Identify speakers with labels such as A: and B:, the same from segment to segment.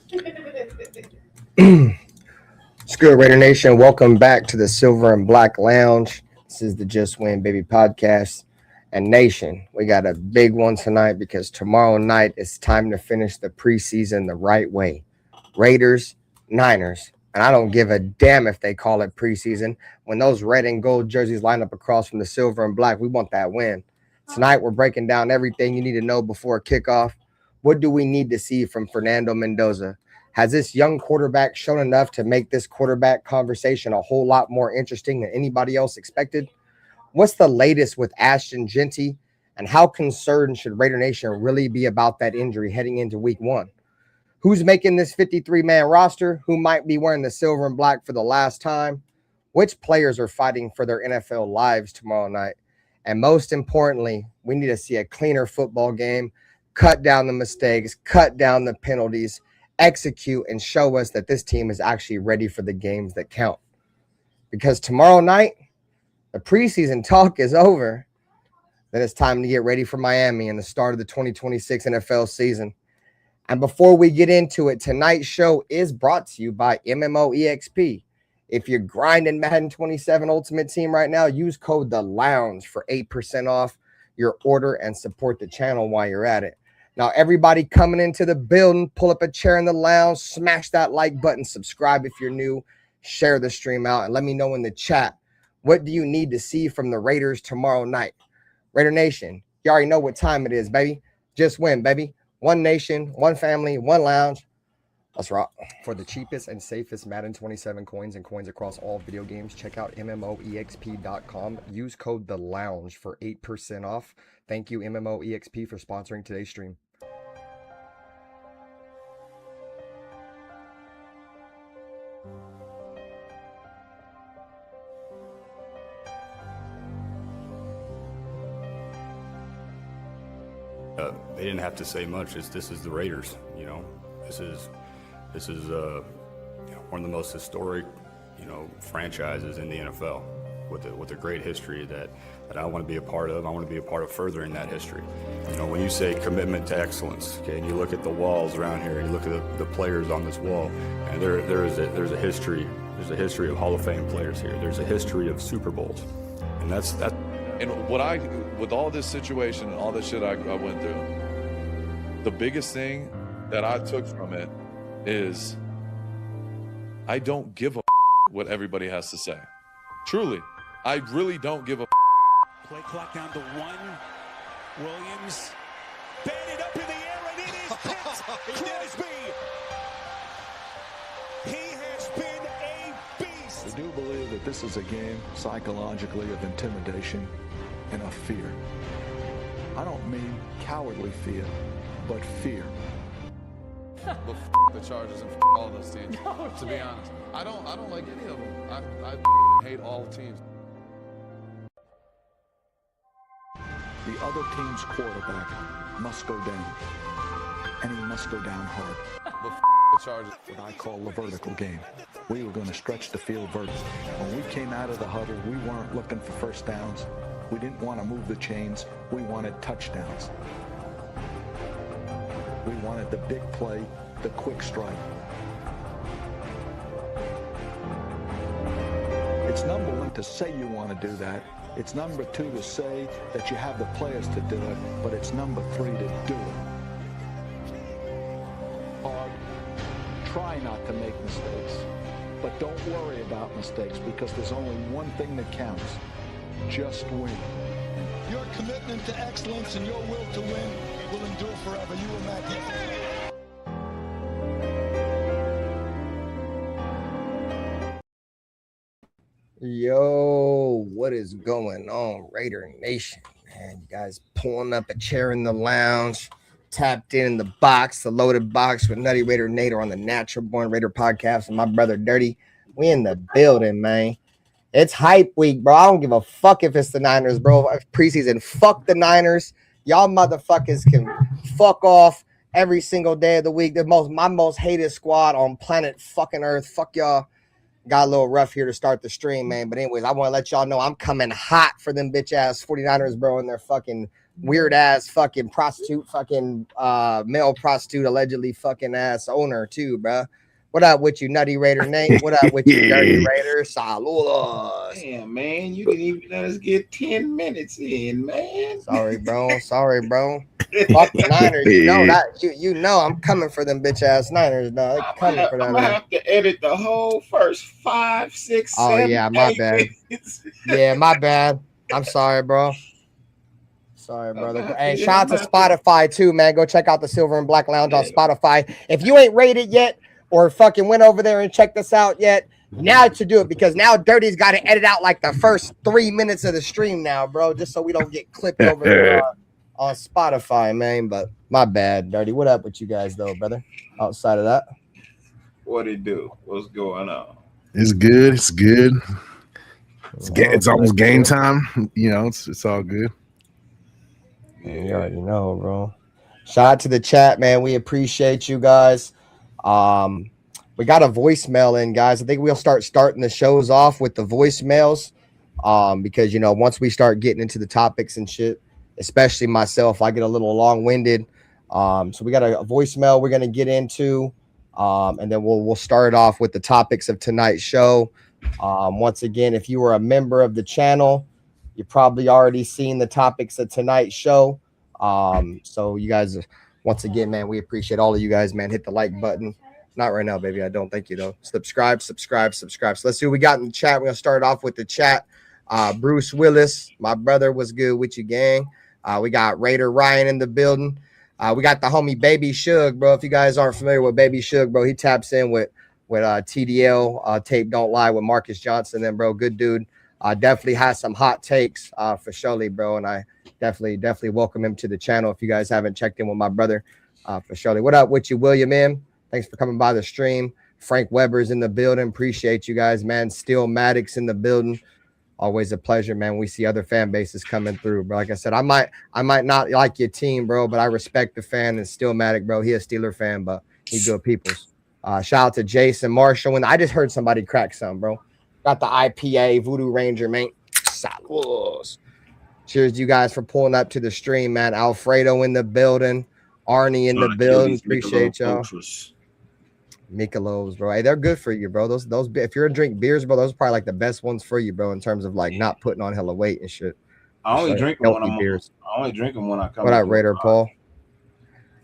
A: Good, Raider Nation. Welcome back to the Silver and Black Lounge. This is the Just Win Baby podcast. And Nation, we got a big one tonight because tomorrow night it's time to finish the preseason the right way. Raiders, Niners. And I don't give a damn if they call it preseason. When those red and gold jerseys line up across from the silver and black, we want that win. Tonight we're breaking down everything you need to know before kickoff. What do we need to see from Fernando Mendoza? Has this young quarterback shown enough to make this quarterback conversation a whole lot more interesting than anybody else expected? What's the latest with Ashton Jeanty? And how concerned should Raider Nation really be about that injury heading into week one? Who's making this 53-man roster? Who might be wearing the silver and black for the last time? Which players are fighting for their NFL lives tomorrow night? And most importantly, we need to see a cleaner football game, cut down the mistakes, cut down the penalties, execute, and show us that this team is actually ready for the games that count. Because tomorrow night, the preseason talk is over. Then it's time to get ready for Miami and the start of the 2026 NFL season. And before we get into it, tonight's show is brought to you by MMOEXP. If you're grinding Madden 27 Ultimate Team right now, use code THELOUNGE for 8% off your order and support the channel while you're at it. Now, everybody coming into the building, pull up a chair in the lounge, smash that like button, subscribe if you're new, share the stream out, and let me know in the chat, what do you need to see from the Raiders tomorrow night? Raider Nation, you already know what time it is, baby. Just win, baby. One nation, one family, one lounge. Let's rock. For the cheapest and safest Madden 27 coins and coins across all video games, check out MMOEXP.com. Use code THELOUNGE for 8% off. Thank you, MMOEXP, for sponsoring today's stream.
B: They didn't have to say much. This is the Raiders, you know. This is one of the most historic, franchises in the NFL with a great history that I want to be a part of. I want to be a part of furthering that history. When you say commitment to excellence, okay, and you look at the walls around here, and you look at the players on this wall, and there's a history. There's a history of Hall of Fame players here. There's a history of Super Bowls, and that's.
C: And with all this situation and all this shit I went through, the biggest thing that I took from it is I don't give a what everybody has to say. Truly, I really don't give a.
D: Play clock down to 1. Williams batted up in the air, and it is picked. Crosby. He has been a beast.
E: We do believe that this is a game psychologically of intimidation and of fear. I don't mean cowardly fear, but fear.
C: But the Chargers and all those teams. To be honest, I don't like any of them. I hate all teams.
E: The other team's quarterback must go down, and he must go down hard.
C: But the Chargers.
E: What I call the vertical game. We were going to stretch the field vertically. When we came out of the huddle, we weren't looking for first downs. We didn't want to move the chains. We wanted touchdowns. We wanted the big play, the quick strike. It's number one to say you want to do that. It's number two to say that you have the players to do it, but it's number three to do it. Hard. Try not to make mistakes, but don't worry about mistakes because there's only one thing that counts. Just win.
F: Your commitment to excellence and your will to win will endure forever. You will not get it.
A: Yo, what is going on, Raider Nation? Man, you guys pulling up a chair in the lounge, tapped in the box, the loaded box with Nutty, Raider Nader on the Natural Born Raider podcast, and my brother Dyrti. We in the building, man. It's hype week, bro. I don't give a fuck if it's the Niners, bro. Preseason, fuck the Niners. Y'all motherfuckers can fuck off every single day of the week. My most hated squad on planet fucking Earth. Fuck y'all. Got a little rough here to start the stream, man. But anyways, I want to let y'all know I'm coming hot for them bitch ass 49ers, bro, and their fucking weird ass fucking prostitute, fucking male prostitute, allegedly fucking ass owner too, bro. What up with you, Nutty Raider Nate? What up with you, Dirty Raider? Saludos.
G: Damn, man, you didn't even let us get 10 minutes in, man.
A: Sorry, bro. Fuck the Niners. You know that. You know I'm coming for them bitch ass Niners, dog. Coming for that.
G: I'm gonna have to edit the whole first 5, 6, 7.
A: Oh yeah, my bad. Yeah, my bad. I'm sorry, bro. Sorry, brother. Hey, shout out to Spotify too, man. Go check out the Silver and Black Lounge on Spotify. If you ain't rated yet or fucking went over there and checked this out yet, now to do it, because now Dirty's got to edit out like the first 3 minutes of the stream now, bro, just so we don't get clipped over there on Spotify, man. But my bad, Dirty. What up with you guys though, brother? Outside of that,
G: what it do? What's going on?
H: It's good. It's good. It's almost game time. You know, it's all good.
A: You already know, bro. Shout out to the chat, man. We appreciate you guys. We got a voicemail in, guys. I think we'll starting the shows off with the voicemails. Because you know, once we start getting into the topics and shit, especially myself, I get a little long-winded. So we got a voicemail we're gonna get into, and then we'll start off with the topics of tonight's show. Once again, if you were a member of the channel, you probably already seen the topics of tonight's show. So you guys, once again, man, we appreciate all of you guys, man. Hit the like button. Not right now, baby. I don't thank you though. Subscribe. So let's see what we got in the chat. We're gonna start off with the chat. Bruce Willis, my brother, was good with you, gang. We got Raider Ryan in the building. We got the homie Baby Suge, bro. If you guys aren't familiar with Baby Suge, bro, he taps in with TDL tape Don't Lie with Marcus Johnson. And bro, good dude. Definitely has some hot takes for surely, bro. And I definitely welcome him to the channel. If you guys haven't checked in with my brother, for surely. What up with you, William M? Thanks for coming by the stream. Frank Weber's in the building. Appreciate you guys, man. Steel Maddox in the building. Always a pleasure, man. We see other fan bases coming through, bro. Like I said, I might not like your team, bro, but I respect the fan. And Steel Maddox, bro, he a Steeler fan, but he good peoples. Shout out to Jason Marshall. And I just heard somebody crack some, bro. Got the IPA Voodoo Ranger, man. Saludos. Cheers to you guys for pulling up to the stream, man. Alfredo in the building. Arnie in the building. Appreciate y'all. Michelob's, bro. Hey, they're good for you, bro. Those if you're to drink beers, bro, those are probably like the best ones for you, bro, in terms of like not putting on hella weight and shit.
G: I only drink them when I come.
A: What up, Raider Paul?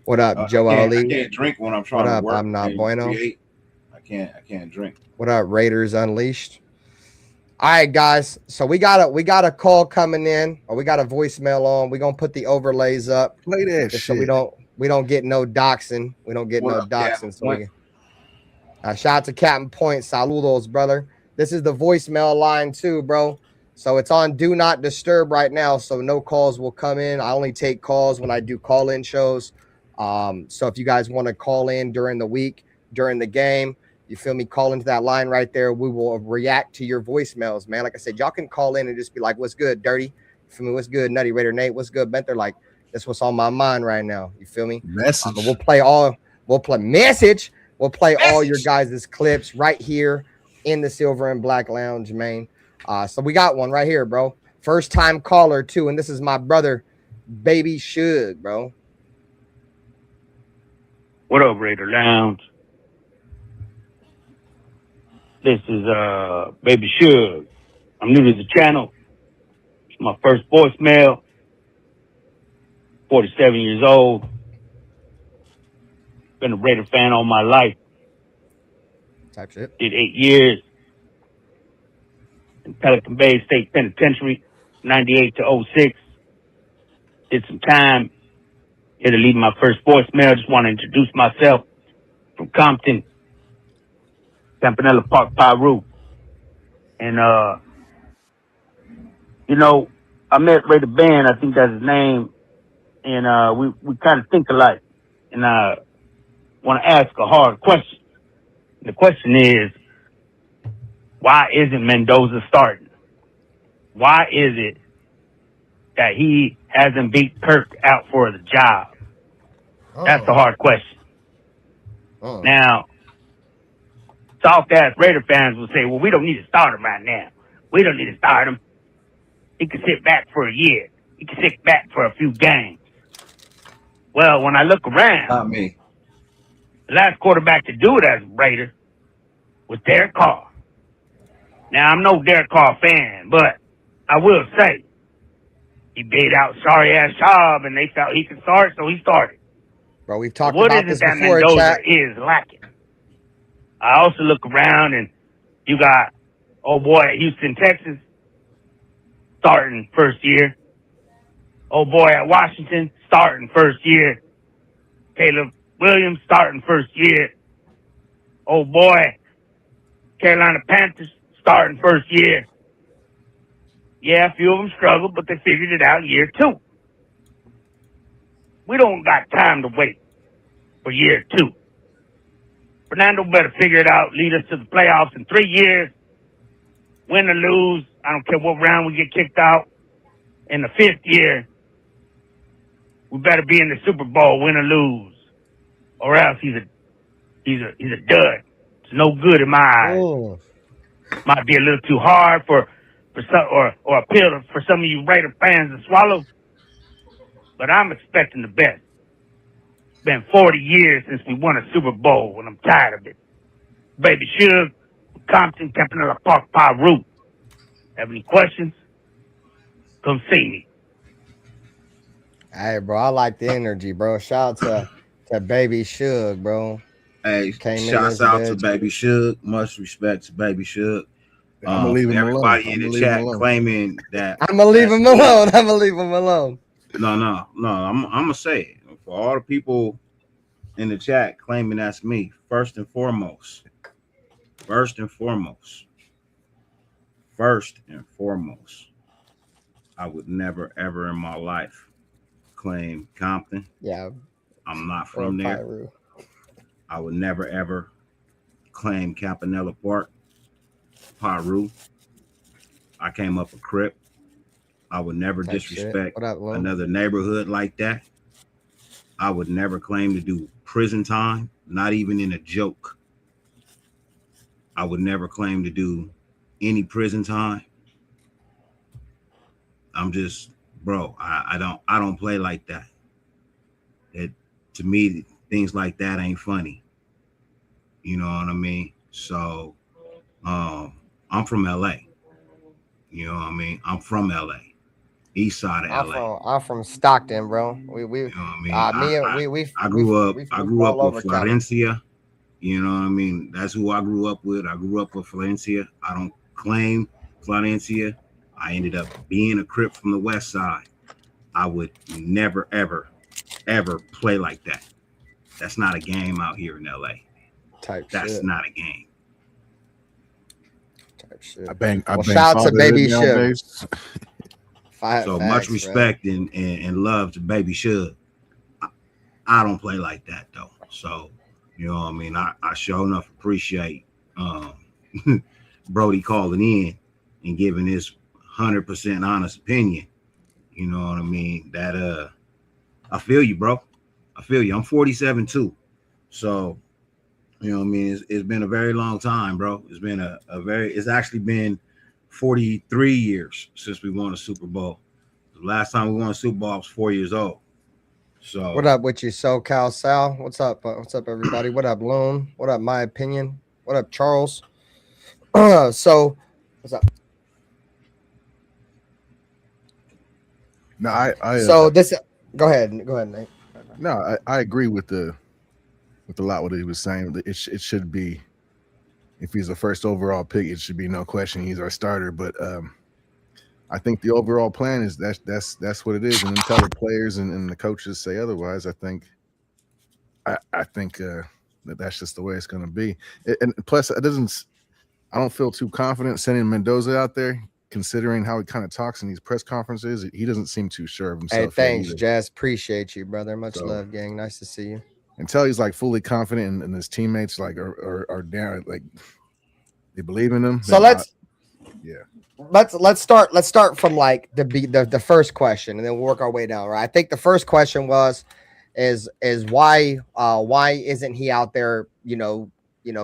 A: What up, Joe Ali?
G: I can't drink when I'm trying to work.
A: I'm not bueno.
G: I can't drink.
A: What up, Raiders Unleashed? All right, guys. So we got a call coming in, or we got a voicemail on. We're gonna put the overlays up.
H: Play that shit.
A: So we don't get no doxing. We don't get no doxing. So shout out to Captain Point. Saludos, brother. This is the voicemail line too, bro. So it's on Do Not Disturb right now. So no calls will come in. I only take calls when I do call-in shows. So if you guys want to call in during the week, during the game, you feel me, call into that line right there. We will react to your voicemails, man. Like I said, y'all can call in and just be like, what's good, Dirty? You feel me? What's good, Nutty Raider Nate? What's good, Bent? They're like, that's what's on my mind right now. You feel me?
H: Message.
A: We'll play all your guys' clips right here in the Silver and Black Lounge, man. So we got one right here, bro. First time caller too, and this is my brother, Baby Suge, bro.
I: What up, Raider Lounge? This is Baby Suge. I'm new to the channel. It's my first voicemail. 47 years old. Been a Raider fan all my life.
A: Type shit.
I: Did 8 years in Pelican Bay State Penitentiary, 98 to 06. Did some time. Here to leave my first voicemail. Just want to introduce myself. From Compton, Campanella Park, Peru. And, you know, I met RaiderBen, I think that's his name. And we kind of think alike. And I want to ask a hard question. The question is, why isn't Mendoza starting? Why is it that he hasn't beat Kirk out for the job? That's the hard question. Now, soft-ass Raider fans will say, well, we don't need to start him right now. We don't need to start him. He can sit back for a year. he can sit back for a few games. Well, when I look around,
G: Not me.
I: the last quarterback to do it as a Raider was Derek Carr. Now, I'm no Derek Carr fan, but I will say he beat out sorry-ass job, and they felt he could start, so he started.
A: Bro, we've talked
I: What
A: about
I: is
A: this
I: it that
A: before,
I: Mendoza
A: chat.
I: is lacking? I also look around, and you got, old boy at Houston, Texas, starting first year. Old boy at Washington, starting first year. Caleb Williams, starting first year. Old boy, Carolina Panthers, starting first year. Yeah, a few of them struggled, but they figured it out year 2. We don't got time to wait for year 2. Fernando better figure it out, lead us to the playoffs in 3 years, win or lose. I don't care what round we get kicked out. In the 5th year, we better be in the Super Bowl, win or lose, or else he's a dud. It's no good in my eyes.
A: Oh.
I: Might be a little too hard for some or appeal for some of you Raider fans to swallow, but I'm expecting the best. It's been 40 years since we won a Super Bowl, and I'm tired of it. Baby Suge, Compton, Campanella Park, Peru. Have any questions? Come see me.
A: Hey, bro, I like the energy, bro. Shout out to Baby Suge, bro.
G: Hey,
A: Came in
G: shouts
A: this
G: out to
A: bitch.
G: Baby Suge. Much respect to Baby Suge.
H: I'm gonna leave him alone.
G: Everybody in the chat claiming that
A: I'm gonna leave him alone. I'm gonna leave him alone.
G: No. I'm gonna say it for all the people in the chat claiming that's me. First and foremost, I would never ever in my life claim Compton.
A: Yeah,
G: I'm not from there.
A: Peru.
G: I would never ever claim Campanella Park, Peru. I came up a Crip. I would never disrespect another neighborhood like that. I would never claim to do prison time, not even in a joke. I would never claim to do any prison time. I'm just, bro, I don't play like that. To me, things like that ain't funny. You know what I mean? So I'm from LA. You know what I mean? I'm from LA. East side of LA.
A: I'm from Stockton, bro. We
G: you know what I mean?
A: I
G: grew up with Florencia. You know what I mean? That's who I grew up with. I grew up with Florencia. I don't claim Florencia. I ended up being a Crip from the West Side. I would never, ever, ever play like that. That's not a game out here in LA. That's not a game.
A: Shit.
H: I bang
A: shout out to Baby Suge.
G: So much respect and love to Baby Suge. I don't play like that though. So you know what I mean. I sure enough appreciate Brody calling in and giving his 100% honest opinion. You know what I mean. That I feel you, bro. I feel you. I'm 47 too. So you know what I mean? It's been a very long time, bro. It's been it's actually been 43 years since we won a Super Bowl. The last time we won a Super Bowl, I was 4 years old. So
A: what up with you, SoCal Sal? What's up? What's up, everybody? What up, Loon? What up, My Opinion? What up, Charles? So what's up?
H: No, I
A: so this go ahead, Nate.
H: No, I agree with a lot what he was saying. It should be, if he's a first overall pick, it should be no question he's our starter. But I think the overall plan is that's what it is. And until the players and the coaches say otherwise, I think that that's just the way it's going to be. And plus, I don't feel too confident sending Mendoza out there, considering how he kind of talks in these press conferences. He doesn't seem too sure of himself.
A: Hey, thanks, Jazz. Appreciate you, brother. Much love, gang. Nice to see you.
H: Until he's like fully confident and his teammates like are down, like they believe in him.
A: So let's start from like the first question, and then we'll work our way down. Right. I think the first question is why isn't he out there,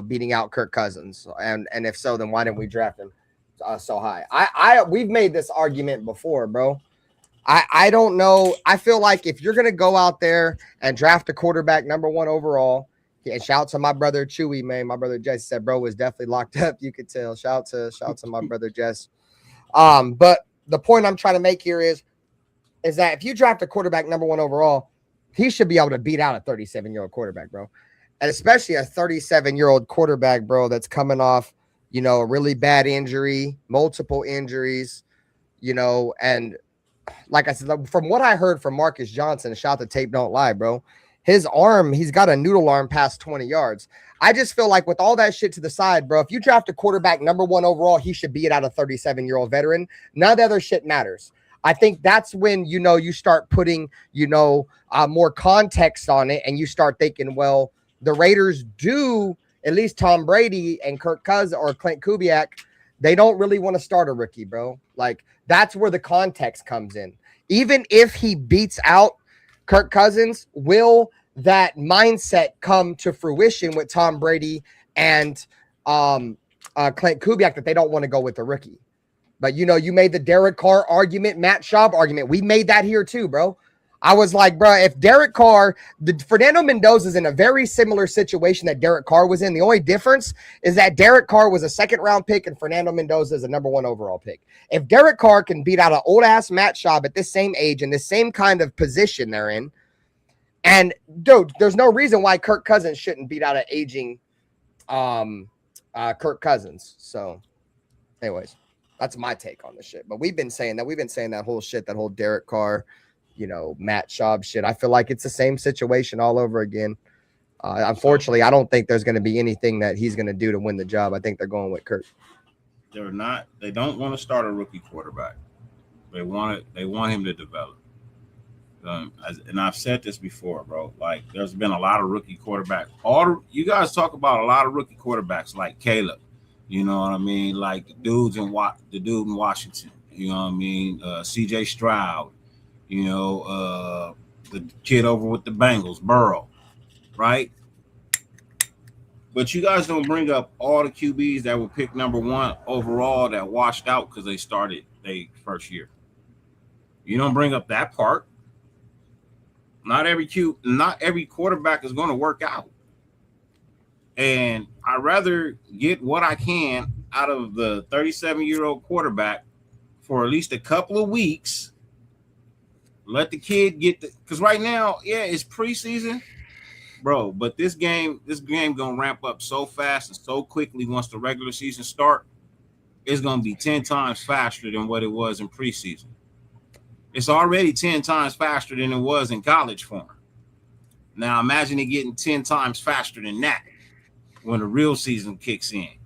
A: beating out Kirk Cousins? And if so, then why didn't we draft him so high? We've made this argument before, bro. I don't know. I feel like if you're gonna go out there and draft a quarterback #1 overall, and shout out to my brother Chewy, man. My brother Jesse said bro was definitely locked up. You could tell. Shout out to my brother Jess. But the point I'm trying to make here is that if you draft a quarterback #1 overall, he should be able to beat out a 37-year-old quarterback, bro. And especially a 37-year-old quarterback, bro, that's coming off, a really bad injury, multiple injuries, and like I said, from what I heard from Marcus Johnson, shout the tape don't lie, bro. His arm, he's got a noodle arm past 20 yards. I just feel like with all that shit to the side, bro, if you draft a quarterback #1 overall, he should beat out a 37-year-old veteran. None of the other shit matters. I think that's when, you start putting, more context on it, and you start thinking, well, the Raiders do, at least Tom Brady and Kirk Cousins or Clint Kubiak, they don't really want to start a rookie, bro. Like, that's where the context comes in. Even if he beats out Kirk Cousins, will that mindset come to fruition with Tom Brady and Clint Kubiak that they don't want to go with the rookie? But, you made the Derek Carr argument, Matt Schaub argument. We made that here too, bro. I was like, bro, if Derek Carr, Fernando Mendoza is in a very similar situation that Derek Carr was in. The only difference is that Derek Carr was a second-round pick and Fernando Mendoza is a #1 overall pick. If Derek Carr can beat out an old-ass Matt Schaub at this same age and this same kind of position they're in, and, dude, there's no reason why Kirk Cousins shouldn't beat out an aging Kirk Cousins. So, anyways, that's my take on the shit. But we've been saying that whole shit, that whole Derek Carr, Matt Schaub shit. I feel like it's the same situation all over again. Unfortunately, I don't think there's going to be anything that he's going to do to win the job. I think they're going with Kirk.
G: They don't want to start a rookie quarterback. They want him to develop. And I've said this before, bro. Like, there's been a lot of rookie quarterbacks. You guys talk about a lot of rookie quarterbacks like Caleb. You know what I mean? Like the dude in Washington. You know what I mean? CJ Stroud. The kid over with the Bengals, Burrow, right? But you guys don't bring up all the QBs that were picked #1 overall that washed out because they started their first year. You don't bring up that part. Not every quarterback is going to work out. And I'd rather get what I can out of the 37-year-old quarterback for at least a couple of weeks. Let the kid because right now, yeah, it's preseason, bro. But this game gonna ramp up so fast and so quickly once the regular season start. It's gonna be 10 times faster than what it was in preseason. It's already 10 times faster than it was in college form. Now imagine it getting 10 times faster than that when the real season kicks in.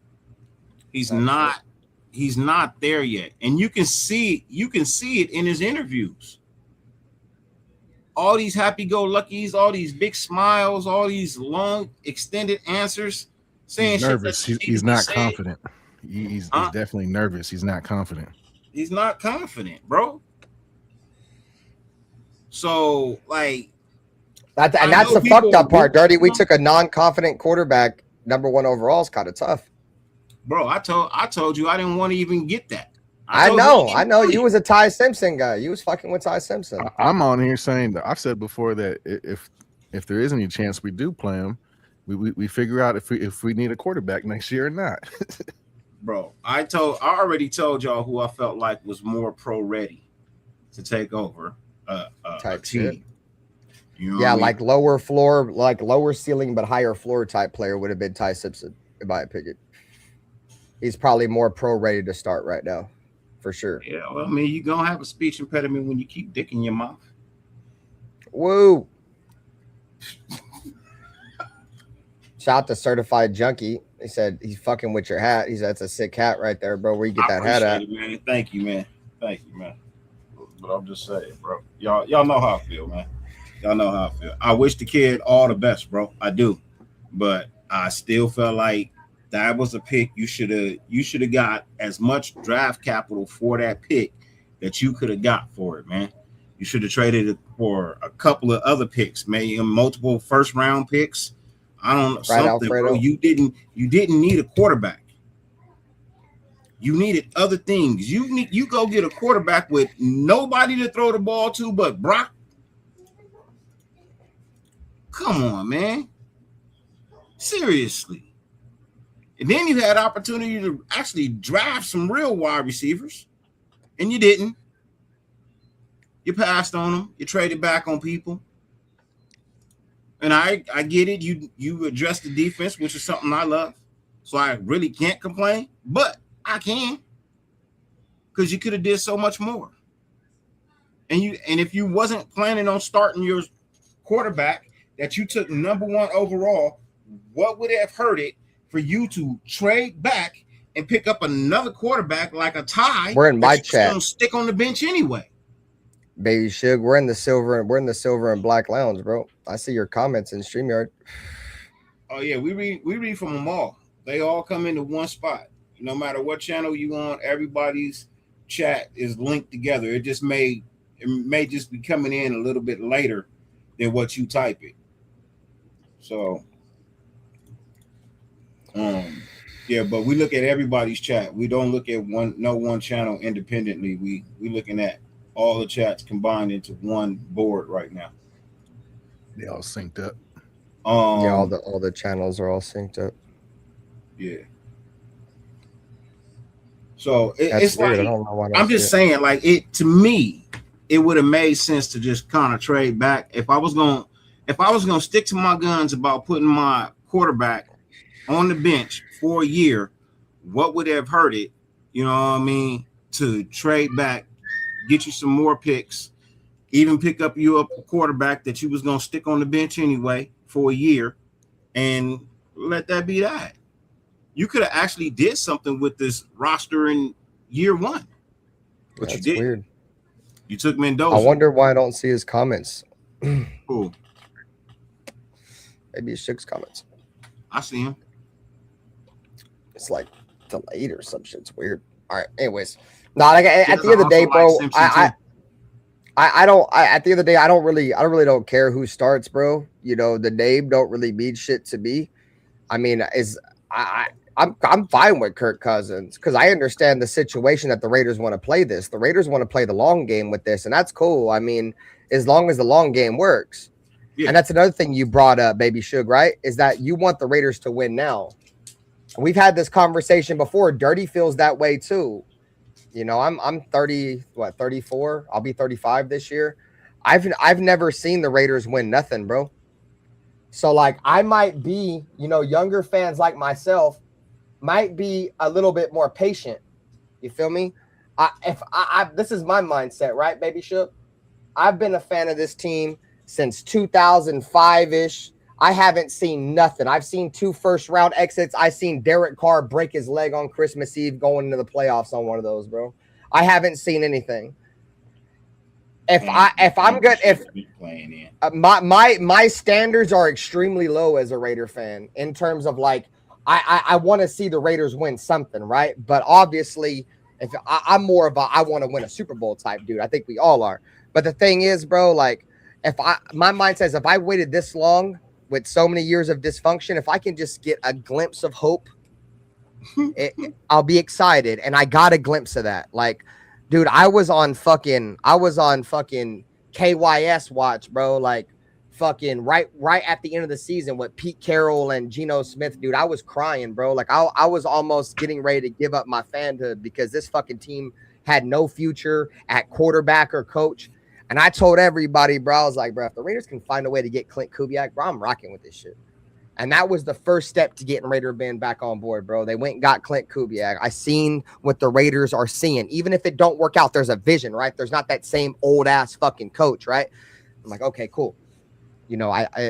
G: He's not there yet, and you can see it in his interviews. All these happy-go-luckies, all these big smiles, all these long, extended answers, saying
H: he's nervous. He's not confident. He's definitely nervous. He's not confident.
G: He's not confident, bro. So, like,
A: that's the fucked up part, Dyrti. We took a non-confident quarterback #1 overall. Is kind of tough,
G: bro. I told you I didn't want to even get that.
A: I know. You was a Ty Simpson guy. You was fucking with Ty Simpson.
H: I'm on here saying that I've said before that if there is any chance we do play him, we figure out if we need a quarterback next year or not.
G: Bro, I already told y'all who I felt like was more pro ready to take over a team. You know
A: like lower floor, like lower ceiling but higher floor type player would have been Ty Simpson, in my opinion. He's probably more pro ready to start right now. For sure.
G: Yeah, well, I mean, you're going to have a speech impediment when you keep dick in your mouth.
A: Woo. Shout out to Certified Junkie. He said he's fucking with your hat. He said, that's a sick hat right there, bro. Where you get that hat at?
G: Man. Thank you, man. But I'm just saying, bro. Y'all know how I feel, man. Y'all know how I feel. I wish the kid all the best, bro. I do. But I still felt like that was a pick you should have got as much draft capital for that pick that you could have got for it, man. You should have traded it for a couple of other picks, maybe multiple first round picks. I don't know, something, bro. You didn't need a quarterback. You needed other things. You go get a quarterback with nobody to throw the ball to but Brock. Come on, man. Seriously. And then you had opportunity to actually draft some real wide receivers, and you didn't. You passed on them. You traded back on people. And I get it. You address the defense, which is something I love. So I really can't complain, but I can. Because you could have did so much more. And if you wasn't planning on starting your quarterback that you took #1 overall, what would have hurt it for you to trade back and pick up another quarterback like a tie?
A: We're in my chat.
G: Gonna stick on the bench anyway.
A: Baby Suge, we're in the silver and black lounge, bro. I see your comments in StreamYard.
G: Oh yeah, we read from them all. They all come into one spot. No matter what channel you on, everybody's chat is linked together. It may just be coming in a little bit later than what you type it. So yeah, but we look at everybody's chat. We don't look at one channel independently. We looking at all the chats combined into one board right now.
H: They all synced up.
A: Yeah, all the channels are all synced up.
G: Yeah. So
A: That's
G: it's
A: weird.
G: like,
A: I don't know why
G: I'm just saying, like, to me, it would have made sense to just kind of trade back. If I was gonna stick to my guns about putting my quarterback on the bench for a year, what would have hurt it? You know what I mean? To trade back, get you some more picks, even pick up a quarterback that you was gonna stick on the bench anyway for a year, and let that be that. You could have actually did something with this roster in year one, but
A: That's
G: you did.
A: Weird.
G: You took Mendoza.
A: I wonder why I don't see his comments.
G: Cool.
A: Maybe it's Suge's comments.
G: I see him.
A: It's like delayed or some shit. It's weird. All right. Anyways, at the end of the day, bro, at the end of the day, I really don't care who starts, bro. You know, the name don't really mean shit to me. I mean, I'm fine with Kirk Cousins because I understand the situation that the Raiders want to play this. The Raiders want to play the long game with this, and that's cool. I mean, as long as the long game works. Yeah. And that's another thing you brought up, Baby Suge, right? Is that you want the Raiders to win now. And we've had this conversation before. Dyrti feels that way too. You know, I'm 34? I'll be 35 this year. I've never seen the Raiders win nothing, bro. So like I might be, you know, younger fans like myself might be a little bit more patient. You feel me? This is my mindset, right, Baby Shook? I've been a fan of this team since 2005-ish. I haven't seen nothing. I've seen 2 first-round exits. I've seen Derek Carr break his leg on Christmas Eve going into the playoffs on one of those, bro. I haven't seen anything. My standards are extremely low as a Raider fan in terms of like I want to see the Raiders win something, right? But obviously, if I'm more of a I want to win a Super Bowl type dude. I think we all are. But the thing is, bro, like my mind says if I waited this long with so many years of dysfunction, if I can just get a glimpse of hope, I'll be excited. And I got a glimpse of that. Like, dude, I was on fucking KYS watch, bro. Like fucking right at the end of the season with Pete Carroll and Geno Smith, dude. I was crying, bro. Like I was almost getting ready to give up my fanhood because this fucking team had no future at quarterback or coach. And I told everybody, bro, I was like, bro, if the Raiders can find a way to get Clint Kubiak, bro, I'm rocking with this shit. And that was the first step to getting RaiderBen back on board, bro. They went and got Clint Kubiak. I seen what the Raiders are seeing. Even if it don't work out, there's a vision, right? There's not that same old-ass fucking coach, right? I'm like, okay, cool. You know,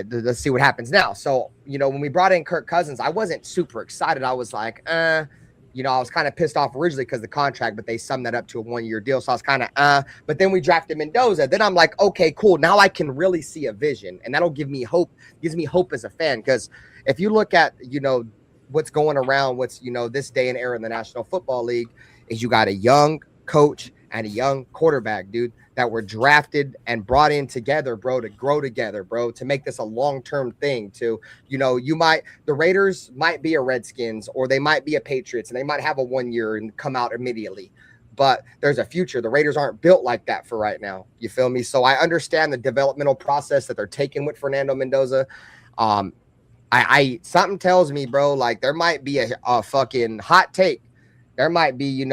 A: let's see what happens now. So, you know, when we brought in Kirk Cousins, I wasn't super excited. I was like, you know, I was kind of pissed off originally because of the contract, but they summed that up to a 1-year deal. So I was kind of, but then we drafted Mendoza. Then I'm like, okay, cool. Now I can really see a vision, and that'll give me hope, gives me hope as a fan. Because if you look at, you know, what's going around, what's, you know, this day and era in the National Football League is you got a young coach and a young quarterback, dude, that were drafted and brought in together, bro, to grow together, bro, to make this a long-term thing. To, the Raiders might be a Redskins or they might be a Patriots and they might have a 1 year and come out immediately. But there's a future. The Raiders aren't built like that for right now. You feel me? So I understand the developmental process that they're taking with Fernando Mendoza. I something tells me, bro, like there might be a fucking hot take. There might be,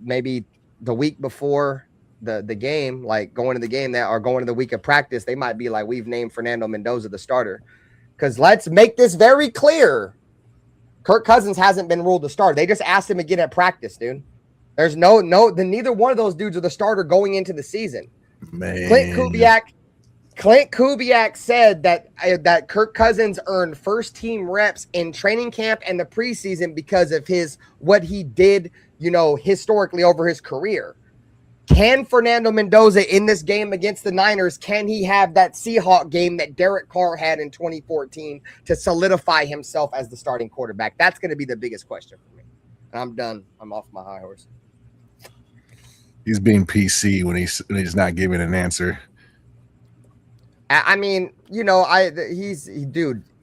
A: maybe the week before the game, like going to the game that or going to the week of practice, they might be like, we've named Fernando Mendoza the starter. Because let's make this very clear. Kirk Cousins hasn't been ruled the starter. They just asked him again at practice, dude. There's neither one of those dudes are the starter going into the season.
H: Man.
A: Clint Kubiak said that Kirk Cousins earned first team reps in training camp and the preseason because of what he did, historically over his career. Can Fernando Mendoza in this game against the Niners, can he have that Seahawk game that Derek Carr had in 2014 to solidify himself as the starting quarterback? That's going to be the biggest question for me. And I'm done. I'm off my high horse.
H: He's being PC when he's not giving an answer.
A: I mean, dude,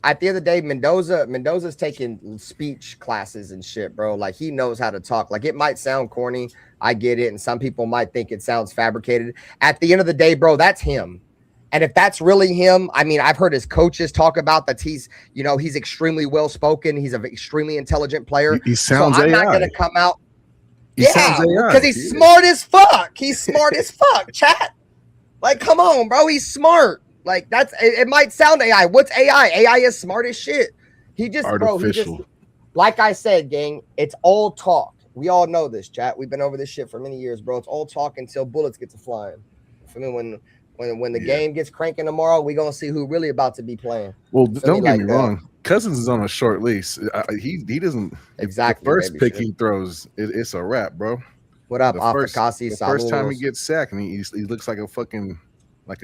A: at the end of the day, Mendoza's taking speech classes and shit, bro. Like, he knows how to talk. Like, it might sound corny. I get it. And some people might think it sounds fabricated. At the end of the day, bro, that's him. And if that's really him, I mean, I've heard his coaches talk about that he's extremely well-spoken. He's an extremely intelligent player.
H: He sounds
A: so I'm
H: AI.
A: not going to come out.
H: Sounds AI.
A: Because he's smart as fuck. He's smart as fuck, chat. Like, come on, bro. He's smart. Like, it might sound AI. What's AI? AI is smart as shit.
H: Artificial.
A: Like I said, gang, it's all talk. We all know this, chat. We've been over this shit for many years, bro. It's all talk until bullets get to flying. For me, when the game gets cranking tomorrow, we gonna see who really about to be playing.
H: Well, don't get me wrong. Cousins is on a short lease. He doesn't
A: exactly.
H: The first pick he throws, it's a wrap, bro.
A: What up,
H: the first time he gets sacked and he looks like a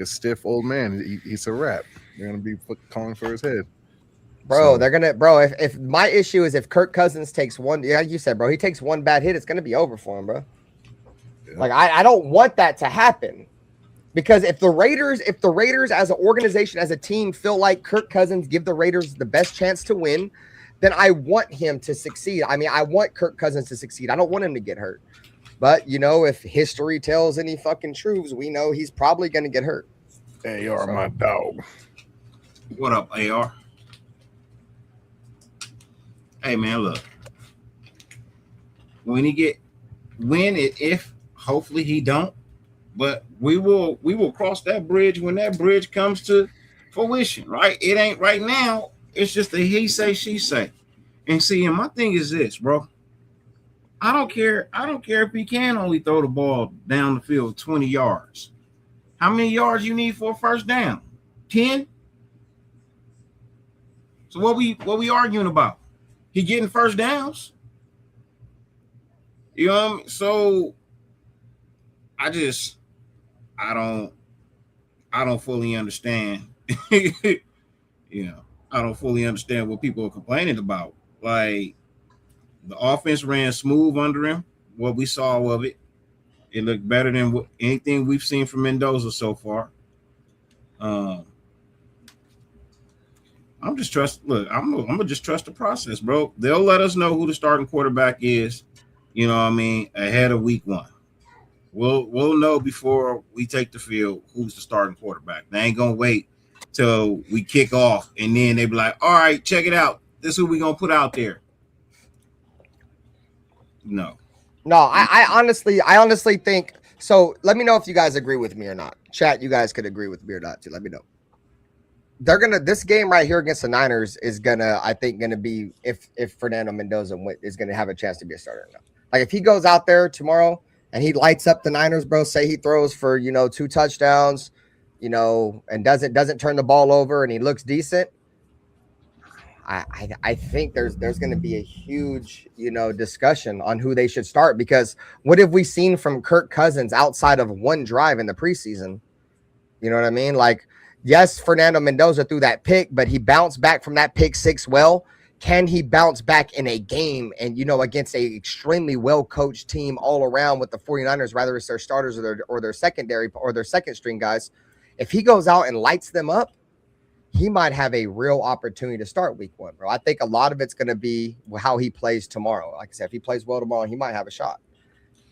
H: stiff old man. He's a wrap. They're gonna be calling for his head,
A: bro. So, if my issue is if Kirk Cousins takes one, like you said, bro, he takes one bad hit, it's gonna be over for him, bro. Yeah. Like I don't want that to happen, because if the Raiders as an organization, as a team, feel like Kirk Cousins give the Raiders the best chance to win, then I want him to succeed. I mean, I want Kirk Cousins to succeed. I don't want him to get hurt. But, if history tells any fucking truths, we know he's probably going to get hurt.
H: AR, my dog.
G: What up, AR? Hey, man, look. If hopefully he don't, but we will cross that bridge when that bridge comes to fruition, right? It ain't right now. It's just a he say, she say. And see, and my thing is this, bro. I don't care if he can only throw the ball down the field 20 yards. How many yards you need for a first down? 10? So what we arguing about? He getting first downs? You know what I mean? So I don't fully understand. I don't fully understand what people are complaining about. Like, the offense ran smooth under him. What we saw of it, it looked better than anything we've seen from Mendoza so far. I'm gonna just trust the process, bro. They'll let us know who the starting quarterback is. You know what I mean? Ahead of week 1, we'll know before we take the field who's the starting quarterback. They ain't gonna wait till we kick off and then they be like, "All right, check it out. This is who we gonna put out there." No,
A: I honestly think so. Let me know if you guys agree with me or not. Chat, you guys could agree with me or not too. Let me know. This game right here against the Niners is gonna be if Fernando Mendoza is gonna have a chance to be a starter or not. Like, if he goes out there tomorrow and he lights up the Niners, bro, say he throws for 2 touchdowns, and doesn't turn the ball over and he looks decent. I think there's going to be a huge, discussion on who they should start, because what have we seen from Kirk Cousins outside of one drive in the preseason? You know what I mean? Like, yes, Fernando Mendoza threw that pick, but he bounced back from that pick 6 well. can he bounce back in a game and, against a extremely well-coached team all around with the 49ers, whether it's their starters or their secondary or their second string guys. If he goes out and lights them up, he might have a real opportunity to start week 1, bro. I think a lot of it's going to be how he plays tomorrow. Like I said, if he plays well tomorrow, he might have a shot.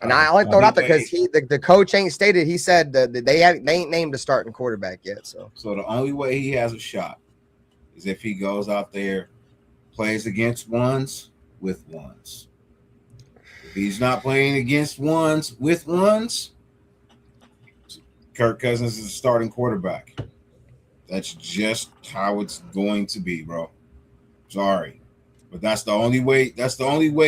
A: And I only throw it out because the coach ain't stated. He said that they ain't named a starting quarterback yet. So
G: the only way he has a shot is if he goes out there, plays against ones with ones. If he's not playing against ones with ones, Kirk Cousins is a starting quarterback. That's just how it's going to be, bro. Sorry. But that's the only way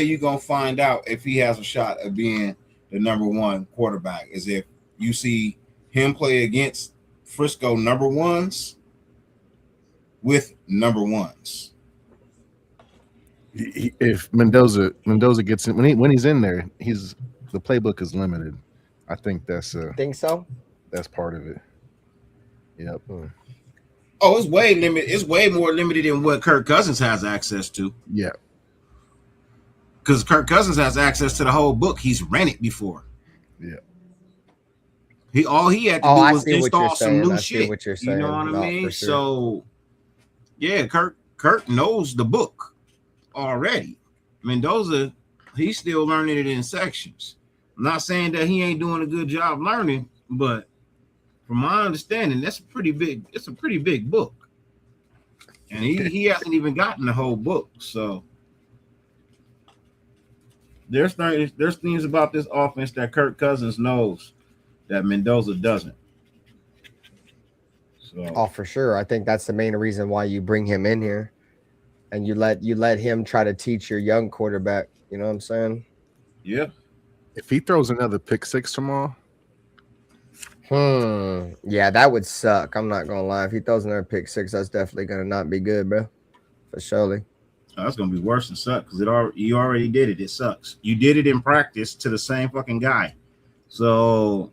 G: you're going to find out if he has a shot of being the number 1 quarterback is if you see him play against Frisco number 1s with number 1s.
H: If Mendoza gets in when he's in there, the playbook is limited. I think
A: think so.
H: That's part of it. Yep.
G: Oh, it's way limited. It's way more limited than what Kirk Cousins has access to.
H: Yeah.
G: Because Kirk Cousins has access to the whole book. He's rented before.
H: Yeah.
G: All he had to do was install some new shit.
A: What you're saying.
G: You know what I mean?
A: Sure.
G: So, yeah, Kirk knows the book already. Mendoza, he's still learning it in sections. I'm not saying that he ain't doing a good job learning, but from my understanding, it's a pretty big book. And he hasn't even gotten the whole book. So there's things about this offense that Kirk Cousins knows that Mendoza doesn't. So
A: for sure. I think that's the main reason why you bring him in here and you let him try to teach your young quarterback. You know what I'm saying?
G: Yeah.
H: If he throws another pick 6 tomorrow.
A: Yeah, that would suck. I'm not gonna lie. If he throws another pick 6, that's definitely gonna not be good, bro. For surely.
G: Oh, that's gonna be worse than suck because you already did it. It sucks. You did it in practice to the same fucking guy. So,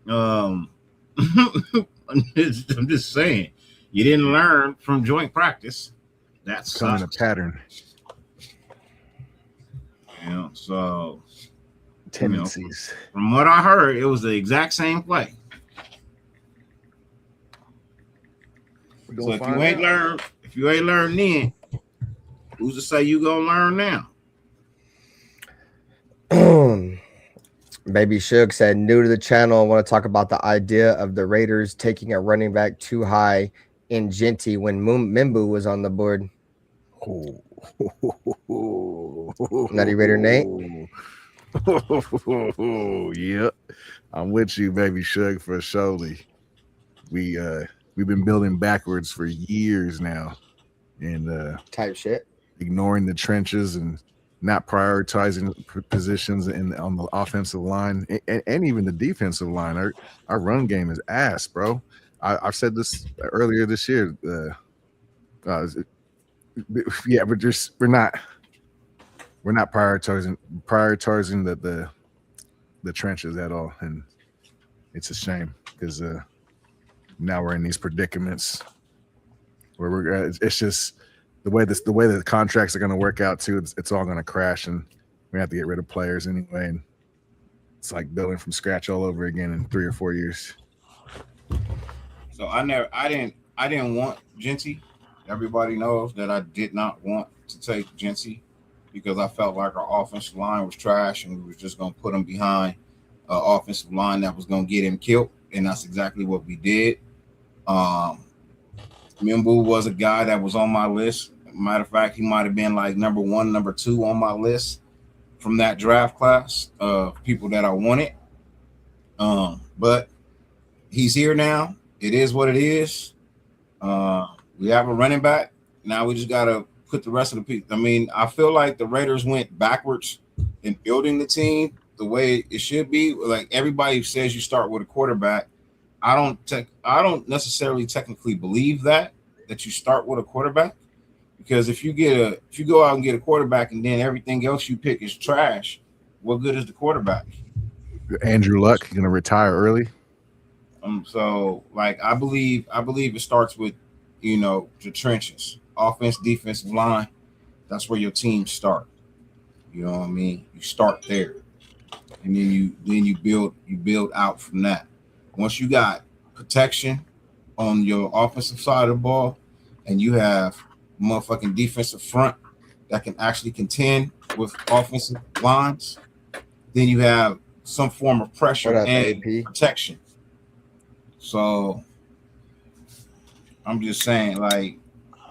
G: I'm just saying, you didn't learn from joint practice. That's
H: becoming a pattern.
G: So
H: tendencies.
G: From what I heard, it was the exact same play. So if you ain't learned then, who's to say you gonna learn now?
A: Baby Suge said, new to the channel, I want to talk about the idea of the Raiders taking a running back too high in Jeanty when Mimbu was on the board. Nutty Raider Nate.
H: Yep. I'm with you, Baby Suge, for surely. We've been building backwards for years now, and
A: type shit,
H: ignoring the trenches and not prioritizing positions on the offensive line and even the defensive line. Our run game is ass, bro. I've said this earlier this year. Yeah, but we're not prioritizing the trenches at all, and it's a shame because now we're in these predicaments where it's just the way the contracts are going to work out too. It's all going to crash, and we have to get rid of players anyway. And it's like building from scratch all over again in 3 or 4 years.
G: So I didn't want Jeanty. Everybody knows that I did not want to take Jeanty because I felt like our offensive line was trash and we were just going to put him behind an offensive line that was going to get him killed. And that's exactly what we did. Mimbu was a guy that was on my list. Matter of fact, he might have been like number 1, number 2 on my list from that draft class of people that I wanted. But he's here now. It is what it is. We have a running back. Now we just got to put the rest of the people. I mean, I feel like the Raiders went backwards in building the team the way it should be. Like everybody says you start with a quarterback. I don't necessarily technically believe that you start with a quarterback, because if you go out and get a quarterback and then everything else you pick is trash, what good is the quarterback?
H: Andrew Luck going to retire early.
G: So like I believe it starts with the trenches, offense, defensive line, That's where your team start. You know what I mean? You start there, and then you build out from that. Once you got protection on your offensive side of the ball, and you have motherfucking defensive front that can actually contend with offensive lines, then you have some form of pressure and protection. So I'm just saying, like,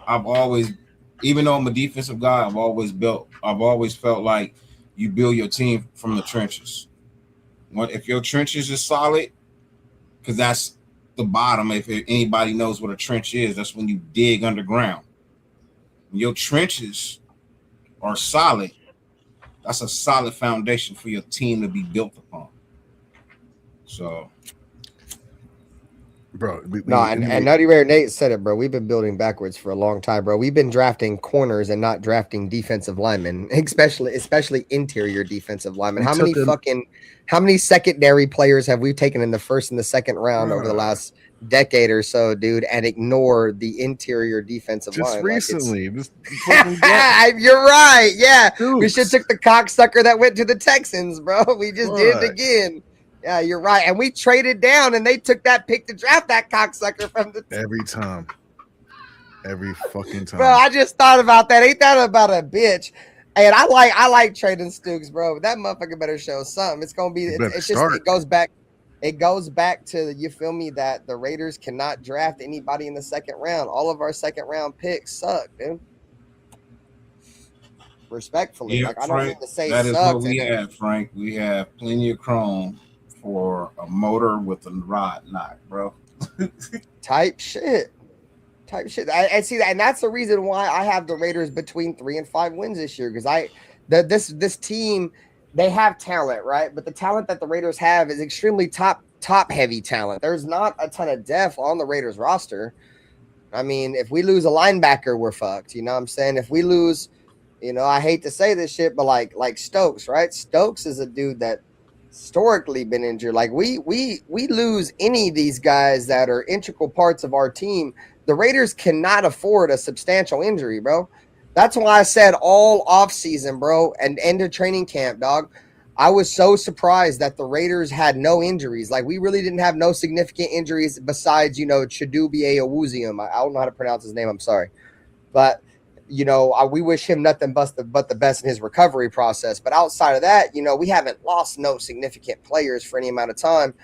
G: I've always, even though I'm a defensive guy, I've always felt like you build your team from the trenches. If your trenches is solid, because that's the bottom. If anybody knows what a trench is, that's when you dig underground. When your trenches are solid, that's a solid foundation for your team to be built upon. So,
H: bro,
A: and Nutty Rare Nate said it, bro. We've been building backwards for a long time, bro. We've been drafting corners and not drafting defensive linemen, especially interior defensive linemen. How many secondary players have we taken in the first and the second round over the last decade or so, dude, and ignore the interior defensive line?
H: Just recently.
A: You're right. Yeah. Dukes. We should took the cocksucker that went to the Texans, bro. We just did it again. Yeah, you're right. And we traded down and they took that pick to draft that cocksucker from the
H: every time. Every fucking time.
A: Bro, I just thought about that. Ain't that about a bitch? And I like trading Stooks, bro. That motherfucker better show something. It's gonna be it goes back to, you feel me, that the Raiders cannot draft anybody in the second round. All of our second round picks suck, dude. Respectfully.
G: Yeah,
A: like I don't mean to say
G: that is
A: sucks.
G: what we have, Frank. We have plenty of chrome for a motor with a rod knock, bro.
A: Type shit. I see that, and that's the reason why I have the Raiders between 3 and 5 wins this year, because this team, they have talent, right? But the talent that the Raiders have is extremely top heavy talent. There's not a ton of depth on the Raiders roster. I mean, if we lose a linebacker, we're fucked. You know what I'm saying? If we lose, I hate to say this shit, but like Stokes, right? Stokes is a dude that historically been injured. Like we lose any of these guys that are integral parts of our team, the Raiders cannot afford a substantial injury, bro. That's why I said all offseason, bro, and end of training camp, dog. I was so surprised that the Raiders had no injuries. Like, we really didn't have no significant injuries besides, Chidobe Awuzium. I don't know how to pronounce his name. I'm sorry. But, we wish him nothing but the best in his recovery process. But outside of that, we haven't lost no significant players for any amount of time.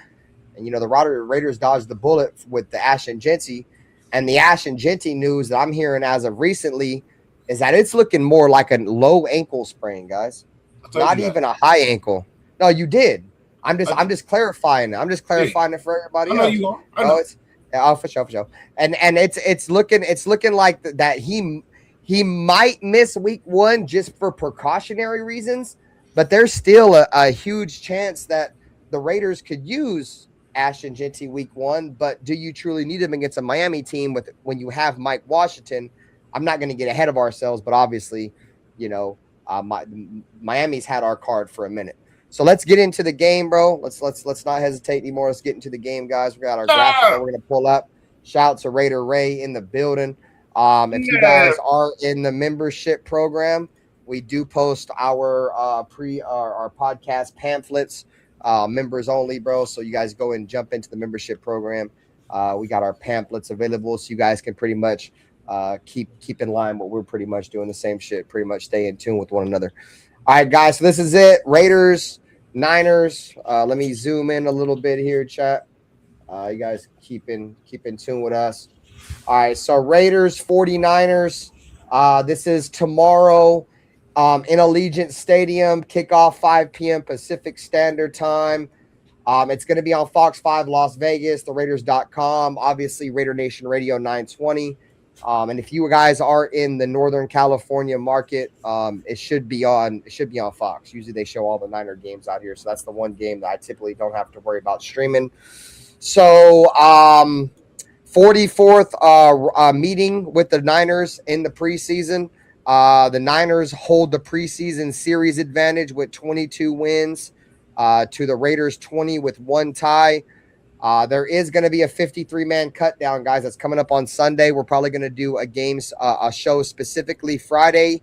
A: And, the Raiders dodged the bullet with the Ashton Jeanty. And the Ashton Jeanty news that I'm hearing as of recently is that it's looking more like a low ankle sprain, guys. Not even a high ankle. No, you did. I'm just clarifying it. I'm just clarifying it for everybody else.
G: I know.
A: For sure. And it's looking like that he might miss week 1 just for precautionary reasons, but there's still a huge chance that the Raiders could use Ashton Jeanty week 1, but do you truly need him against a Miami team when you have Mike Washington? I'm not going to get ahead of ourselves, but obviously, Miami's had our card for a minute. So let's get into the game, bro. Let's not hesitate anymore. Let's get into the game, guys. We got our graphic that we're going to pull up. Shout out to Raider Ray in the building. If you guys are in the membership program, we do post our podcast pamphlets. Members only, bro. So you guys go and jump into the membership program. We got our pamphlets available, so you guys can pretty much keep in line what we're pretty much doing, the same shit, pretty much stay in tune with one another. All right, guys. So this is it. Raiders, Niners. Let me zoom in a little bit here, chat. You guys keep in tune with us. All right. So Raiders, 49ers. This is tomorrow. In Allegiant Stadium, kickoff 5 p.m. Pacific Standard Time. It's going to be on Fox 5 Las Vegas, theRaiders.com, obviously Raider Nation Radio 920. And if you guys are in the Northern California market, it should be on Fox. Usually they show all the Niner games out here, so that's the one game that I typically don't have to worry about streaming. So 44th meeting with the Niners in the preseason. The Niners hold the preseason series advantage with 22 wins to the Raiders 20 with 1 tie. There is going to be a 53-man cut down, guys. That's coming up on Sunday. We're probably going to do a show specifically Friday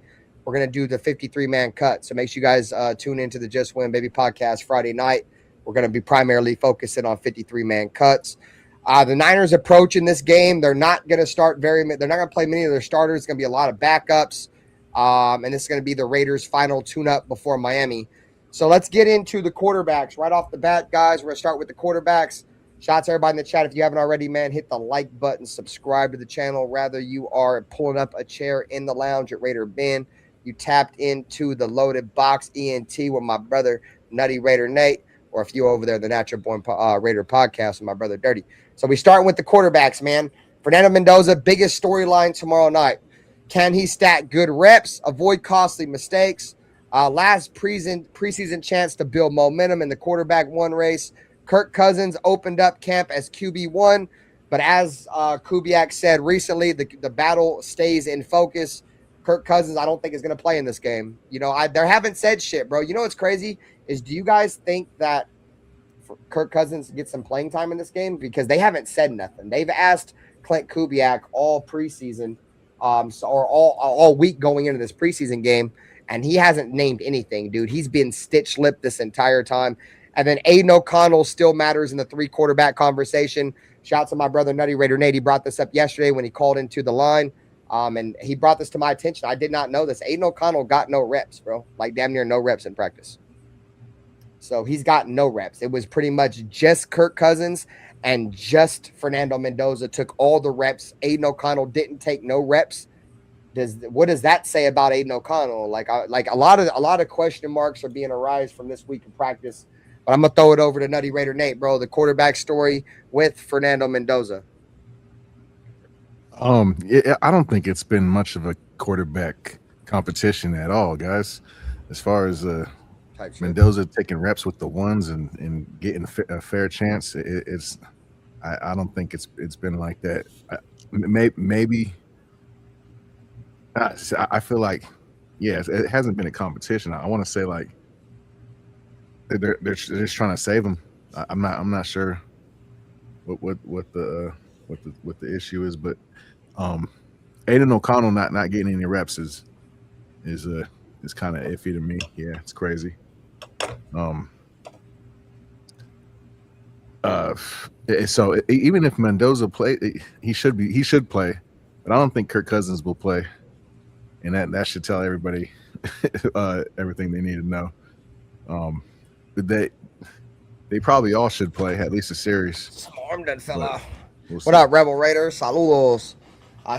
A: we're going to do the 53-man cut. So make sure you guys tune into the Just Win Baby podcast Friday night. We're going to be primarily focusing on 53-man cuts. The Niners approaching this game. They're not going to start they're not going to play many of their starters. It's going to be a lot of backups. And this is going to be the Raiders' final tune-up before Miami. So let's get into the quarterbacks right off the bat, guys. We're going to start with the quarterbacks. Shout out to everybody in the chat. If you haven't already, man, hit the like button, subscribe to the channel. Rather you are pulling up a chair in the lounge at RaiderBen. You tapped into the Loaded Box ENT with my brother, Nutty Raider Nate, or if you over there, the Natural Born Raider podcast with my brother, Dyrti. So we starting with the quarterbacks, man. Fernando Mendoza, biggest storyline tomorrow night. Can he stack good reps, avoid costly mistakes? Last preseason chance to build momentum in the quarterback one race. Kirk Cousins opened up camp as QB1, but as Kubiak said recently, the battle stays in focus. Kirk Cousins, I don't think is going to play in this game. You know, they haven't said shit, bro. You know what's crazy is, do you guys think that Kirk Cousins gets some playing time in this game? Because they haven't said nothing. They've asked Clint Kubiak all preseason, or all week going into this preseason game, and he hasn't named anything, dude. He's been stitch-lipped this entire time. And then Aiden O'Connell still matters in the three quarterback conversation. Shout out to my brother Nutty Raider Nate. He brought this up yesterday when he called into the line. And he brought this to my attention. I did not know this. Aiden O'Connell got no reps, bro. Like damn near no reps in practice. So he's got no reps. It was pretty much just Kirk Cousins and just Fernando Mendoza took all the reps. Aiden O'Connell didn't take no reps. What does that say about Aiden O'Connell? Like a lot of question marks are being arised from this week of practice. But I'm gonna throw it over to Nutty Raider Nate, bro. The quarterback story with Fernando Mendoza.
H: I don't think it's been much of a quarterback competition at all, guys. As far as Mendoza taking reps with the ones and getting a fair chance, I don't think it's been like that. Maybe I feel like, yes, it hasn't been a competition. I want to say like they're just trying to save him. I'm not sure what the issue is, but Aiden O'Connell not getting any reps is kind of iffy to me. Yeah, it's crazy. So even if Mendoza play, he should play, but I don't think Kirk Cousins will play, and that should tell everybody everything they need to know. But they probably all should play at least a series.
A: Swarm that fella. What up, Rebel Raiders? Saludos.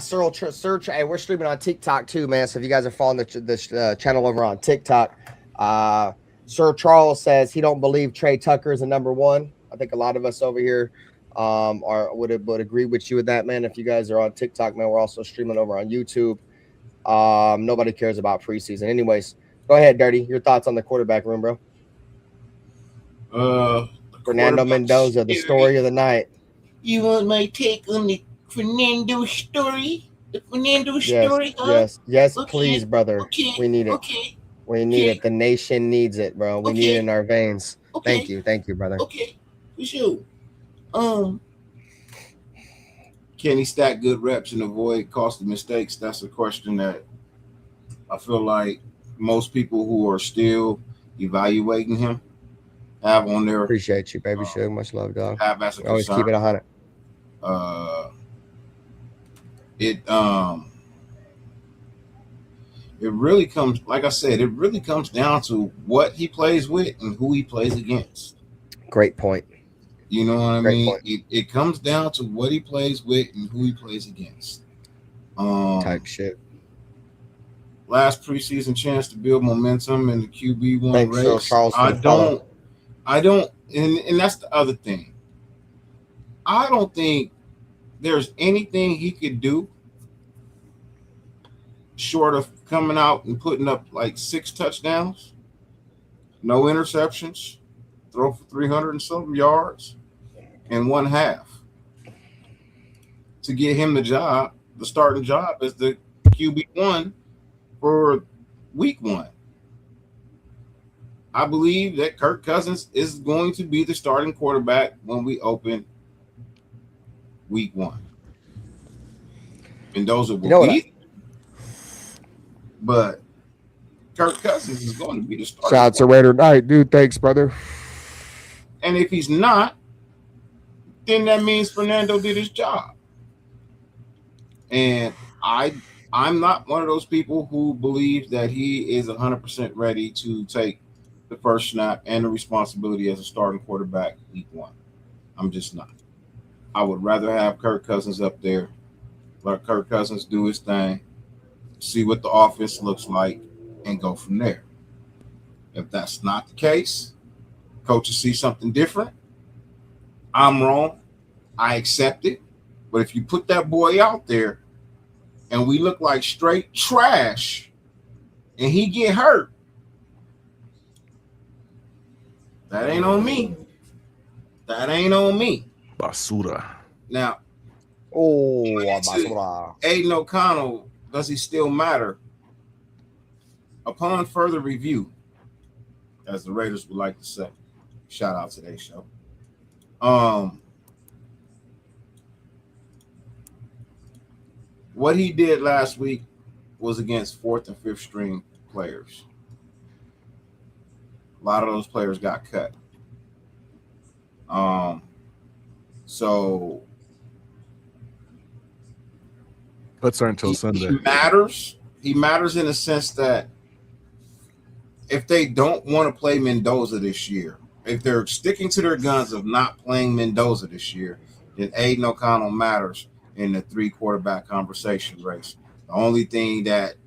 A: Search. Hey, we're streaming on TikTok too, man. So if you guys are following this channel over on TikTok, Sir Charles says he don't believe Trey Tucker is a number one. I think a lot of us over here would agree with you with that, man. If you guys are on TikTok, man, we're also streaming over on YouTube. Nobody cares about preseason. Anyways, go ahead, Dyrti. Your thoughts on the quarterback room, bro? Fernando Mendoza, the story of the night.
J: You want my take on the Fernando story? The Fernando story?
A: Yes, okay. Please, brother. Okay. We need it. Okay. We need it. The nation needs it, bro. We need it in our veins. Okay. Thank you, brother.
J: Okay, for sure. Can he stack good reps and avoid costly mistakes? That's a question that I feel like most people who are still evaluating him have on their.
A: Appreciate you, baby. Sugar. Much love, dog.
J: Have as a
A: always keep it 100.
J: It really comes, like I said, it really comes down to what he plays with and who he plays against.
A: Great point.
J: You know what I mean? It comes down to what he plays with and who he plays against.
A: Type shit.
J: Last preseason chance to build momentum in the QB1 race.
A: Charles,
J: I don't, and that's the other thing. I don't think there's anything he could do short of coming out and putting up like 6 touchdowns, no interceptions, throw for 300 and something yards, and 1/2 to get him the starting job as the QB1 for week 1. I believe that Kirk Cousins is going to be the starting quarterback when we open week 1. Mendoza will be. But Kirk Cousins is going to be the starter.
A: Shout out to Raider Knight, dude. Thanks, brother.
J: And if he's not, then that means Fernando did his job. And I'm not one of those people who believes that he is 100% ready to take the first snap and the responsibility as a starting quarterback week 1. I'm just not. I would rather have Kirk Cousins up there, let Kirk Cousins do his thing, see what the offense looks like, and go from there. If that's not the case, coaches see something different, I'm wrong. I accept it. But if you put that boy out there and we look like straight trash and he get hurt, that ain't on me. That ain't on me.
H: Basura.
J: Now,
A: basura.
J: Aiden O'Connell, does he still matter? Upon further review, as the Raiders would like to say, shout out to today's show. What he did last week was against 4th and 5th string players. A lot of those players got cut. So
H: let's start until Sunday.
J: He matters in the sense that if they don't want to play Mendoza this year, if they're sticking to their guns of not playing Mendoza this year, then Aiden O'Connell matters in the 3 quarterback conversation race. The only thing that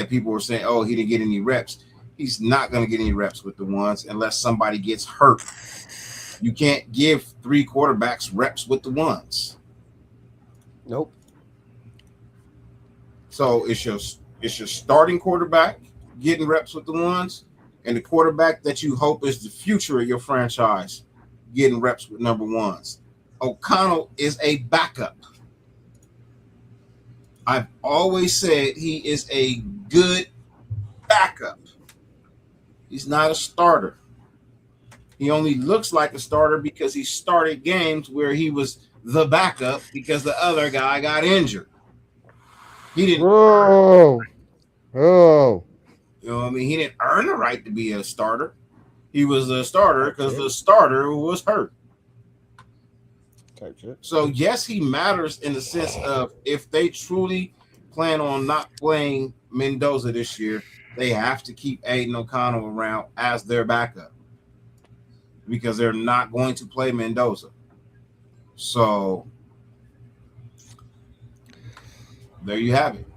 J: people were saying, oh, he didn't get any reps. He's not going to get any reps with the ones unless somebody gets hurt. You can't give 3 quarterbacks reps with the ones.
A: Nope.
J: So it's your starting quarterback getting reps with the ones, and the quarterback that you hope is the future of your franchise getting reps with number 1s. O'Connell is a backup. I've always said he is a good backup. He's not a starter. He only looks like a starter because he started games where he was the backup because the other guy got injured. He didn't.
A: Oh.
J: You know what I mean? He didn't earn the right to be a starter. He was a starter because the starter was hurt. So, yes, he matters in the sense of if they truly plan on not playing Mendoza this year, they have to keep Aiden O'Connell around as their backup because they're not going to play Mendoza. So, there you have it.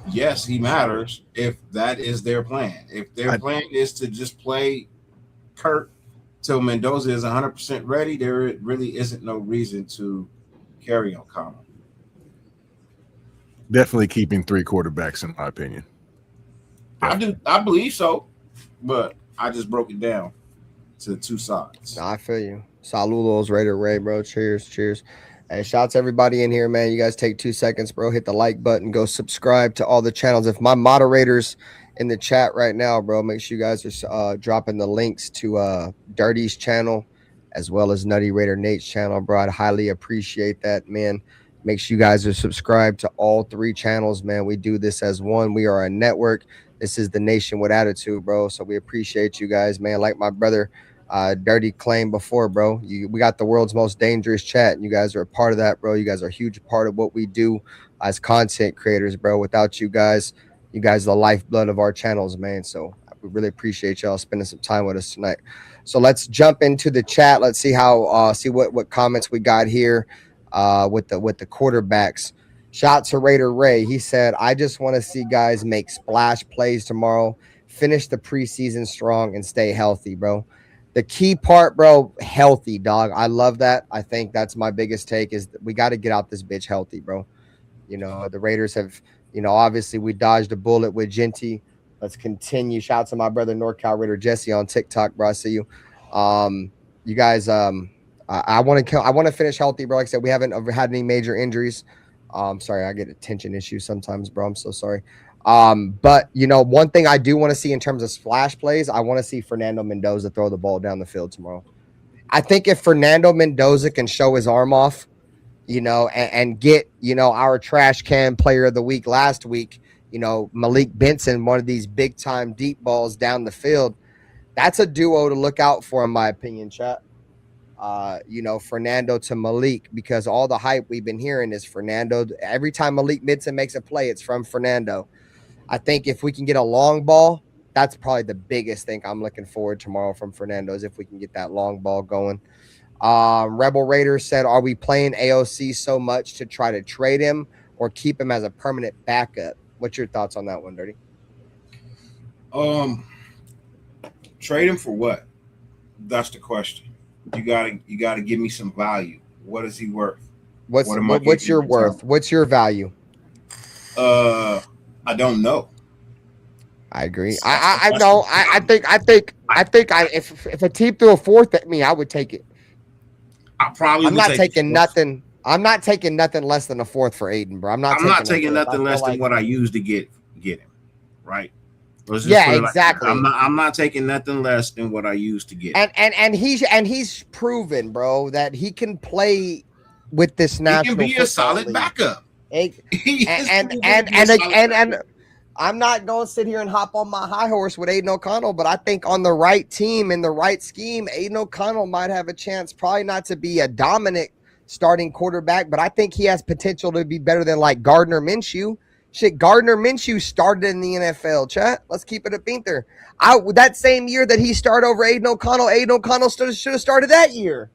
J: Yes, he matters if that is their plan. If their plan is to just play Kurt till Mendoza is 100% ready, there really isn't no reason to carry O'Connell.
H: Definitely keeping 3 quarterbacks, in my opinion.
J: I believe so, but I just broke it down to 2 sides.
A: I feel you. Saludos, Raider Ray, bro. Cheers. Hey, shout out to everybody in here, man. You guys take 2 seconds, bro. Hit the like button. Go subscribe to all the channels. If my moderators in the chat right now, bro, make sure you guys are dropping the links to Dyrti's channel as well as Nutty Raider Nate's channel, bro. I'd highly appreciate that, man. Make sure you guys are subscribed to all 3 channels, man. We do this as one. We are a network. This is the nation with attitude, bro. So we appreciate you guys, man. Like my brother Dyrti claimed before, bro. We got the world's most dangerous chat, and you guys are a part of that, bro. You guys are a huge part of what we do as content creators, bro. Without you guys are the lifeblood of our channels, man. So we really appreciate y'all spending some time with us tonight. So let's jump into the chat. Let's see how see what comments we got here with the quarterbacks. Shout to Raider Ray. He said, I just want to see guys make splash plays tomorrow, finish the preseason strong, and stay healthy, bro. The key part, bro, healthy, dog. I love that. I think that's my biggest take is we got to get out this bitch healthy, bro. You know, the Raiders have, you know, obviously we dodged a bullet with Jeanty. Let's continue. Shout out to my brother NorCal Raider Jesse on TikTok, bro. I see you. You guys, I want to finish healthy, bro. Like I said, we haven't had any major injuries. Sorry, I get attention issues sometimes, bro. I'm so sorry. But you know, one thing I do want to see in terms of splash plays, I want to see Fernando Mendoza throw the ball down the field tomorrow. I think if Fernando Mendoza can show his arm off, you know, and get, you know, our trash can player of the week last week, Malik Benson, one of these big time deep balls down the field. That's a duo to look out for, in my opinion, chat. Fernando to Malik, because all the hype we've been hearing is Fernando. Every time Malik Benson makes a play, it's from Fernando. I think if we can get a long ball, that's probably the biggest thing I'm looking forward tomorrow from Fernando, is if we can get that long ball going. Rebel Raiders said, are we playing AOC so much to try to trade him or keep him as a permanent backup? What's your thoughts on that one, Dyrti?
J: Trade him for what? That's the question. You gotta give me some value. What is he worth?
A: What's your worth? What's your value?
J: I don't know.
A: I agree. I know. I think if a team threw a fourth at me, I would take it. I'm not taking nothing. I'm not taking nothing less than a fourth for Aiden, bro. I'm not taking
J: nothing less than what I used to get him. Right.
A: Yeah, exactly.
J: I'm not taking nothing less than what I used to get.
A: And he's proven, bro, that he can play with this national.
J: He can be a solid backup.
A: And I'm not going to sit here and hop on my high horse with Aiden O'Connell, but I think on the right team in the right scheme, Aiden O'Connell might have a chance, probably not to be a dominant starting quarterback, but I think he has potential to be better than like Gardner Minshew. Shit, Gardner Minshew started in the NFL, chat. Let's keep it a painter. That same year that he started over Aiden O'Connell should have started that year.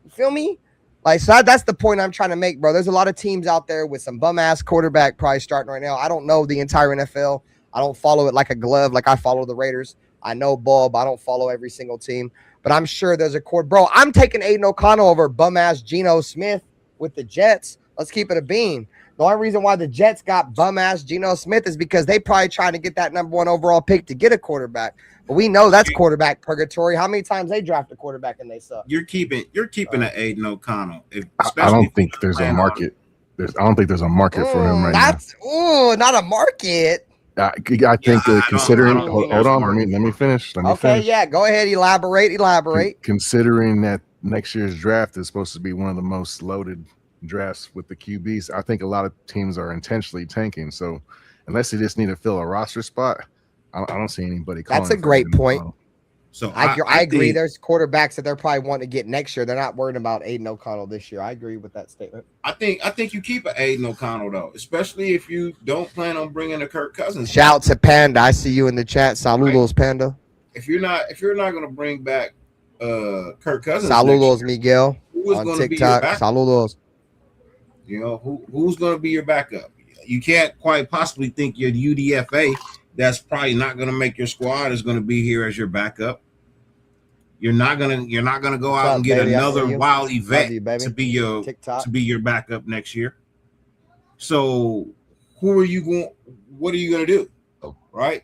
A: You feel me? Like, so that's the point I'm trying to make, bro. There's a lot of teams out there with some bum-ass quarterback probably starting right now. I don't know the entire NFL. I don't follow it like a glove like I follow the Raiders. I know ball, but I don't follow every single team. But I'm sure there's a quarter. Bro, I'm taking Aiden O'Connell over bum-ass Geno Smith with the Jets. Let's keep it a bean. The only reason why the Jets got bum-ass Geno Smith is because they probably trying to get that number 1 overall pick to get a quarterback. But we know that's quarterback purgatory. How many times they draft a quarterback and they suck?
J: You're keeping an Aiden O'Connell.
H: I don't think there's a market. I don't think there's a market for him right now.
A: Not a market.
H: I think considering. Hold on. Let me finish.
A: Yeah. Go ahead. Elaborate.
H: Considering that next year's draft is supposed to be one of the most loaded drafts with the QBs, I think a lot of teams are intentionally tanking. So unless they just need to fill a roster spot, I don't see anybody.
A: That's a great point.
J: So
A: I agree. There's quarterbacks that they're probably wanting to get next year. They're not worried about Aiden O'Connell this year. I agree with that statement.
J: I think you keep an Aiden O'Connell though, especially if you don't plan on bringing a Kirk Cousins.
A: Shout to Panda. I see you in the chat. Saludos, right. Panda.
J: If you're not going to bring back Kirk Cousins,
A: saludos, Miguel on TikTok. Saludos.
J: You know, who's going to be your backup? You can't quite possibly think your UDFA that's probably not going to make your squad is going to be here as your backup. You're not going to go out and get another wild event to be your backup next year. So what are you going to do? Right?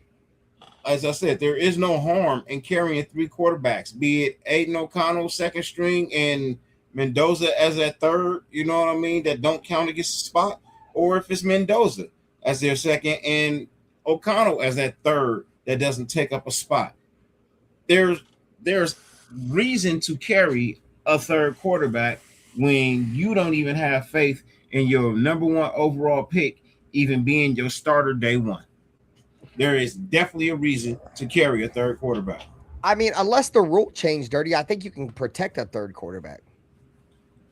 J: As I said, there is no harm in carrying 3 quarterbacks, be it Aiden O'Connell second string and Mendoza as that third, you know what I mean, that don't count against the spot, or if it's Mendoza as their second and O'Connell as that third that doesn't take up a spot. There's reason to carry a third quarterback when you don't even have faith in your number 1 overall pick even being your starter day 1. There is definitely a reason to carry a third quarterback.
A: I mean, unless the rule changed, Dyrti, I think you can protect a third quarterback.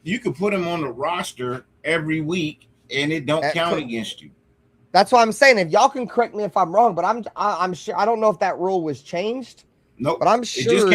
J: You could put him on the roster every week, and it don't count against you.
A: That's what I'm saying. If y'all can correct me if I'm wrong, but I'm sure I don't know if that rule was changed.
J: Nope.
A: But I'm sure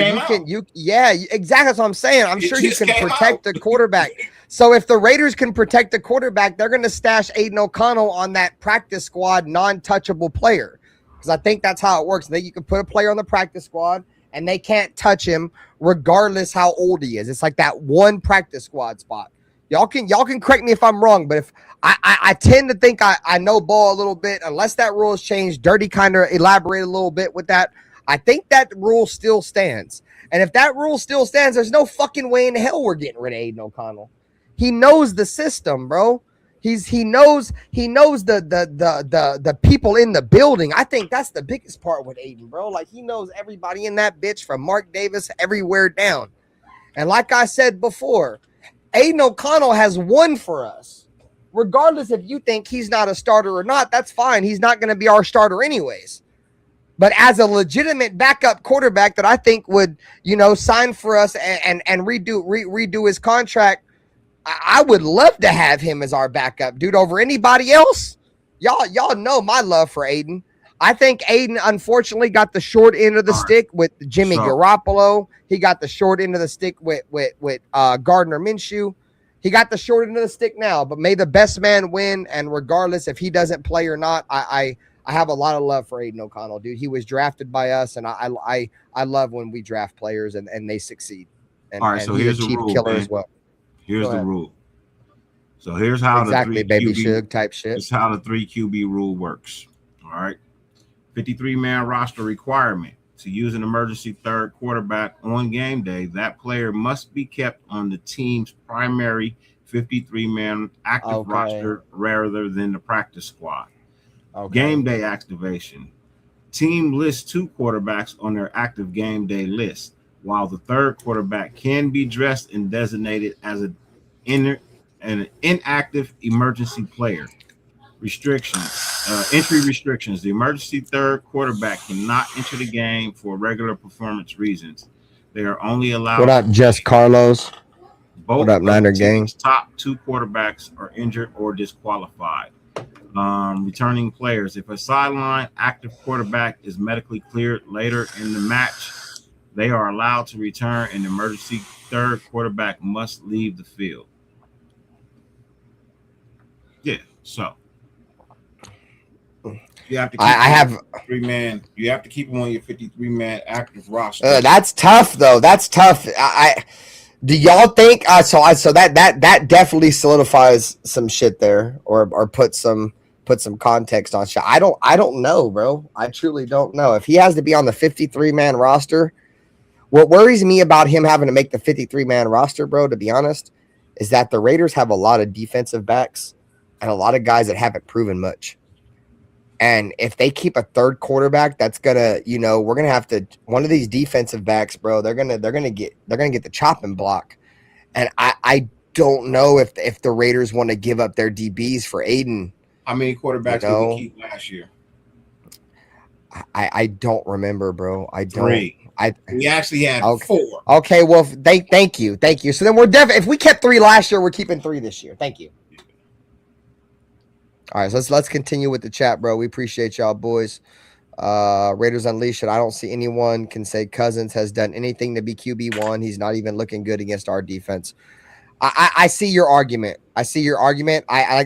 A: yeah, exactly. That's what I'm saying. I'm sure you can protect the quarterback. So if the Raiders can protect the quarterback, they're going to stash Aiden O'Connell on that practice squad non-touchable player. Because I think that's how it works. Then you can put a player on the practice squad and they can't touch him regardless how old he is. It's like that one practice squad spot. Y'all can correct me if I'm wrong, but if I tend to think I know ball a little bit, unless that rule has changed. Dyrti kind of elaborated a little bit with that. I think that rule still stands. And if that rule still stands, there's no fucking way in hell we're getting rid of Aiden O'Connell. He knows the system, bro. He knows the people in the building. I think that's the biggest part with Aiden, bro. Like, he knows everybody in that bitch from Mark Davis everywhere down. And like I said before, Aiden O'Connell has won for us regardless if you think he's not a starter or not, that's fine. He's not going to be our starter anyways. But as a legitimate backup quarterback that I think would, sign for us and redo his contract, I would love to have him as our backup, dude, over anybody else. Y'all know my love for Aiden. I think Aiden, unfortunately, got the short end of the stick with Jimmy Garoppolo. He got the short end of the stick with Gardner Minshew. He got the short end of the stick now, but may the best man win. And regardless if he doesn't play or not, I have a lot of love for Aiden O'Connell, dude. He was drafted by us, and I love when we draft players and they succeed. And,
G: all right, so here's the rule,
A: killer
G: man.
A: as well.
G: Here's the rule. So here's how
A: exactly,
G: the
A: baby
G: QB,
A: Suge type shit.
G: It's how the 3 QB rule works. All right. 53-man roster requirement. To use an emergency third quarterback on game day, that player must be kept on the team's primary 53-man active roster rather than the practice squad. Game day activation. Team lists 2 quarterbacks on their active game day list, while the third quarterback can be dressed and designated as an inactive emergency player. Entry restrictions. The emergency third quarterback cannot enter the game for regular performance reasons. They are only allowed.
A: What up, Jess Carlos?
G: Both
A: what up, Niner gang?
G: Top 2 quarterbacks are injured or disqualified. Returning players. If a sideline active quarterback is medically cleared later in the match, they are allowed to return, and the emergency third quarterback must leave the field. Yeah, so you have to keep 3-man. You have to keep him on your 53-man active roster.
A: That's tough, though. That's tough. Do y'all think so that definitely solidifies some shit there, or put some context on shit. I don't know, bro. I truly don't know. If he has to be on the 53-man roster, what worries me about him having to make the 53-man roster, bro, to be honest, is that the Raiders have a lot of defensive backs and a lot of guys that haven't proven much. And if they keep a third quarterback, that's gonna, we're gonna have to, one of these defensive backs, bro, they're gonna get the chopping block. And I don't know if the Raiders want to give up their DBs for Aiden.
G: How many quarterbacks did we keep last year?
A: I don't remember, bro. I don't.
G: 3. We actually had 4.
A: Okay, well, thank you. So then we're definitely, if we kept 3 last year, we're keeping 3 this year. Thank you. All right, so let's continue with the chat, bro. We appreciate y'all, boys. Raiders Unleashed. I don't see anyone can say Cousins has done anything to be QB1. He's not even looking good against our defense. I see your argument. I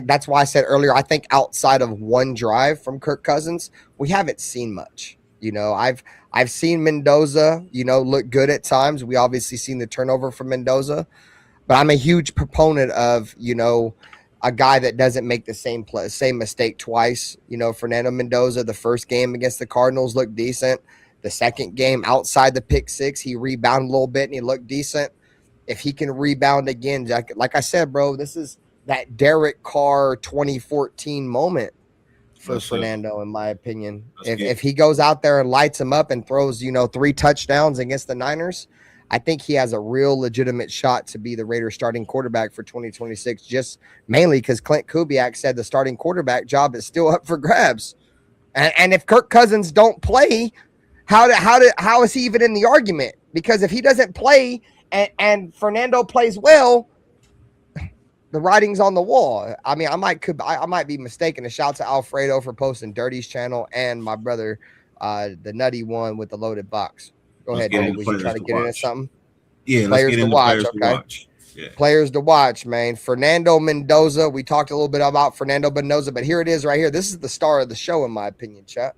A: that's why I said earlier, I think outside of one drive from Kirk Cousins, we haven't seen much. I've seen Mendoza, look good at times. We obviously seen the turnover from Mendoza, but I'm a huge proponent of, a guy that doesn't make the same mistake twice. Fernando Mendoza, the first game against the Cardinals looked decent. The second game outside the pick 6, he rebounded a little bit and he looked decent. If he can rebound again, like I said, bro, this is that Derek Carr 2014 moment for Fernando, in my opinion. If he goes out there and lights him up and throws, 3 touchdowns against the Niners, I think he has a real legitimate shot to be the Raiders starting quarterback for 2026, just mainly because Clint Kubiak said the starting quarterback job is still up for grabs. And if Kirk Cousins don't play, how is he even in the argument? Because if he doesn't play and Fernando plays well, the writing's on the wall. I mean, I might be mistaken. A shout to Alfredo for posting Dyrti's channel and my brother, the Nutty one with the loaded box. Go ahead, Dirty. Was you trying to get into something?
G: Yeah,
A: players to watch. Yeah. Players to watch, man. Fernando Mendoza. We talked a little bit about Fernando Mendoza, but here it is right here. This is the star of the show, in my opinion, chat.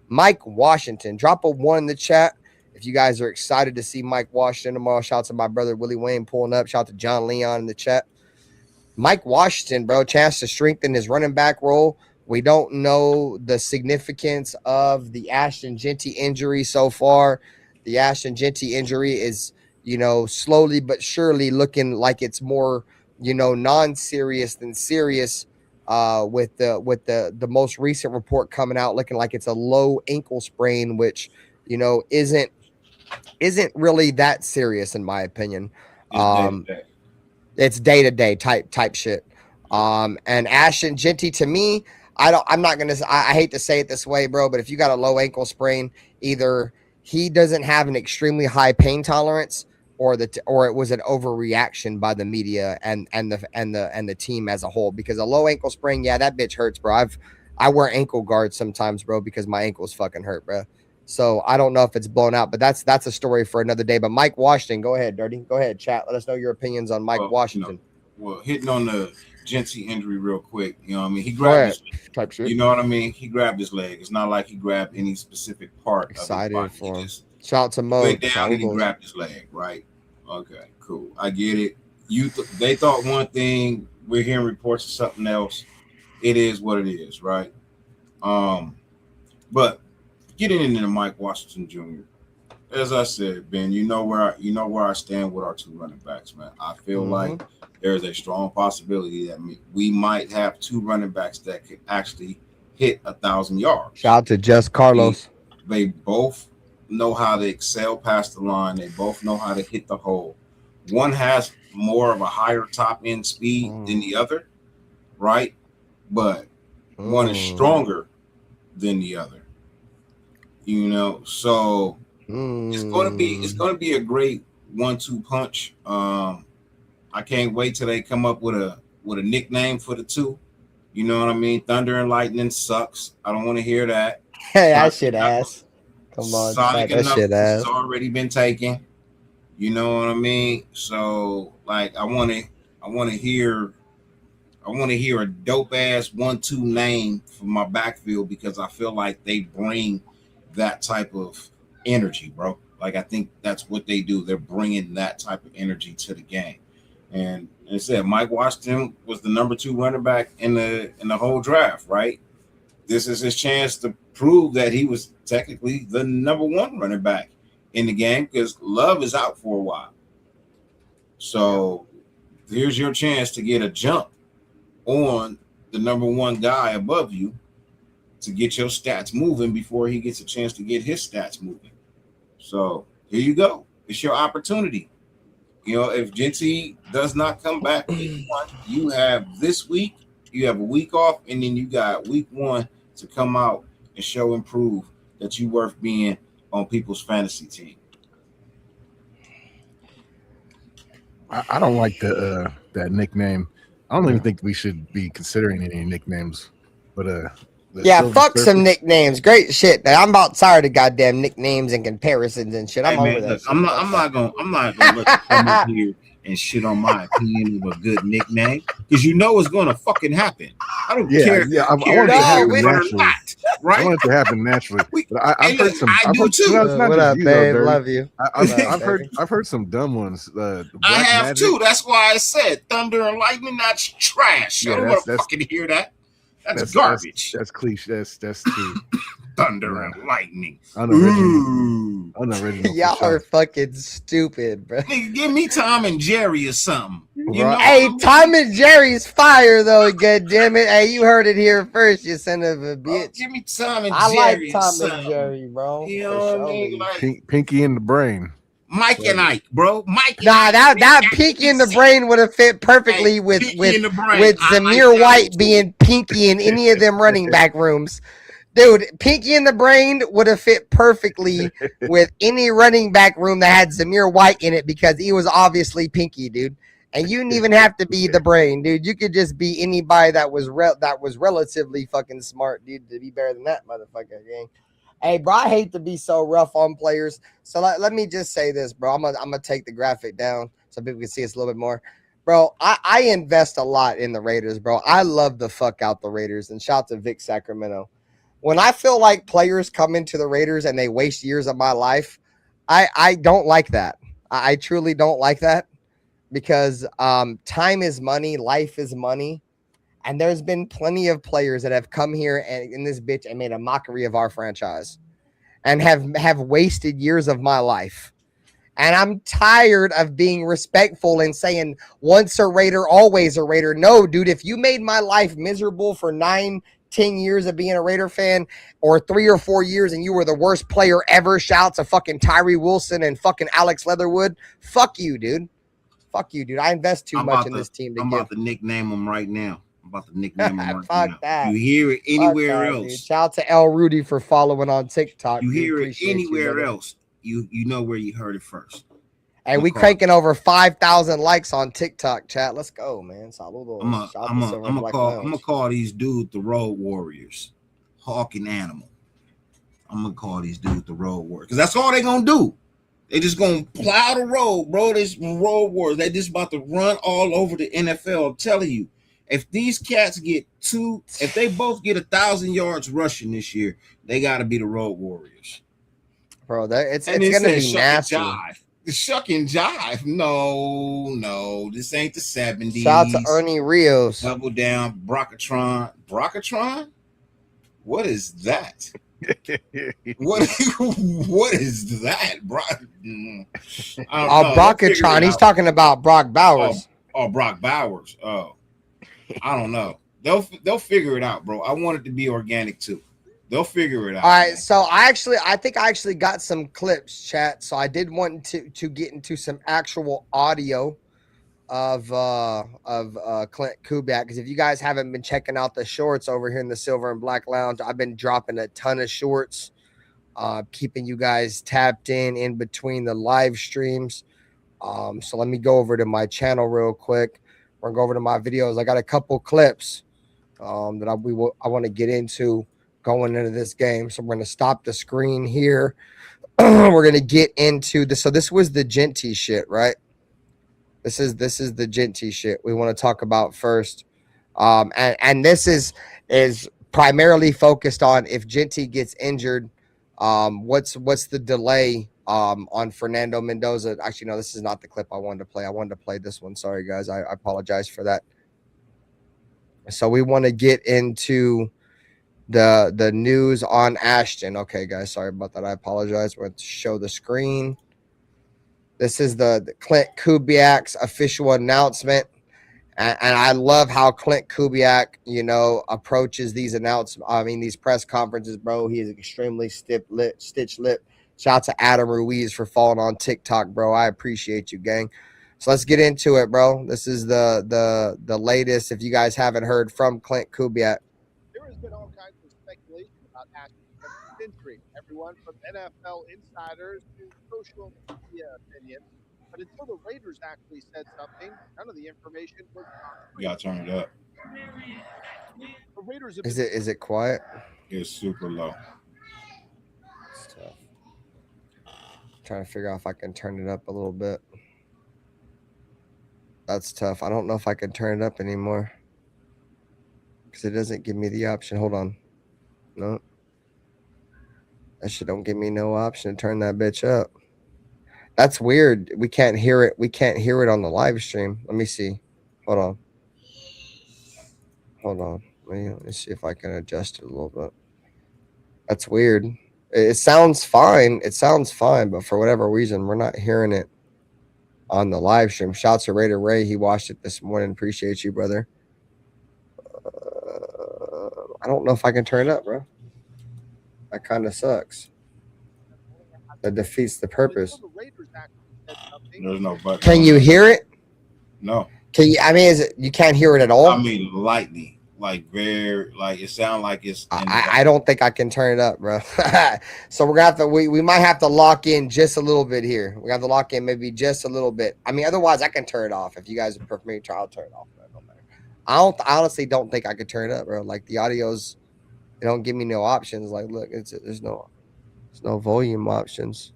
A: Mike Washington. Drop a 1 in the chat if you guys are excited to see Mike Washington tomorrow. Shout out to my brother Willie Wayne pulling up. Shout out to John Leon in the chat. Mike Washington, bro, chance to strengthen his running back role. We don't know the significance of the Ashton Jeanty injury so far. The Ashton Jeanty injury is, slowly but surely looking like it's more, non-serious than serious. With the most recent report coming out, looking like it's a low ankle sprain, which isn't really that serious in my opinion. It's day-to-day type shit. And Ashton Jeanty, to me, I hate to say it this way, bro, but if you got a low ankle sprain, either he doesn't have an extremely high pain tolerance, or it was an overreaction by the media and the team as a whole. Because a low ankle sprain, yeah, that bitch hurts, bro. I wear ankle guards sometimes, bro, because my ankles fucking hurt, bro. So I don't know if it's blown out, but that's a story for another day. But Mike Washington, go ahead, Dyrti. Go ahead, chat. Let us know your opinions on Mike Washington.
J: Well, hitting on the Jeanty injury real quick, you know what I mean? He grabbed his
A: type shit.
J: You know what I mean? He grabbed his leg. It's not like he grabbed any specific part
A: Excited
J: of his body.
A: for him. Shout out to Mo.
J: Went down and he grabbed his leg, right? Okay, cool. I get it. They thought one thing, we're hearing reports of something else. It is what it is, right? But getting into Mike Washington Jr., as I said, Ben, you know where I stand with our two running backs, man. I feel like there's a strong possibility that we might have two running backs that could actually hit 1,000 yards.
A: Shout out to Just Carlos.
J: They both know how to excel past the line. They both know how to hit the hole. One has more of a higher top end speed than the other, right? But one is stronger than the other. You know, so it's going to be a great 1-2 punch. I can't wait till they come up with a nickname for the two. You know what I mean? Thunder and Lightning sucks. I don't want to hear that.
A: Hey, that shit ass. Come on,
J: Sonic
A: that shit ass.
J: has already been taken. You know what I mean? So like, I want to hear a dope ass 1-2 name for my backfield, because I feel like they bring that type of energy, bro. Like, I think that's what they do. They're bringing that type of energy to the game. And as I said, Mike Washington was the number 2 running back in the whole draft, right? This is his chance to prove that he was technically the number 1 running back in the game, because Love is out for a while. So here's your chance to get a jump on the number 1 guy above you to get your stats moving before he gets a chance to get his stats moving. So here you go. It's your opportunity. You know, if Jeanty does not come back week 1, you have this week, you have a week off, and then you got week 1 to come out and show and prove that you worth being on people's fantasy team.
H: I don't like that nickname. I don't even think we should be considering any nicknames. But
A: yeah, fuck some nicknames. Great shit. I'm about tired of goddamn nicknames and comparisons and shit. I'm over that.
J: Look, I'm not gonna let you come up here and shit on my opinion of a good nickname, because you know it's gonna fucking happen. I don't care.
H: Yeah, I want it to happen naturally. Right? I want it to happen naturally. I've heard some.
J: I do too.
A: What up, babe? Love you.
H: I've heard some dumb ones.
J: I have too. That's why I said Thunder and Lightning. That's trash. I don't want to fucking hear that. That's garbage.
H: That's cliche. That's too.
J: Thunder and Lightning.
H: Unoriginal.
A: Y'all are fucking stupid, bro.
J: Nigga, give me Tom and Jerry or something. You know?
A: Hey, Tom and Jerry's fire though. God damn it! Hey, you heard it here first, you son of a bitch.
J: Give me Tom and
A: I
J: Jerry.
A: like Tom and Jerry, bro.
J: You know what I mean? Like
H: Pinky in the Brain.
J: Mike and Ike, bro. Mike.
A: Nah, that Pinky in the Brain would have fit perfectly with Zamir White being Pinky in any of them running back rooms. Dude, Pinky in the Brain would have fit perfectly with any running back room that had Zamir White in it, because he was obviously Pinky, dude. And you didn't even have to be the brain, dude. You could just be anybody that was relatively fucking smart, dude, to be better than that motherfucker, gang. Hey, bro, I hate to be so rough on players. So let me just say this, bro. I'm gonna take the graphic down so people can see us a little bit more. Bro, I invest a lot in the Raiders, bro. I love the fuck out the Raiders. And shout out to Vic Sacramento. When I feel like players come into the Raiders and they waste years of my life, I don't like that. I truly don't like that, because time is money, life is money. And there's been plenty of players that have come here and in this bitch and made a mockery of our franchise and have wasted years of my life. And I'm tired of being respectful and saying once a Raider, always a Raider. No, dude, if you made my life miserable for 9-10 years of being a Raider fan, or 3 or 4 years, and you were the worst player ever, shout to fucking Tyree Wilson and fucking Alex Leatherwood, fuck you, dude. fuck you, dude. I invest too much in this team to
G: I'm
A: give.
G: about to nickname them right now. I'm about to nickname them right
A: Fuck
G: now.
A: that.
G: You hear it anywhere
A: that,
G: else.
A: Dude. Shout out to L. Rudy for following on TikTok.
G: You
A: dude.
G: hear it
A: Appreciate
G: anywhere
A: you,
G: else. You know where you heard it first.
A: And we cranking over 5,000 likes on TikTok, chat. Let's go, man. Saludos.
G: I'm gonna call these dudes the Road Warriors, Hawk and Animal. I'm gonna call these dudes the Road Warriors because that's all they gonna do. They just gonna plow the road, bro. This Road Warriors. They just about to run all over the NFL. I'm telling you, if these cats if they both get 1,000 yards rushing this year, they got to be the Road Warriors.
A: Bro, it's gonna be nasty.
G: The shuck and jive. No, this ain't the 70s.
A: Shout out to Ernie Rios.
G: Double down, Brockatron. Brockatron? What is that? what is that, bro?
A: Brockatron. He's talking about Brock Bowers.
G: Brock Bowers. Oh, I don't know. They'll figure it out, bro. I want it to be organic too. They'll figure it out.
A: All right,
G: man.
A: so I think I actually got some clips, chat. So I did want to get into some actual audio of Clint Kubiak, because if you guys haven't been checking out the shorts over here in the Silver and Black Lounge, I've been dropping a ton of shorts, keeping you guys tapped in between the live streams. So let me go over to my channel real quick. We're gonna go over to my videos. I got a couple clips that I want to get into going into this game. So we're going to stop the screen here. We're going to get into this. So this was the Jeanty shit, right? This is the Jeanty shit we want to talk about first. And this is primarily focused on if Jeanty gets injured, what's the delay on Fernando Mendoza. Actually, no, this is not the clip I wanted to play. I wanted to play this one. Sorry, guys. I apologize for that. So we want to get into the news on Ashton. Okay, guys, sorry about that. I apologize. We're going to show the screen. This is the Clint Kubiak's official announcement. And I love how Clint Kubiak, approaches these these press conferences, bro. He is extremely stitch lip. Shout out to Adam Ruiz for following on TikTok, bro. I appreciate you, gang. So let's get into it, bro. This is the latest. If you guys haven't heard from Clint Kubiak.
K: There has been all kinds of speculation about Ashton's injury. Everyone from NFL insiders to social media opinions. But until the Raiders actually said something, none of the information was concrete.
G: You gotta turn it up.
K: The Raiders
A: is it quiet?
G: It's super low.
A: It's tough. Trying to figure out if I can turn it up a little bit. That's tough. I don't know if I can turn it up anymore because it doesn't give me the option. Hold on. No. That shit don't give me no option to turn that bitch up. That's weird. We can't hear it. We can't hear it on the live stream. Let me see. Hold on. Let me see if I can adjust it a little bit. That's weird. It sounds fine. But for whatever reason, we're not hearing it on the live stream. Shouts to Raider Ray. He watched it this morning. Appreciate you, brother. I don't know if I can turn it up, bro. That kind of sucks. That defeats the purpose.
G: There's no button.
A: Can you hear it?
G: No.
A: Can you? I mean, you can't hear it at all?
G: I mean, lightly, it sounds like it's.
A: I don't think I can turn it up, bro. So we're gonna have to. We might have to lock in just a little bit here. We have to lock in maybe just a little bit. I mean, otherwise I can turn it off. If you guys prefer me to try, I'll turn it off. It don't matter. I honestly don't think I could turn it up, bro. Like the audios, they don't give me no options. Like, look, there's no volume options.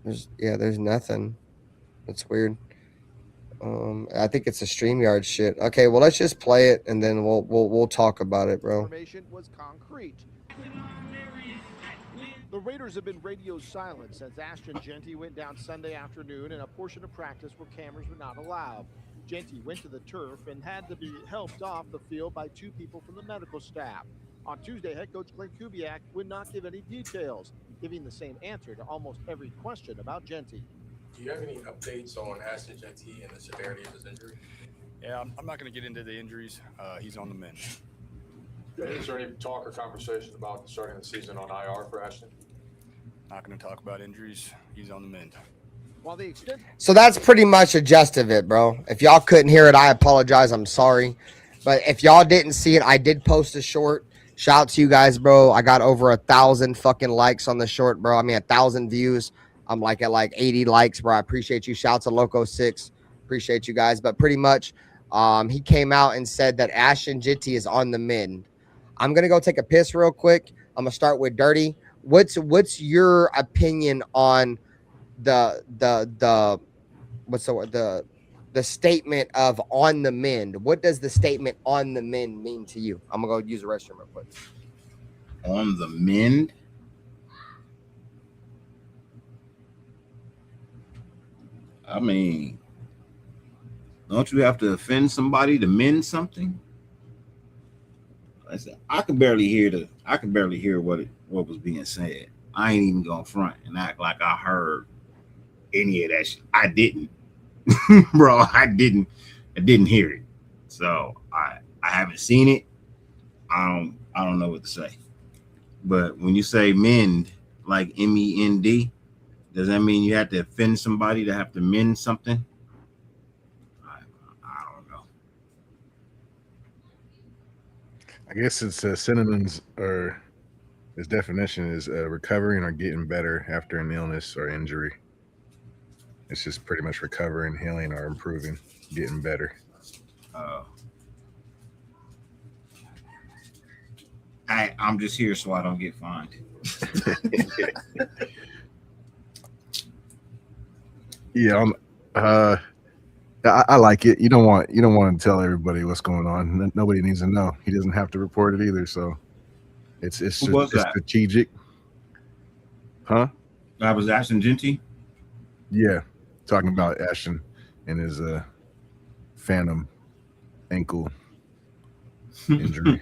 A: There's nothing. That's weird. I think it's a StreamYard shit. Okay, well let's just play it and then we'll talk about it, bro.
K: Information was concrete. The Raiders have been radio silent since Ashton Jeanty went down Sunday afternoon in a portion of practice where cameras were not allowed. Jeanty went to the turf and had to be helped off the field by two people from the medical staff. On Tuesday, head coach Clint Kubiak would not give any details, giving the same answer to almost every question about Jeanty.
L: Do you have any updates on Ashton Jeanty and the severity of his injury?
B: Yeah, I'm not going to get into the injuries. He's on the mend.
L: Is there any talk or conversation about starting the season on IR for Ashton?
B: Not going to talk about injuries. He's on the mend.
K: While the extent
A: So that's pretty much the gist of it, bro. If y'all couldn't hear it, I apologize. I'm sorry. But if y'all didn't see it, I did post a short. Shout out to you guys, bro. I got over 1,000 fucking likes on the short, bro. I mean, 1,000 views. I'm like at like 80 likes, bro. I appreciate you. Shout out to Loco6. Appreciate you guys. But pretty much, he came out and said that Ashton Jeanty is on the mend. I'm gonna go take a piss real quick. I'm gonna start with Dyrti. What's your opinion on the statement of on the mend? What does the statement on the mend mean to you? I'm gonna go use the restroom real quick.
J: On the mend? I mean, don't you have to offend somebody to mend something? I could barely hear what was being said. I ain't even gonna front and act like I heard any of that shit. I didn't. Bro, I didn't hear it. So I haven't seen it. I don't know what to say. But when you say mend, like MEND, does that mean you have to offend somebody to have to mend something? I don't know.
H: I guess it's synonyms, or its definition is recovering or getting better after an illness or injury. It's just pretty much recovering, healing, or improving, getting better.
J: I'm just here so I don't get fined.
H: Yeah, I like it. You don't want to tell everybody what's going on. Nobody needs to know. He doesn't have to report it either. So it's strategic. Huh?
J: That was Ashton Jeanty?
H: Yeah. Talking about Ashton and his phantom ankle injury.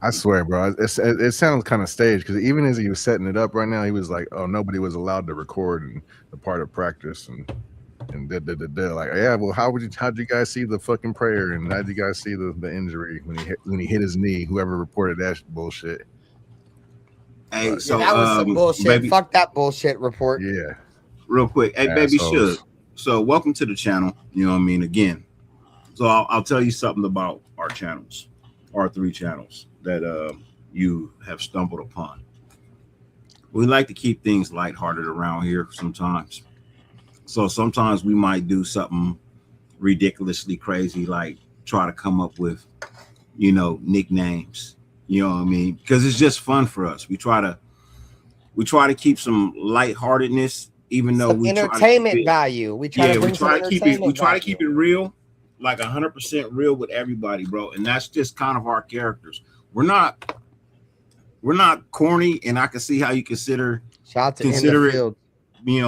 H: I swear, bro. It sounds kind of staged, because even as he was setting it up right now, he was like, "Oh, nobody was allowed to record and the part of practice and like, yeah. Well, how'd you guys see the fucking prayer, and how'd you guys see the injury when he hit his knee? Whoever reported that bullshit."
J: Hey, so
A: that was some bullshit.
J: Baby,
A: fuck that bullshit report.
H: Yeah.
J: Real quick, hey,
H: Assholes.
J: Baby Shug. So welcome to the channel. You know what I mean? Again, so I'll tell you something about our channels, our 3 channels that you have stumbled upon. We like to keep things lighthearted around here sometimes. So sometimes we might do something ridiculously crazy, like try to come up with, nicknames. You know what I mean? Because it's just fun for us. We try to keep some lightheartedness, even though we
A: entertainment value. We try to
J: keep it real, like 100% real with everybody, bro. And that's just kind of our characters. We're not corny, and I can see how you consider it. We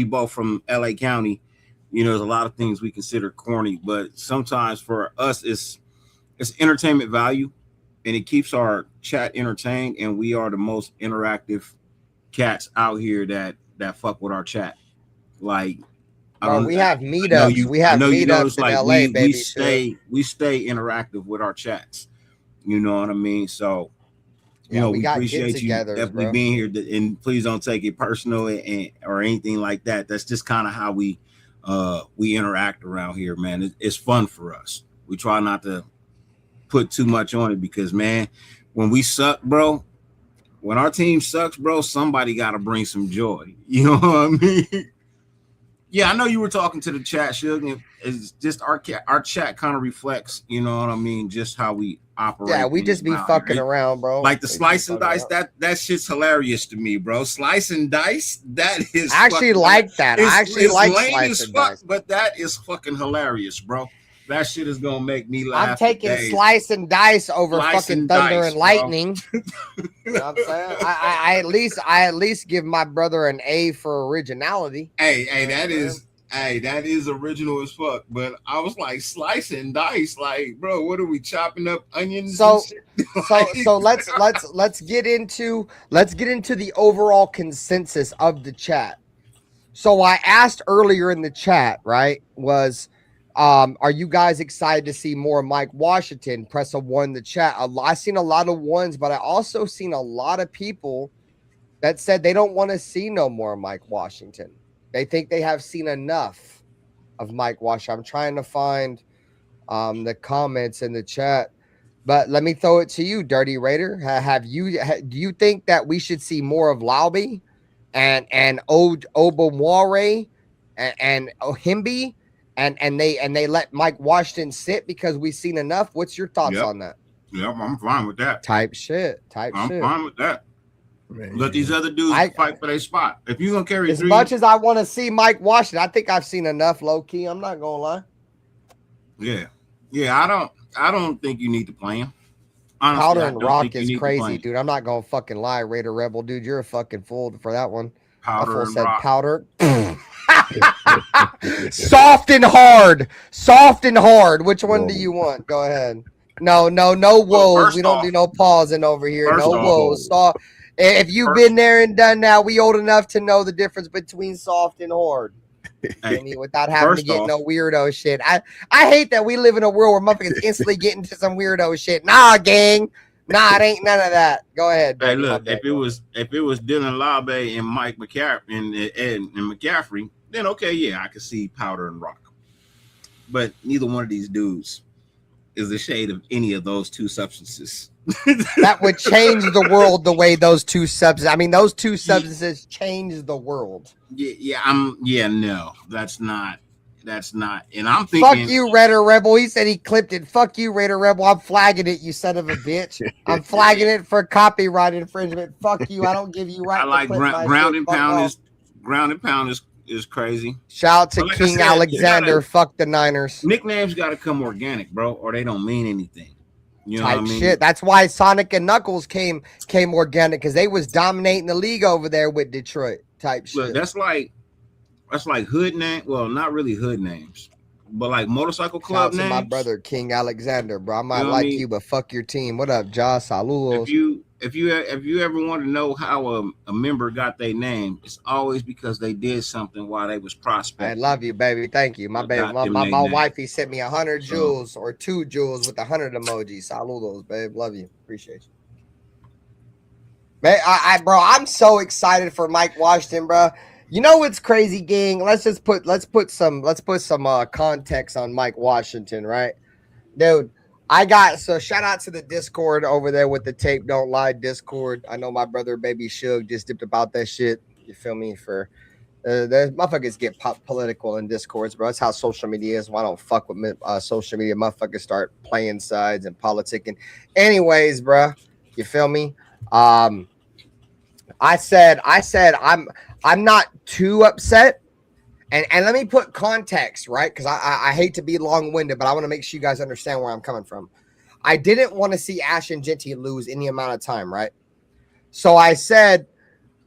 J: both from LA County. There's a lot of things we consider corny, but sometimes for us, it's entertainment value, and it keeps our chat entertained. And we are the most interactive cats out here that fuck with our chat. Like,
A: we have meetups. We have meetups in LA, baby.
J: We stay interactive with our chats. You know what I mean? So, we appreciate you definitely being here. And please don't take it personal or anything like that. That's just kind of how we interact around here, man. It's fun for us. We try not to put too much on it, because, man, when we suck, bro, when our team sucks, bro, somebody got to bring some joy. You know what I mean? Yeah, I know you were talking to the chat, Shug. It's just our chat kind of reflects, you know what I mean, just how we operate.
A: Yeah, we just be fucking around, bro.
J: Like the slice and dice, that shit's hilarious to me, bro. Slice and dice, that is.
A: I actually like that. I actually like slice and dice,
J: but that is fucking hilarious, bro. That shit is gonna make me laugh.
A: I'm taking slice and dice over fucking thunder and lightning. You know what I'm saying? I at least give my brother an A for originality.
J: Hey, that is original as fuck. But I was like, slice and dice, like, bro, what are we chopping up onions?
A: So let's get into the overall consensus of the chat. So I asked earlier in the chat, right, was are you guys excited to see more Mike Washington? Press a 1 in the chat. I've seen a lot of 1s, but I also seen a lot of people that said they don't want to see no more Mike Washington. They think they have seen enough of Mike Washington. I'm trying to find the comments in the chat, but let me throw it to you, Dirty Raider. Do you think that we should see more of Laube and Obamware and Ohimbi and they let Mike Washington sit because we've seen enough? What's your thoughts on that?
J: Yep, I'm fine with that.
A: Type shit.
J: I'm fine with that. Let these other dudes fight for their spot. If you're gonna carry
A: as much as I want to see Mike Washington, I think I've seen enough, low key. I'm not gonna lie.
J: Yeah. I don't think you need to play him. Honestly,
A: Powder and Rock is crazy, dude. I'm not gonna fucking lie, Raider Rebel, dude. You're a fucking fool for that one.
J: Powder and Rock.
A: Powder. Soft and hard. Which one do you want? Go ahead. No woes. We don't do no pausing over here. No woes. If you've been there and done that, we old enough to know the difference between soft and hard. Without having to get no weirdo shit. I hate that we live in a world where motherfuckers instantly get into some weirdo shit. Nah, gang. Nah, it ain't none of that. Go ahead.
J: Hey, look, if it was Dylan Laube and Mike McCaffrey and McCaffrey, then okay, yeah, I could see Powder and Rock. But neither one of these dudes is the shade of any of those two substances.
A: That would change the world the way those two substances. I mean, those two substances change the world.
J: No, that's not. And I'm thinking,
A: fuck you, Raider Rebel. He said he clipped it. Fuck you, Raider Rebel. I'm flagging it, you son of a bitch. I'm flagging it for copyright infringement. Fuck you. I don't give you right.
J: I like ground and pound is crazy.
A: Shout out to King Alexander. Fuck the Niners.
J: Nicknames got to come organic, bro, or they don't mean anything. You know
A: type
J: what I mean?
A: Shit. That's why Sonic and Knuckles came organic, because they was dominating the league over there with Detroit. Type shit.
J: Look, that's like hood name. Well, not really hood names, but like motorcycle club names.
A: My brother King Alexander, bro. I might like you, but fuck your team. What up, Josh? Saludos.
J: If you ever want to know how a member got their name, it's always because they did something while they was prospecting.
A: I love you, baby. Thank you. My baby, my wife, he sent me 100 jewels or 2 jewels with 100 emojis. Saludos, babe. Love you. Appreciate you. Man, bro, I'm so excited for Mike Washington, bro. You know what's crazy, gang? Let's put some context on Mike Washington, right? Dude, shout out to the Discord over there with the Tape Don't Lie Discord. I know my brother Baby Suge just dipped about that shit. You feel me? For the motherfuckers get political in Discords, bro. That's how social media is. Why don't fuck with social media? Motherfuckers start playing sides and politicking. Anyways, bro, you feel me? I said I'm not too upset. And let me put context, right? Because I hate to be long-winded, but I want to make sure you guys understand where I'm coming from. I didn't want to see Ashton Jeanty lose any amount of time, right? So I said,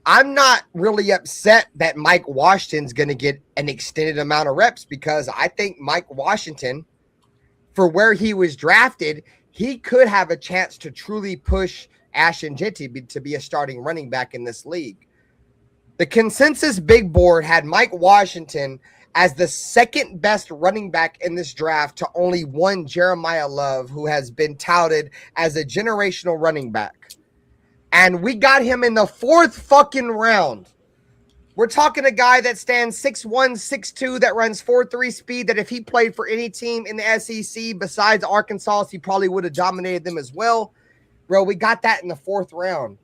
A: I'm not really upset that Mike Washington's going to get an extended amount of reps, because I think Mike Washington, for where he was drafted, he could have a chance to truly push Ashton Jeanty to be a starting running back in this league. The consensus big board had Mike Washington as the second best running back in this draft to only one Jeremiah Love, who has been touted as a generational running back. And we got him in the 4th fucking round. We're talking a guy that stands 6'1", 6'2", that runs 4.3 speed, that if he played for any team in the SEC besides Arkansas, he probably would have dominated them as well. Bro, we got that in the 4th round.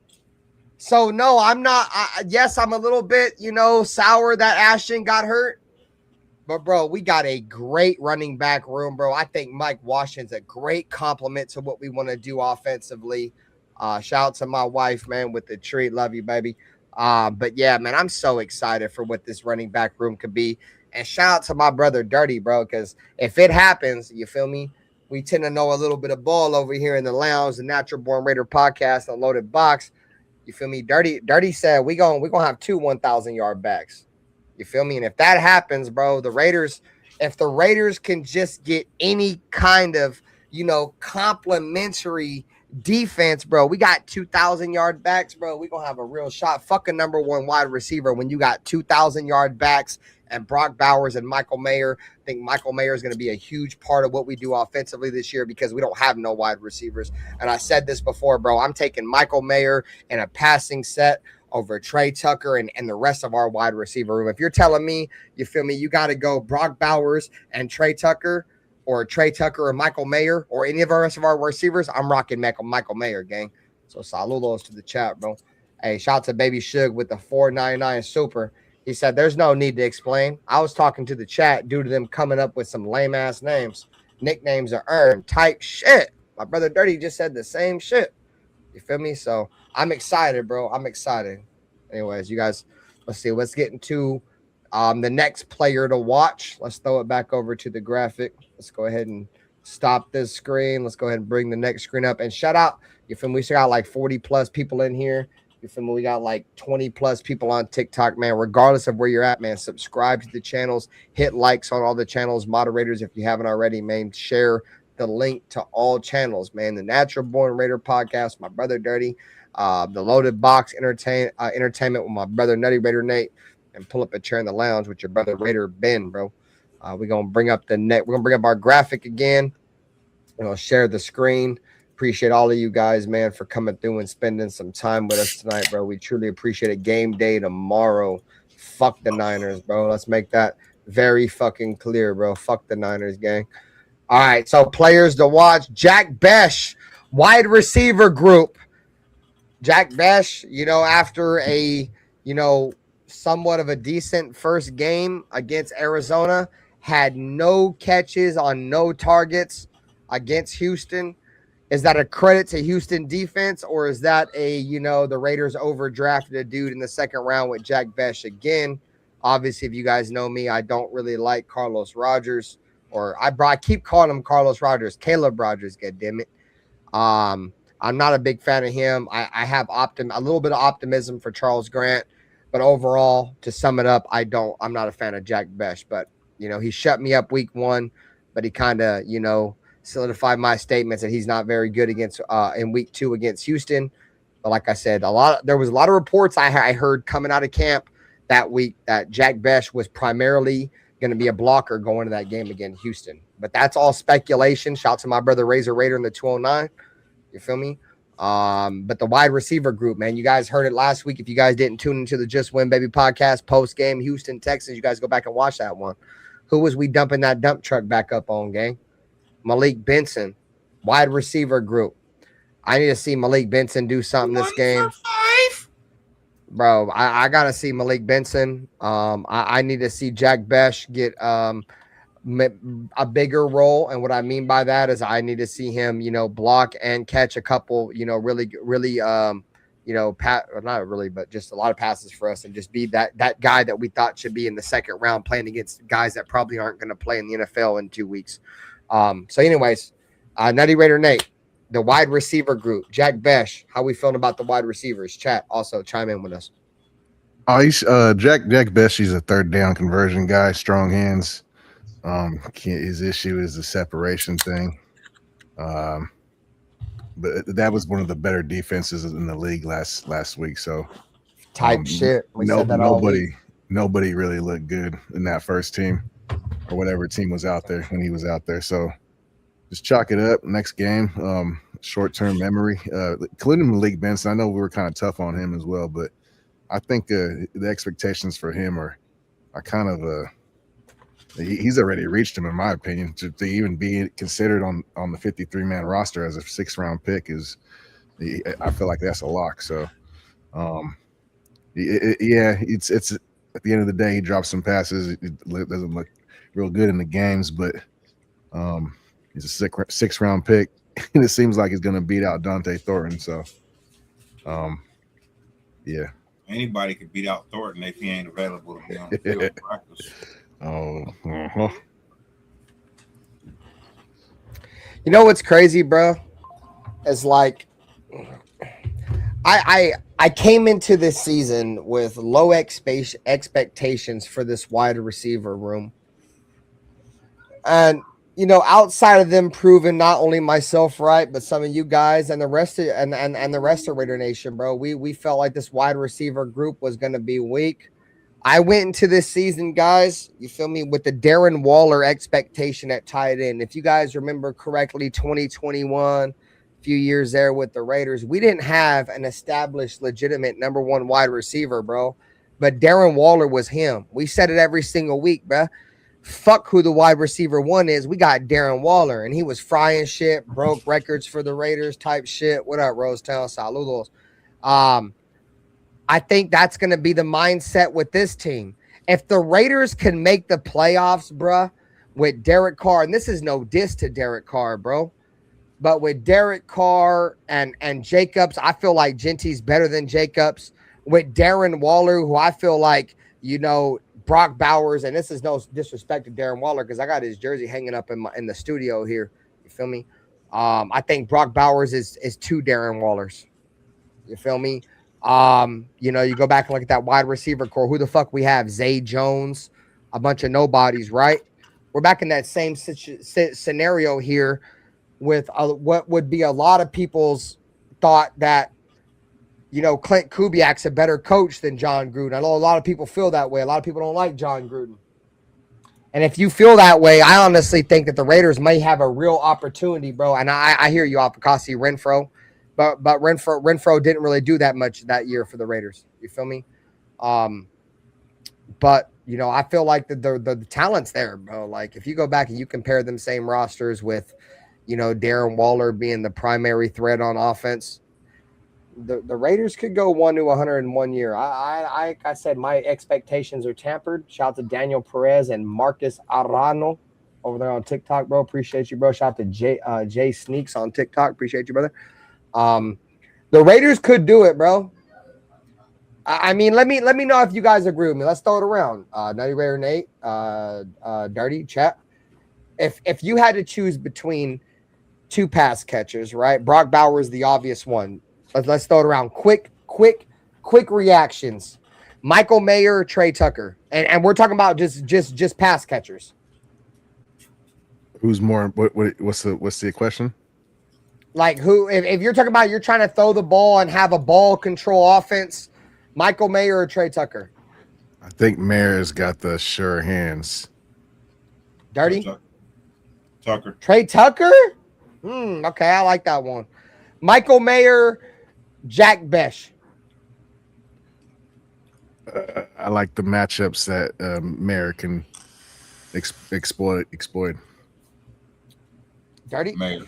A: So, no, I'm not. Yes, I'm a little bit, sour that Ashton got hurt. But, bro, we got a great running back room, bro. I think Mike Washington's a great compliment to what we want to do offensively. Shout out to my wife, man, with the treat. Love you, baby. But, yeah, man, I'm so excited for what this running back room could be. And shout out to my brother Dyrti, bro, because if it happens, you feel me? We tend to know a little bit of ball over here in the lounge, the Natural Born Raider podcast, the Loaded Box. You feel me? Dyrti said we're gonna have 2 1,000-yard backs. You feel me? And if that happens, bro, if the Raiders can just get any kind of, complimentary defense, bro, we got 2,000-yard backs, bro. We're gonna have a real shot. Fuck a number 1 wide receiver when you got 2,000-yard backs and Brock Bowers and Michael Mayer. I think Michael Mayer is going to be a huge part of what we do offensively this year, because we don't have no wide receivers. And I said this before, bro. I'm taking Michael Mayer in a passing set over Trey Tucker and the rest of our wide receiver room. If you're telling me, you feel me, you got to go Brock Bowers and Trey Tucker or Michael Mayer or any of the rest of our receivers, I'm rocking Michael Mayer, gang. So saludos to the chat, bro. Hey, shout out to Baby Suge with the $4.99 super. He said, there's no need to explain. I was talking to the chat due to them coming up with some lame-ass names. Nicknames are earned type shit. My brother Dyrti just said the same shit. You feel me? So I'm excited, bro. I'm excited. Anyways, you guys, let's see. Let's get into the next player to watch. Let's throw it back over to the graphic. Let's go ahead and stop this screen. Let's go ahead and bring the next screen up. And shout out, you feel me? We still got like 40+ people in here. You feel me? We got like 20+ people on TikTok, man. Regardless of where you're at, man, subscribe to the channels. Hit likes on all the channels. Moderators, if you haven't already, man, share the link to all channels, man. The Natural Born Raider podcast, my brother Dyrti, the Loaded Box entertainment with my brother Nutty Raider Nate, and pull up a chair in the lounge with your brother RaiderBen, bro. We're gonna bring up the net. We're gonna bring up our graphic again. We're gonna share the screen. Appreciate all of you guys, man, for coming through and spending some time with us tonight, bro. We truly appreciate it. Game day tomorrow. Fuck the Niners, bro. Let's make that very fucking clear, bro. Fuck the Niners, gang. All right, so players to watch. Jack Besh, wide receiver group. Jack Besh, after a, somewhat of a decent first game against Arizona, had no catches on no targets against Houston. Is that a credit to Houston defense, or is that the Raiders overdrafted a dude in the second round with Jack Besh again? Obviously, if you guys know me, I don't really like Carlos Rogers. Or I keep calling him Carlos Rogers, Caleb Rogers, goddammit. I'm not a big fan of him. I have a little bit of optimism for Charles Grant, but overall, to sum it up, I'm not a fan of Jack Besh. But he shut me up week 1, but he kind of solidified my statements that he's not very good against in week 2 against Houston. But like I said, there was a lot of reports I heard coming out of camp that week that Jack Besh was primarily going to be a blocker going to that game against Houston. But that's all speculation. Shout out to my brother Razor Raider in the 209. You feel me? But the wide receiver group, man, you guys heard it last week. If you guys didn't tune into the Just Win Baby podcast post game, Houston, Texas, you guys go back and watch that one. Who was we dumping that dump truck back up on, gang? Malik Benson, wide receiver group. I need to see Malik Benson do something this game. Bro, I got to see Malik Benson. I need to see Jack Besh get a bigger role. And what I mean by that is I need to see him, block and catch a couple, really, not really, but just a lot of passes for us and just be that guy that we thought should be in the second round playing against guys that probably aren't going to play in the NFL in 2 weeks. So anyways, Nutty Raider Nate, the wide receiver group, Jack Besh, how we feeling about the wide receivers? Chat, also chime in with us.
H: Oh, he's Jack Besh. He's a third down conversion guy, strong hands. His issue is the separation thing. But that was one of the better defenses in the league last week. So
A: shit. We said that
H: nobody really looked good in that first team or whatever team was out there when he was out there. So just chalk it up. Next game, short-term memory, including Malik Benson. I know we were kind of tough on him as well, but I think the expectations for him are kind of he's already reached him, in my opinion. To even be considered on the 53-man roster as a 6th-round pick I feel like that's a lock. So, it's at the end of the day, he drops some passes. It doesn't look real good in the games, but he's a 6th-round pick, and it seems like he's going to beat out Dante Thornton. So, yeah.
J: Anybody could beat out Thornton if he ain't available to be on the field in practice.
A: You know what's crazy, bro? It's like I came into this season with low expectations for this wide receiver room. And outside of them proving not only myself right, but some of you guys and the rest of and the rest of Raider Nation, bro, we felt like this wide receiver group was going to be weak. I went into this season, guys, you feel me, with the Darren Waller expectation at tight end. If you guys remember correctly, 2021, few years there with the Raiders, we didn't have an established, legitimate number one wide receiver, bro. But Darren Waller was him. We said it every single week, bro. Fuck who the wide receiver one is. We got Darren Waller, and he was frying shit, broke records for the Raiders type shit. What up, Rosetown? Saludos. I think that's going to be the mindset with this team. If the Raiders can make the playoffs, bruh, with Derek Carr, and this is no diss to Derek Carr, bro, but with Derek Carr and Jacobs, I feel like Jeanty's better than Jacobs. With Darren Waller, who I feel like, you know, Brock Bowers, and this is no disrespect to Darren Waller because I got his jersey hanging up in the studio here. You feel me? I think Brock Bowers is two Darren Wallers. You feel me? You know, you go back and look at that wide receiver core. Who the fuck we have? Zay Jones, a bunch of nobodies, right? We're back in that same scenario here with what would be a lot of people's thought that, you know, Clint Kubiak's a better coach than John Gruden. I know a lot of people feel that way. A lot of people don't like John Gruden. And if you feel that way, I honestly think that the Raiders may have a real opportunity, bro. And I hear you, Apicasi, Renfro. But Renfro didn't really do that much that year for the Raiders. You feel me? But, you know, I feel like the talent's there, bro. Like, if you go back and you compare them same rosters with, you know, Darren Waller being the primary threat on offense, the Raiders could go 1-100 in 1 year. I said my expectations are tampered. Shout out to Daniel Perez and Marcus Arano over there on TikTok, bro. Appreciate you, bro. Shout out to Jay Sneaks on TikTok. Appreciate you, brother. The Raiders could do it, bro. I mean, let me know if you guys agree with me. Let's throw it around. Nutty Raider Nate, Dyrti, chat. If you had to choose between two pass catchers, right? Brock Bowers, the obvious one. Let's throw it around. Quick reactions. Michael Mayer, Trey Tucker, and we're talking about just pass catchers.
H: Who's more? What's the question?
A: Like who? If you're talking about you're trying to throw the ball and have a ball control offense, Michael Mayer or Trey Tucker?
H: I think Mayer's got the sure hands.
A: Dyrti?
J: Tucker.
A: Trey Tucker? Okay, I like that one. Michael Mayer, Jack Besh.
H: I like the matchups that Mayer can exploit.
A: Dyrti?
J: Mayer.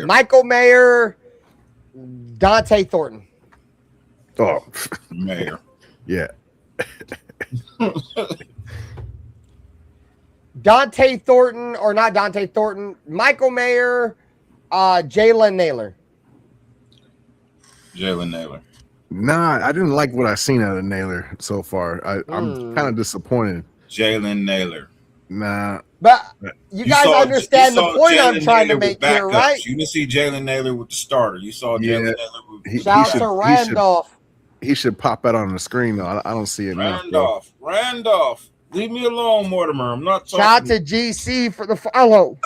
A: Michael Mayer, Dante Thornton.
H: Oh,
J: Mayer.
H: Yeah.
A: Dante Thornton, or not Dante Thornton, Michael Mayer, Jalen Naylor.
J: Jalen Naylor.
H: Nah, I didn't like what I've seen out of Naylor so far. I'm kind of disappointed.
J: Jalen Naylor.
H: Nah.
A: But you guys understand the point I'm trying to make here, right?
J: You didn't see Jalen Naylor with the starter. You saw Jalen Naylor with
A: Shout out to Randolph.
H: He should pop out on the screen, though. I don't see it.
J: Randolph. Leave me alone, Mortimer. I'm not talking.
A: Shout out to GC for the follow.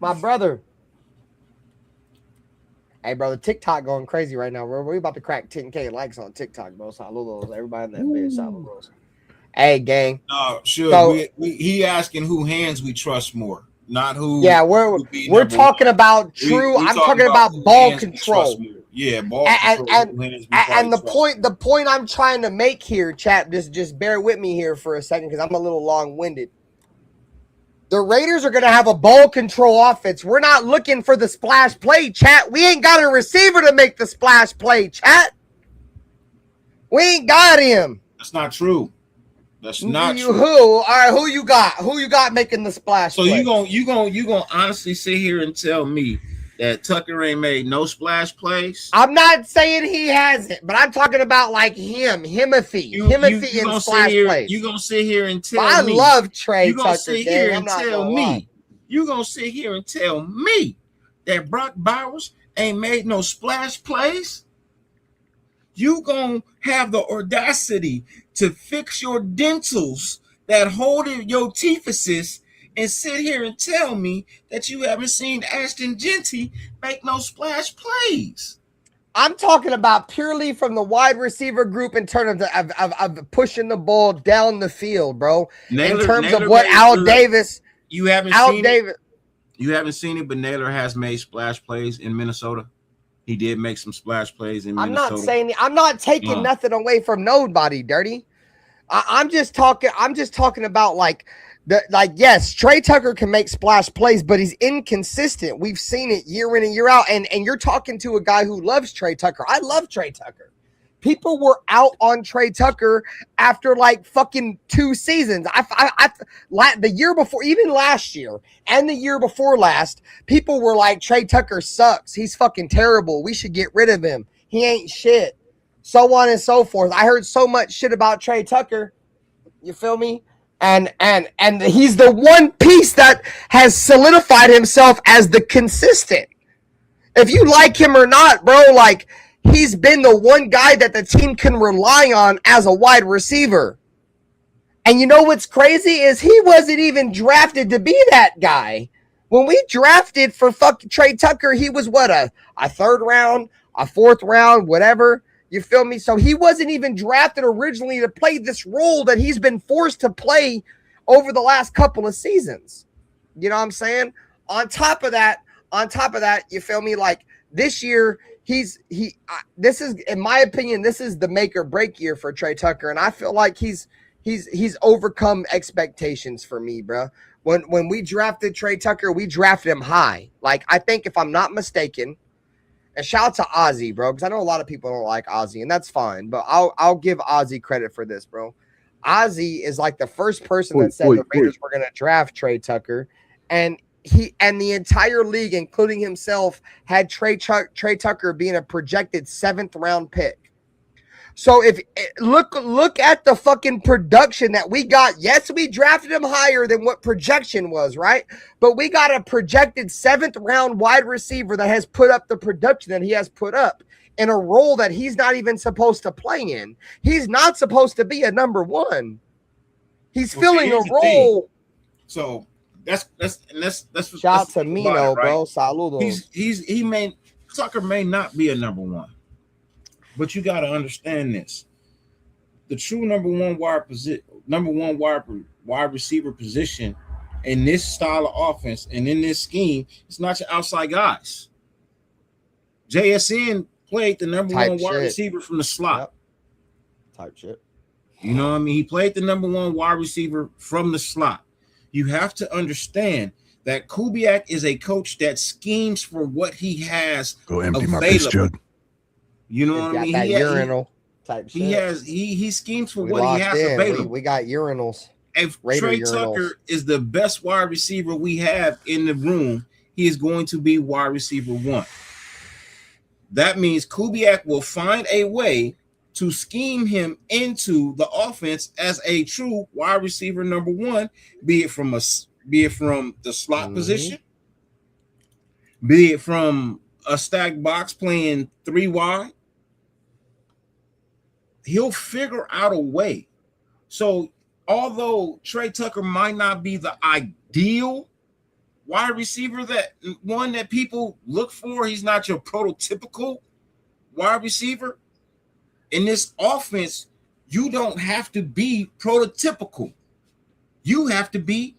A: My brother. Hey, brother, TikTok going crazy right now. We're about to crack 10K likes on TikTok, bro. Saludos. Everybody in that bitch, saludos. Hey, gang.
J: No, sure.
A: So,
J: he asking who hands we trust more, not who.
A: Yeah, we're talking about true. I'm talking about ball control.
J: Yeah, ball control.
A: And the point I'm trying to make here, chat. Just bear with me here for a second because I'm a little long-winded. The Raiders are going to have a ball control offense. We're not looking for the splash play, chat. We ain't got a receiver to make the splash play, chat. We ain't got him.
J: That's not true. That's not true.
A: Who? All right, who you got? Who you got making the splash play?
J: So you gonna honestly sit here and tell me that Tucker ain't made no splash plays?
A: I'm not saying he hasn't, but I'm talking about like Himothy in splash plays.
J: You gonna sit here and tell me?
A: I love Trey.
J: You gonna sit here and tell me? You gonna sit here and tell me that Brock Bowers ain't made no splash plays? You gonna have the audacity to fix your dentals that hold your teethuses and sit here and tell me that you haven't seen Ashton Jeanty make no splash plays?
A: I'm talking about purely from the wide receiver group in terms of pushing the ball down the field, bro.
J: Naylor,
A: in terms of what Al Davis.
J: You haven't
A: Al
J: seen
A: Davis.
J: You haven't seen it, but Naylor has made splash plays in Minnesota. He did make some splash plays in Minnesota.
A: I'm not taking nothing away from nobody, Dirty. I'm just talking about yes, Trey Tucker can make splash plays, but he's inconsistent. We've seen it year in and year out. And you're talking to a guy who loves Trey Tucker. I love Trey Tucker. People were out on Trey Tucker after like fucking 2 seasons. The year before, even last year and the year before last, people were like, Trey Tucker sucks. He's fucking terrible. We should get rid of him. He ain't shit. So on and so forth. I heard so much shit about Trey Tucker. You feel me? And he's the one piece that has solidified himself as the consistent. If you like him or not, bro, like, he's been the one guy that the team can rely on as a wide receiver. And you know what's crazy is he wasn't even drafted to be that guy. When we drafted for fucking Trey Tucker, he was what, a 3rd round, a 4th round, whatever. You feel me? So he wasn't even drafted originally to play this role that he's been forced to play over the last couple of seasons. You know what I'm saying? On top of that, you feel me? Like this year, this is, in my opinion, this is the make or break year for Trey Tucker. And I feel like he's overcome expectations for me, bro. When we drafted Trey Tucker, we drafted him high. Like, I think if I'm not mistaken, and shout out to Ozzy, bro, because I know a lot of people don't like Ozzy, and that's fine. But I'll give Ozzy credit for this, bro. Ozzy is like the first person that said the Raiders were going to draft Trey Tucker, and the entire league, including himself, had Trey Tucker being a projected 7th round pick. So if look at the fucking production that we got. Yes, we drafted him higher than what projection was, right? But we got a projected 7th round wide receiver that has put up the production that he has put up in a role that he's not even supposed to play in. He's not supposed to be a number 1. He's filling a role.
J: So that's
A: shout out to Mino, bro. Saludo.
J: Tucker may not be a number 1. But you got to understand this: the true number one wide receiver position in this style of offense and in this scheme, it's not your outside guys. JSN played the number 1 wide receiver from the slot.
A: Yep. Type shit.
J: You know what I mean? He played the number 1 wide receiver from the slot. You have to understand that Kubiak is a coach that schemes for what he has
H: Go empty
J: available.
H: My piss jug.
J: You know what I mean?
A: That urinal type shit.
J: He schemes for what he has available.
A: We got urinals.
J: If Trey Tucker is the best wide receiver we have in the room, he is going to be wide receiver 1. That means Kubiak will find a way to scheme him into the offense as a true wide receiver number 1, be it from the slot position, be it from a stacked box playing 3 wide. He'll figure out a way. So although Trey Tucker might not be the ideal wide receiver, that people look for, he's not your prototypical wide receiver. In this offense, you don't have to be prototypical. You have to be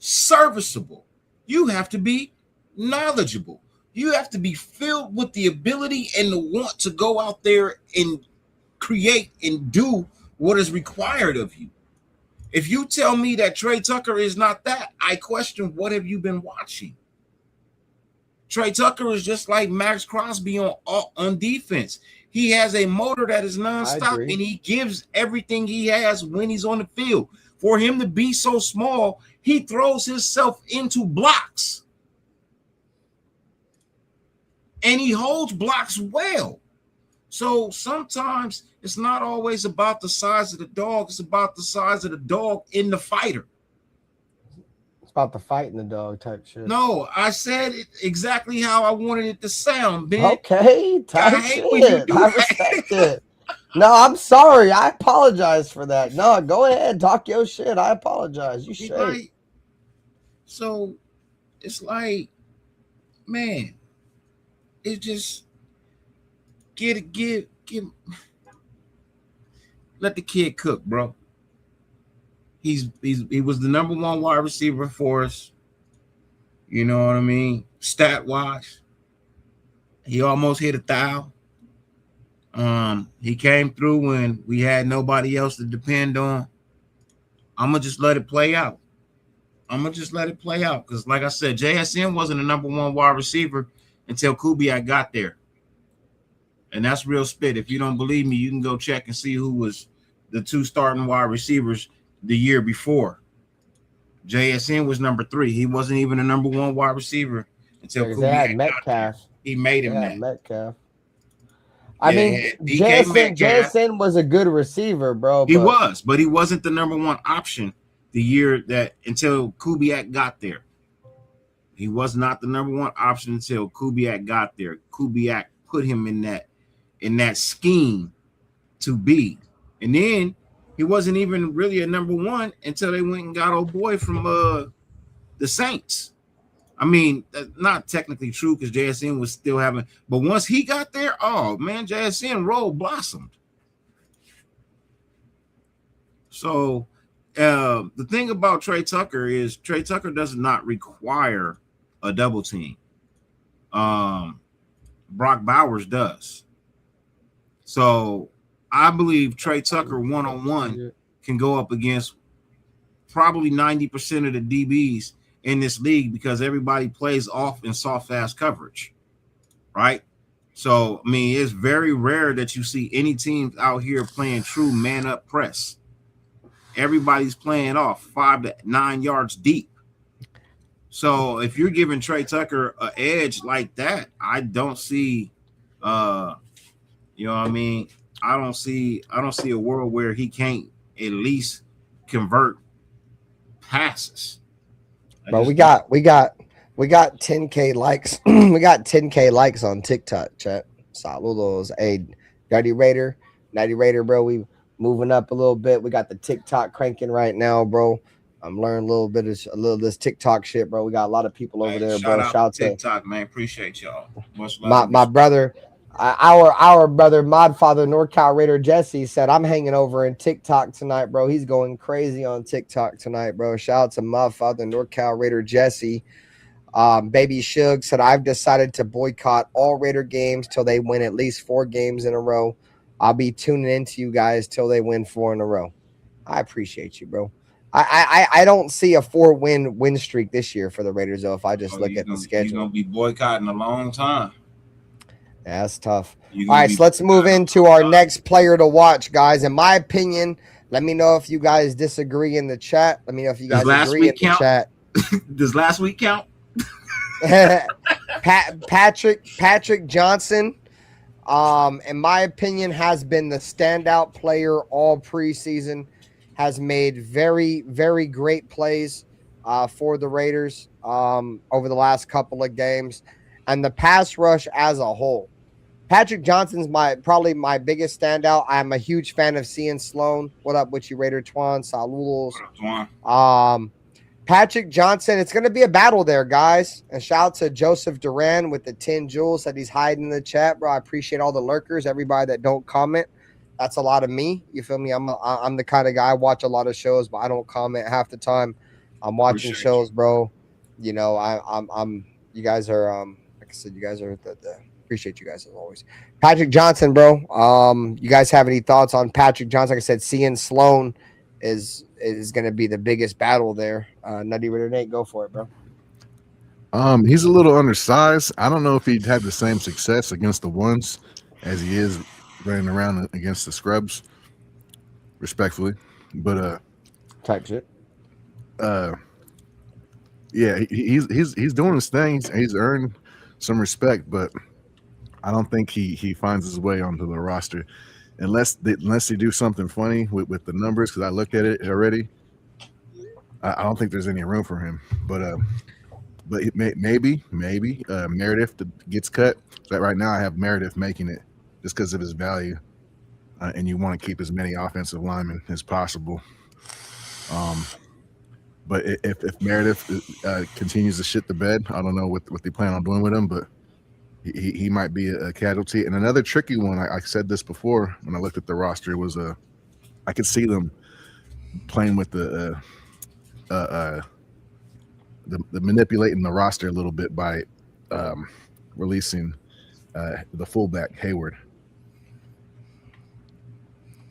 J: serviceable. You have to be knowledgeable. You have to be filled with the ability and the want to go out there and create and do what is required of you. If you tell me that Trey Tucker is not that, I question what have you been watching. Trey Tucker is just like Max Crosby on defense. He has a motor that is nonstop, and he gives everything he has when he's on the field. For him to be so small, he throws himself into blocks. And he holds blocks well. So sometimes it's not always about the size of the dog. It's about the size of the dog in the fighter.
A: It's about the fight in the dog type shit.
J: No, I said it exactly how I wanted it to sound, Ben.
A: Okay, type shit. I respect it. No, I'm sorry. I apologize for that. No, go ahead. Talk your shit. I apologize. You should.
J: Right. So it's like, man, it just let the kid cook, bro. He was the number 1 wide receiver for us.
G: You know what I mean? Stat wise, he almost hit 1,000. He came through when we had nobody else to depend on. I'm gonna just let it play out. Because, like I said, JSN wasn't the number one wide receiver until Kubiak got there, and that's real spit. If you don't believe me, you can go check and see who was the 2 starting wide receivers the year before. JSN was number 3. He wasn't even a number 1 wide receiver until
A: They
G: Kubiak
A: had
G: got
A: Metcalf.
G: there. He made him that.
A: Metcalf. I mean,
G: DK Metcalf.
A: JSN was a good receiver, bro.
G: He was, but he wasn't the number 1 option the year that until Kubiak got there. He was not the number 1 option until Kubiak got there. Kubiak put him in that scheme to be. And then he wasn't even really a number 1 until they went and got old boy from the Saints. I mean, that's not technically true because JSN was still having, but once he got there, oh man, JSN role blossomed. So the thing about Trey Tucker is Trey Tucker does not require a double team. Brock Bowers does. So I believe Trey Tucker one-on-one can go up against probably 90% of the DBs in this league because everybody plays off in soft ass coverage, right? So, I mean, it's very rare that you see any teams out here playing true man up press. Everybody's playing off 5 to 9 yards deep. So if you're giving Trey Tucker an edge like that, I don't see, you know what I mean? I don't see a world where he can't at least convert passes.
A: Bro, we got 10K likes. We got 10K likes on TikTok, chat. Saludos. Hey, Nutty Raider, bro. We moving up a little bit. We got the TikTok cranking right now, bro. I'm learning a little of this TikTok shit, bro. We got a lot of people over there, bro. Shout out to
G: TikTok, man. Appreciate y'all.
A: My brother, our brother, Modfather, NorCal Raider Jesse said, I'm hanging over in TikTok tonight, bro. He's going crazy on TikTok tonight, bro. Shout out to Modfather, NorCal Raider Jesse. Baby Shug said, I've decided to boycott all Raider games till they win at least 4 games in a row. I'll be tuning into you guys till they win 4 in a row. I appreciate you, bro. I don't see a 4-win streak this year for the Raiders, though, if I just look at the schedule.
G: You're going to be boycotting a long time.
A: Yeah, that's tough. All right, so let's move into our next player to watch, guys. In my opinion, let me know if you guys disagree in the chat. Let me know if you guys agree in the chat.
G: Does last week count?
A: Patrick Johnson, in my opinion, has been the standout player all preseason. Has made very, very great plays for the Raiders over the last couple of games, and the pass rush as a whole. Patrick Johnson's probably my biggest standout. I'm a huge fan of Cian Sloan. What up with you, Raider Twan? Saludos. Patrick Johnson, it's going to be a battle there, guys. And shout out to Joseph Duran with the 10 jewels that he's hiding in the chat, bro. I appreciate all the lurkers, everybody that don't comment. That's a lot of me. You feel me? I'm the kind of guy, I watch a lot of shows, but I don't comment half the time. I'm watching shows, bro. You know, I'm you guys are like I said, you guys are the appreciate you guys as always. Patrick Johnson, bro. You guys have any thoughts on Patrick Johnson? Like I said, Cian Sloan is going to be the biggest battle there. Nutty Raider Nate, go for it, bro.
H: He's a little undersized. I don't know if he'd had the same success against the ones as he is running around against the scrubs, respectfully. But
A: type shit.
H: Yeah, he's doing his thing. He's earned some respect, but I don't think he finds his way onto the roster unless they do something funny with the numbers. Because I looked at it already. I don't think there's any room for him. But maybe Meredith gets cut. But right now I have Meredith making it just because of his value, and you want to keep as many offensive linemen as possible. But if Meredith continues to shit the bed, I don't know what they plan on doing with him, but he might be a casualty. And another tricky one, I said this before when I looked at the roster, was I could see them playing with the the manipulating the roster a little bit by releasing the fullback Hayward.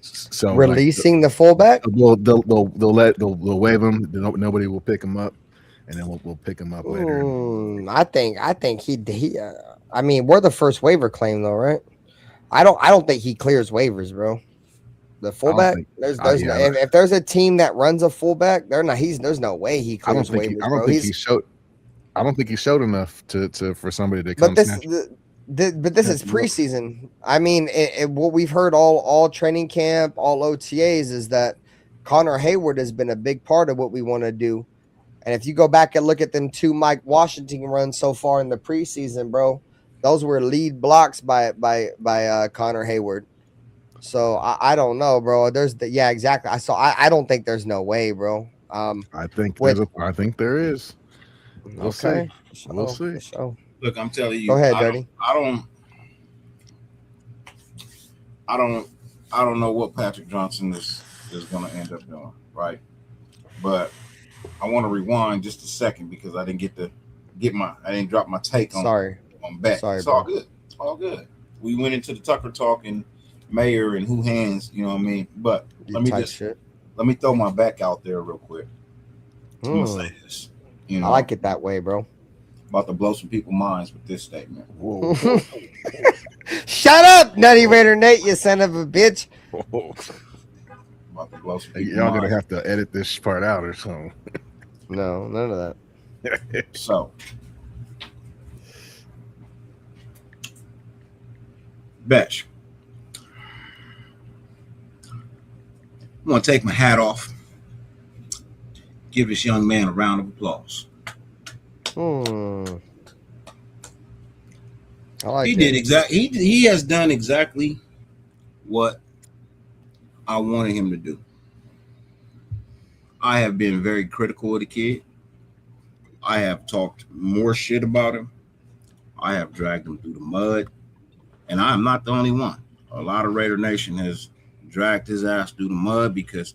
H: So
A: releasing the fullback.
H: They'll waive him. Nobody will pick him up, and then we'll pick him up later.
A: I think he. I mean, we're the first waiver claim though, right? I don't think he clears waivers, bro. The fullback, if there's a team that runs a fullback, there's no way he clears waivers.
H: I don't think he showed enough to for somebody to come.
A: But this is preseason. I mean, what we've heard all training camp, all OTAs is that Connor Hayward has been a big part of what we want to do. And if you go back and look at them 2 Mike Washington runs so far in the preseason, bro, those were lead blocks by Connor Hayward. So I don't know, bro. Exactly. I don't think there's no way, bro.
H: I think there is. We'll see. We'll see.
J: Look, I'm telling you.
A: Go ahead, Dyrti.
J: I don't know what Patrick Johnson is going to end up doing, right? But I want to rewind just a second because I didn't I didn't drop my take on bet.
A: Sorry,
J: it's all good. It's all good. We went into the Tucker talk and Mayor and who hands, you know what I mean? But let me throw my back out there real quick. I'm gonna say this. You know,
A: I like it that way, bro.
J: About to blow some people's minds with this statement.
H: Whoa.
A: Shut up, Nutty Raider Nate, you son of a bitch.
J: About to blow some
H: Y'all gonna have to edit this part out or something.
A: No, none of that.
J: So, Betch, I'm gonna take my hat off. Give this young man a round of applause. He has done exactly what I wanted him to do. I have been very critical of the kid. I have talked more shit about him. I have dragged him through the mud. And I'm not the only one. A lot of Raider Nation has dragged his ass through the mud because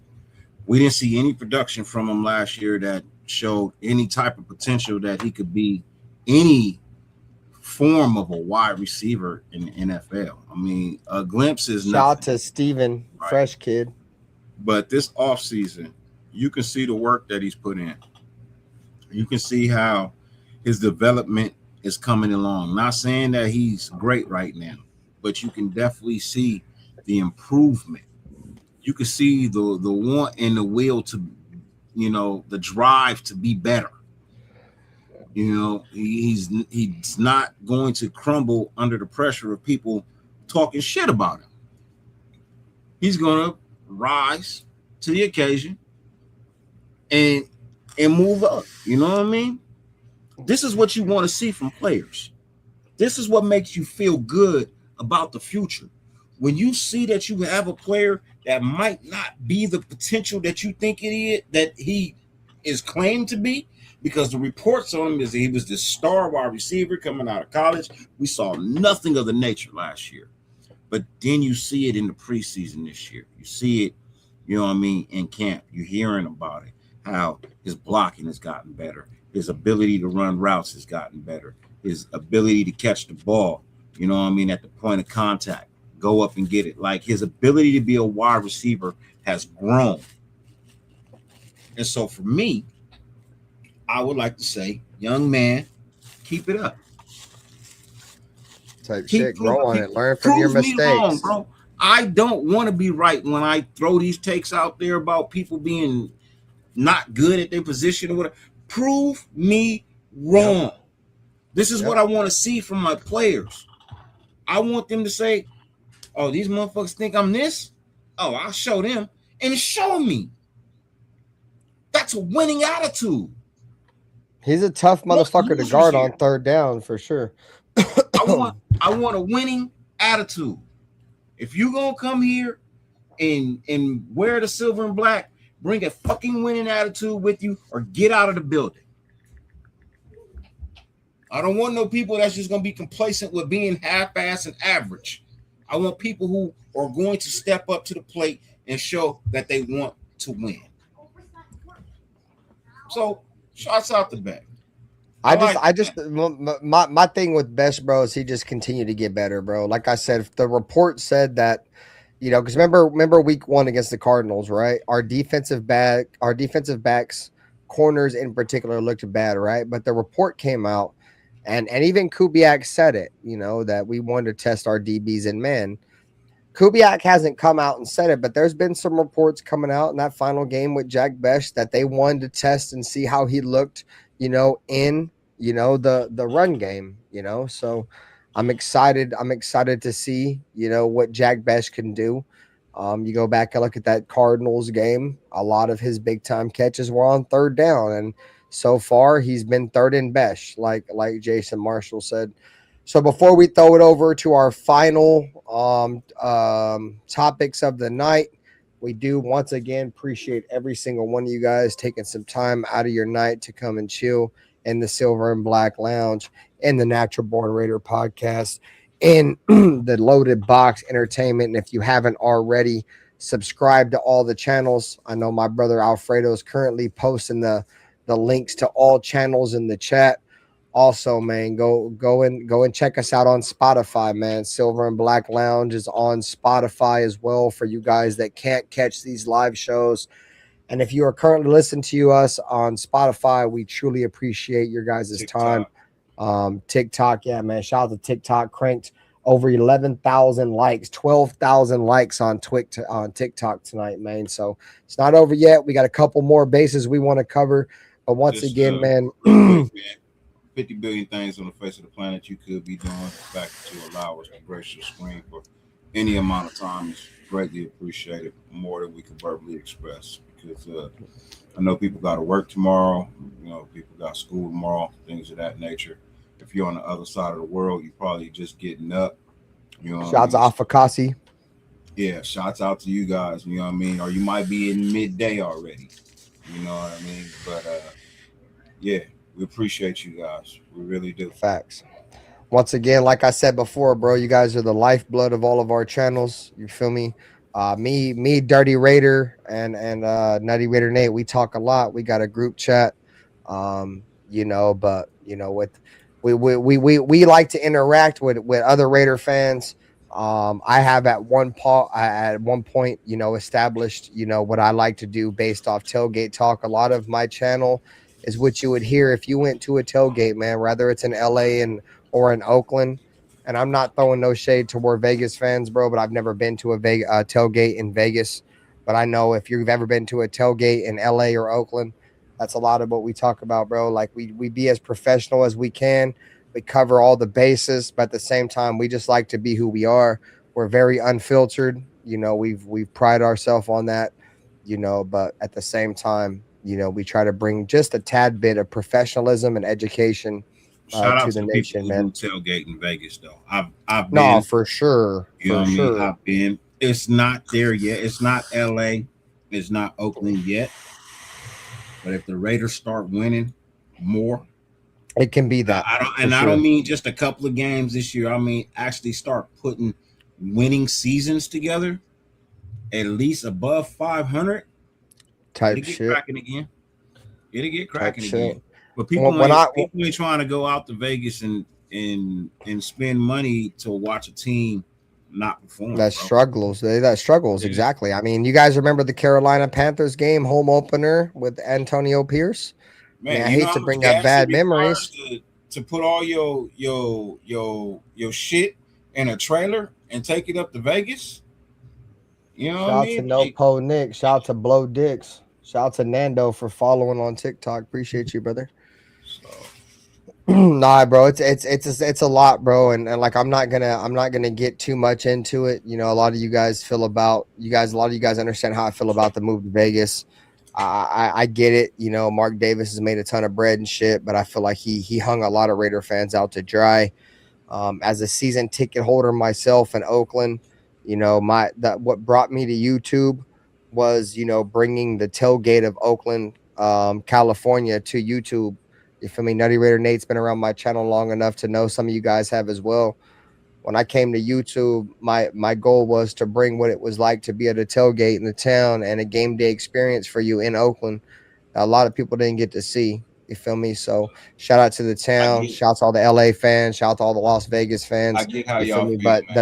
J: we didn't see any production from him last year that showed any type of potential that he could be any form of a wide receiver in the NFL. I mean, a glimpse is nothing.
A: Shout out to Steven, right? Fresh kid.
J: But this offseason, you can see the work that he's put in. You can see how his development is coming along. Not saying that he's great right now, but you can definitely see the improvement. You can see the want and the will to, the drive to be better. He's not going to crumble under the pressure of people talking shit about him. He's going to rise to the occasion and move up. You know what I mean? This is what you want to see from players. This is what makes you feel good about the future. When you see that you have a player that might not be the potential that you think it is, that he is claimed to be, because the reports on him is that he was this star wide receiver coming out of college. We saw nothing of the nature last year. But then you see it in the preseason this year. You see it, in camp. You're hearing about it, how his blocking has gotten better. His ability to run routes has gotten better. His ability to catch the ball, at the point of contact, go up and get it. Like, his ability to be a wide receiver has grown. And so for me, I would like to say, young man, keep it up.
A: Grow on it. Learn from your mistakes.
J: Wrong, bro. I don't want to be right when I throw these takes out there about people being not good at their position or whatever. Prove me wrong. Yep. This is what I want to see from my players. I want them to say, oh, these motherfuckers think I'm this? Oh, I'll show them. And show me. That's a winning attitude.
A: He's a tough motherfucker to guard on third down for sure.
J: I want a winning attitude. If you're going to come here and wear the silver and black, bring a fucking winning attitude with you or get out of the building. I don't want no people that's just going to be complacent with being half-ass and average. I want people who are going to step up to the plate and show that they want to win. So, shots out the back.
A: My thing with Best, bro, is he just continued to get better, bro. Like I said, the report said that, because remember week 1 against the Cardinals, right? Our defensive backs, corners in particular, looked bad, right? But the report came out, and even Kubiak said it, that we wanted to test our DBs in man. Kubiak hasn't come out and said it, but there's been some reports coming out in that final game with Jack Bech that they wanted to test and see how he looked, in the run game, So I'm excited. I'm excited to see, what Jack Bech can do. You go back and look at that Cardinals game. A lot of his big time catches were on third down, and so far he's been third in Bech, like Jason Marshall said. So before we throw it over to our final topics of the night, we do once again appreciate every single one of you guys taking some time out of your night to come and chill in the Silver and Black Lounge, in the Natural Born Raider podcast, in the Loaded Box Entertainment. And if you haven't already, subscribe to all the channels. I know my brother Alfredo is currently posting the links to all channels in the chat. Also, man, go and check us out on Spotify, man. Silver and Black Lounge is on Spotify as well for you guys that can't catch these live shows. And if you are currently listening to us on Spotify, we truly appreciate your guys' time. TikTok, yeah, man. Shout out to TikTok, cranked over 11,000 likes, 12,000 likes on TikTok tonight, man. So it's not over yet. We got a couple more bases we want to cover. But once again, man.
J: 50 billion things on the face of the planet you could be doing. The fact that you allow us to grace your screen for any amount of time is greatly appreciated, more than we can verbally express. Because I know people got to work tomorrow, people got school tomorrow, things of that nature. If you're on the other side of the world, you're probably just getting up.
A: Shouts out Afakasi.
J: Yeah, shouts out to you guys, you know what I mean? Or you might be in midday already, you know what I mean? But yeah. We appreciate you guys. We really do.
A: Facts. Once again, like I said before, bro, you guys are the lifeblood of all of our channels. You feel me? Me, Dirty Raider, and Nutty Raider Nate, we talk a lot. We got a group chat. But with we like to interact with other Raider fans. I have at one point, established, what I like to do based off tailgate talk. A lot of my channel is what you would hear if you went to a tailgate, man, whether it's in LA or in Oakland. And I'm not throwing no shade toward Vegas fans, bro, but I've never been to a tailgate in Vegas. But I know if you've ever been to a tailgate in LA or Oakland, that's a lot of what we talk about, bro. Like we be as professional as we can. We cover all the bases, but at the same time, we just like to be who we are. We're very unfiltered. We've prided ourselves on that, but at the same time, we try to bring just a tad bit of professionalism and education to the nation, man.
J: Tailgate in Vegas, though. I've been.
A: No, for sure.
J: You know what I mean? I've been. It's not there yet. It's not LA. It's not Oakland yet. But if the Raiders start winning more,
A: it can be that.
J: I don't mean just a couple of games this year. I mean actually start putting winning seasons together, at least above 500.
A: Type shit.
J: Cracking again. It'll get cracking again. But people ain't trying to go out to Vegas and spend money to watch a team not perform.
A: That struggles. Exactly. I mean, you guys remember the Carolina Panthers game, home opener with Antonio Pierce? Man, I hate to bring up bad memories.
J: To put all your shit in a trailer and take it up to Vegas. You know what I mean?
A: Shout out to No Nick. Shout out to Blow Dicks. Shout out to Nando for following on TikTok. Appreciate you, brother. Nah, bro, it's a lot, bro, and like I'm not gonna get too much into it. A lot of you guys understand how I feel about the move to Vegas. I get it. Mark Davis has made a ton of bread and shit, but I feel like he hung a lot of Raider fans out to dry. As a season ticket holder myself in Oakland, what brought me to YouTube was, bringing the tailgate of Oakland, California to YouTube. You feel me? Nutty Raider Nate's been around my channel long enough to know some of you guys have as well. When I came to YouTube, my goal was to bring what it was like to be at a tailgate in the town and a game day experience for you in Oakland. A lot of people didn't get to see. You feel me? So shout out to the town. Shout out to all the LA fans. Shout out to all the Las Vegas fans.
J: I get how
A: you feel
J: y'all
A: me?
J: feel,
A: But
J: man.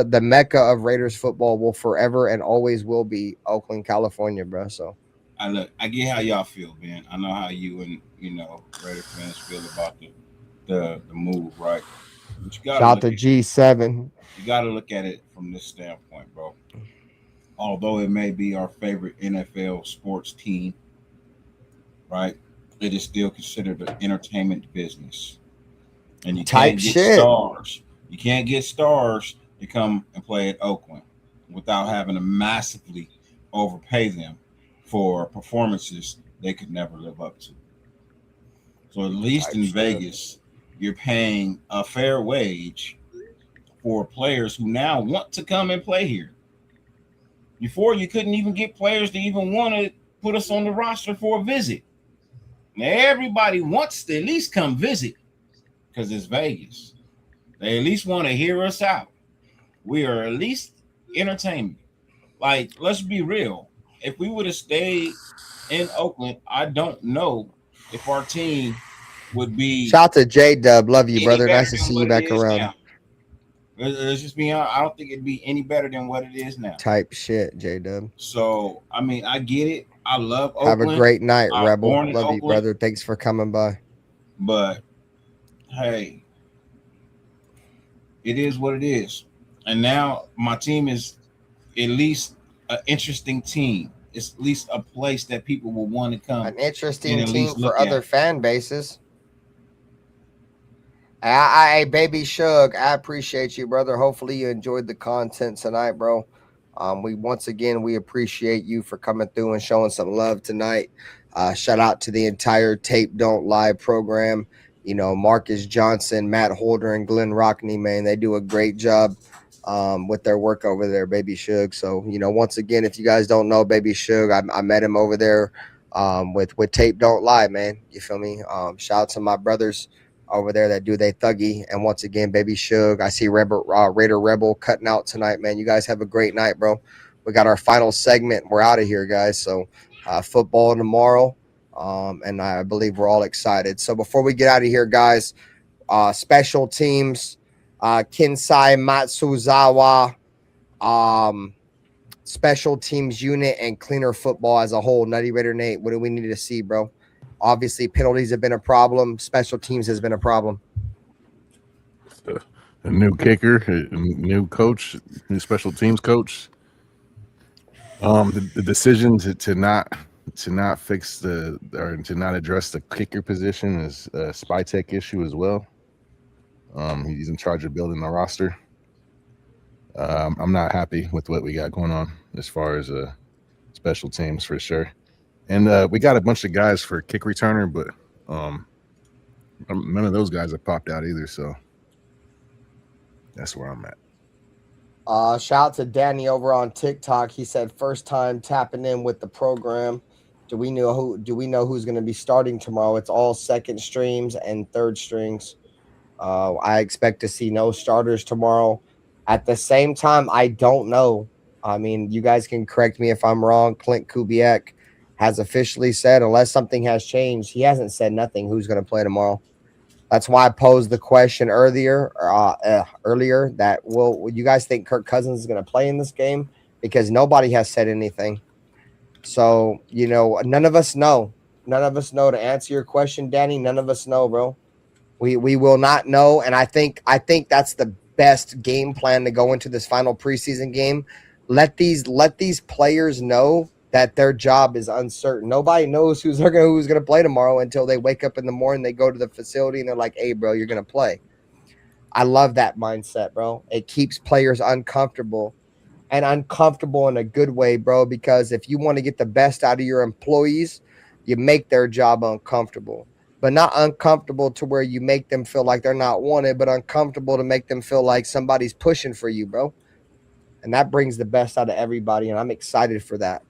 A: the mecca of Raiders football will forever and always will be Oakland, California, bro. So
J: I get how y'all feel, man. I know how you and Raider fans feel about the move, right? But you
A: shout out to G7.
J: You got to look at it from this standpoint, bro. Although it may be our favorite NFL sports team, right? It is still considered an entertainment business, and you can't get stars. You can't get stars to come and play at Oakland without having to massively overpay them for performances they could never live up to. So at least in Vegas, you're paying a fair wage for players who now want to come and play here. Before, you couldn't even get players to even want to put us on the roster for a visit. Now everybody wants to at least come visit because it's Vegas. They at least want to hear us out. We are at least entertainment. Like, let's be real. If we would have stayed in Oakland, I don't know if our team would be.
A: Shout out to J-Dub. Love you, brother. Nice to see you back around.
J: Now. Let's just be honest. I don't think it'd be any better than what it is now.
A: Type shit, J-Dub.
J: So, I mean, I get it. I love Oakland.
A: Have a great night, Rebel. Love you, brother. Thanks for coming by.
J: But, hey, it is what it is. And now my team is at least an interesting team. It's at least a place that people will want to come.
A: An interesting team for other fan bases. I Baby Shug, I appreciate you, brother. Hopefully you enjoyed the content tonight, bro. We appreciate you for coming through and showing some love tonight. Shout out to the entire Tape Don't Lie program. Marcus Johnson, Matt Holder, and Glenn Rockney, man, they do a great job with their work over there, Baby Shug. So, once again, if you guys don't know Baby Shug, I met him over there with Tape Don't Lie, man. You feel me? Shout out to my brothers over there that do they thuggy. And once again, Baby Shug, I see Raider Rebel cutting out tonight, man. You guys have a great night, bro. We got our final segment. We're out of here, guys. So football tomorrow. And I believe we're all excited. So before we get out of here, guys, special teams, Kinsai Matsuzawa, special teams unit, and cleaner football as a whole. Nutty Raider Nate, what do we need to see, bro? Obviously, penalties have been a problem. Special teams has been a problem.
H: A new kicker, a new coach, new special teams coach. The decision to not fix to not address the kicker position is a Spytek issue as well. He's in charge of building the roster. I'm not happy with what we got going on as far as special teams for sure. And we got a bunch of guys for kick returner, but none of those guys have popped out either. So that's where I'm at.
A: Shout out to Danny over on TikTok. He said first time tapping in with the program. Do we know who's going to be starting tomorrow? It's all second streams and third strings. I expect to see no starters tomorrow. At the same time, I don't know. I mean, you guys can correct me if I'm wrong. Clint Kubiak has officially said, unless something has changed, he hasn't said nothing who's going to play tomorrow. That's why I posed the question earlier that will you guys think Kirk Cousins is going to play in this game? Because nobody has said anything. So, none of us know. None of us know. To answer your question, Danny, none of us know, bro. We will not know, and I think that's the best game plan to go into this final preseason game. Let these players know that their job is uncertain. Nobody knows who's going to play tomorrow until they wake up in the morning, they go to the facility, and they're like, hey, bro, you're going to play. I love that mindset, bro. It keeps players uncomfortable, and uncomfortable in a good way, bro, because if you want to get the best out of your employees, you make their job uncomfortable. But not uncomfortable to where you make them feel like they're not wanted, but uncomfortable to make them feel like somebody's pushing for you, bro. And that brings the best out of everybody, and I'm excited for that.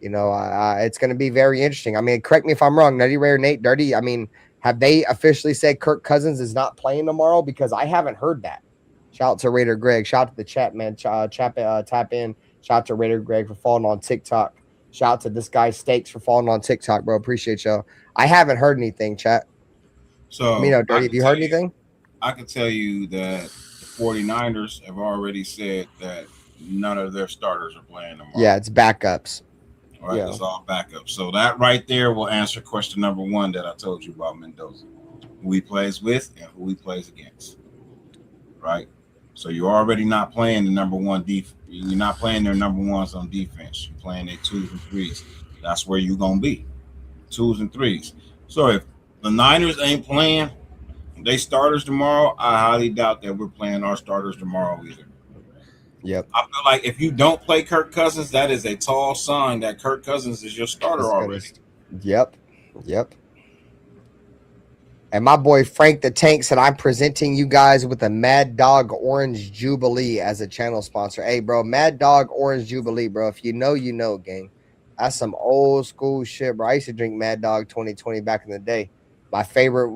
A: It's going to be very interesting. I mean, correct me if I'm wrong, Nutty Raider Nate, Dyrti. I mean, have they officially said Kirk Cousins is not playing tomorrow? Because I haven't heard that. Shout out to Raider Greg. Shout out to the chat, man. Tap in. Shout out to Raider Greg for following on TikTok. Shout out to this guy Steaks for following on TikTok, bro. Appreciate y'all. I haven't heard anything, chat.
J: So,
A: Let me know, Dirty. Have you heard anything?
J: I can tell you that the 49ers have already said that none of their starters are playing tomorrow.
A: Yeah, it's backups.
J: All right, it's all backups. So that right there will answer question number 1 that I told you about Mendoza. Who he plays with and who he plays against. Right? So you're already not playing the number 1 defense. You're not playing their number 1s on defense. You're playing their 2s and 3s. That's where you're going to be. 2s and 3s. So if the Niners ain't playing they starters tomorrow, I highly doubt that we're playing our starters tomorrow either.
A: Yep.
J: I feel like if you don't play Kirk Cousins, that is a tall sign that Kirk Cousins is your starter already.
A: Yep. And my boy Frank the Tank said, I'm presenting you guys with a Mad Dog Orange Jubilee as a channel sponsor. Hey, bro, Mad Dog Orange Jubilee, bro. If you know, gang. That's some old school shit, bro. I used to drink Mad Dog 2020 back in the day. My favorite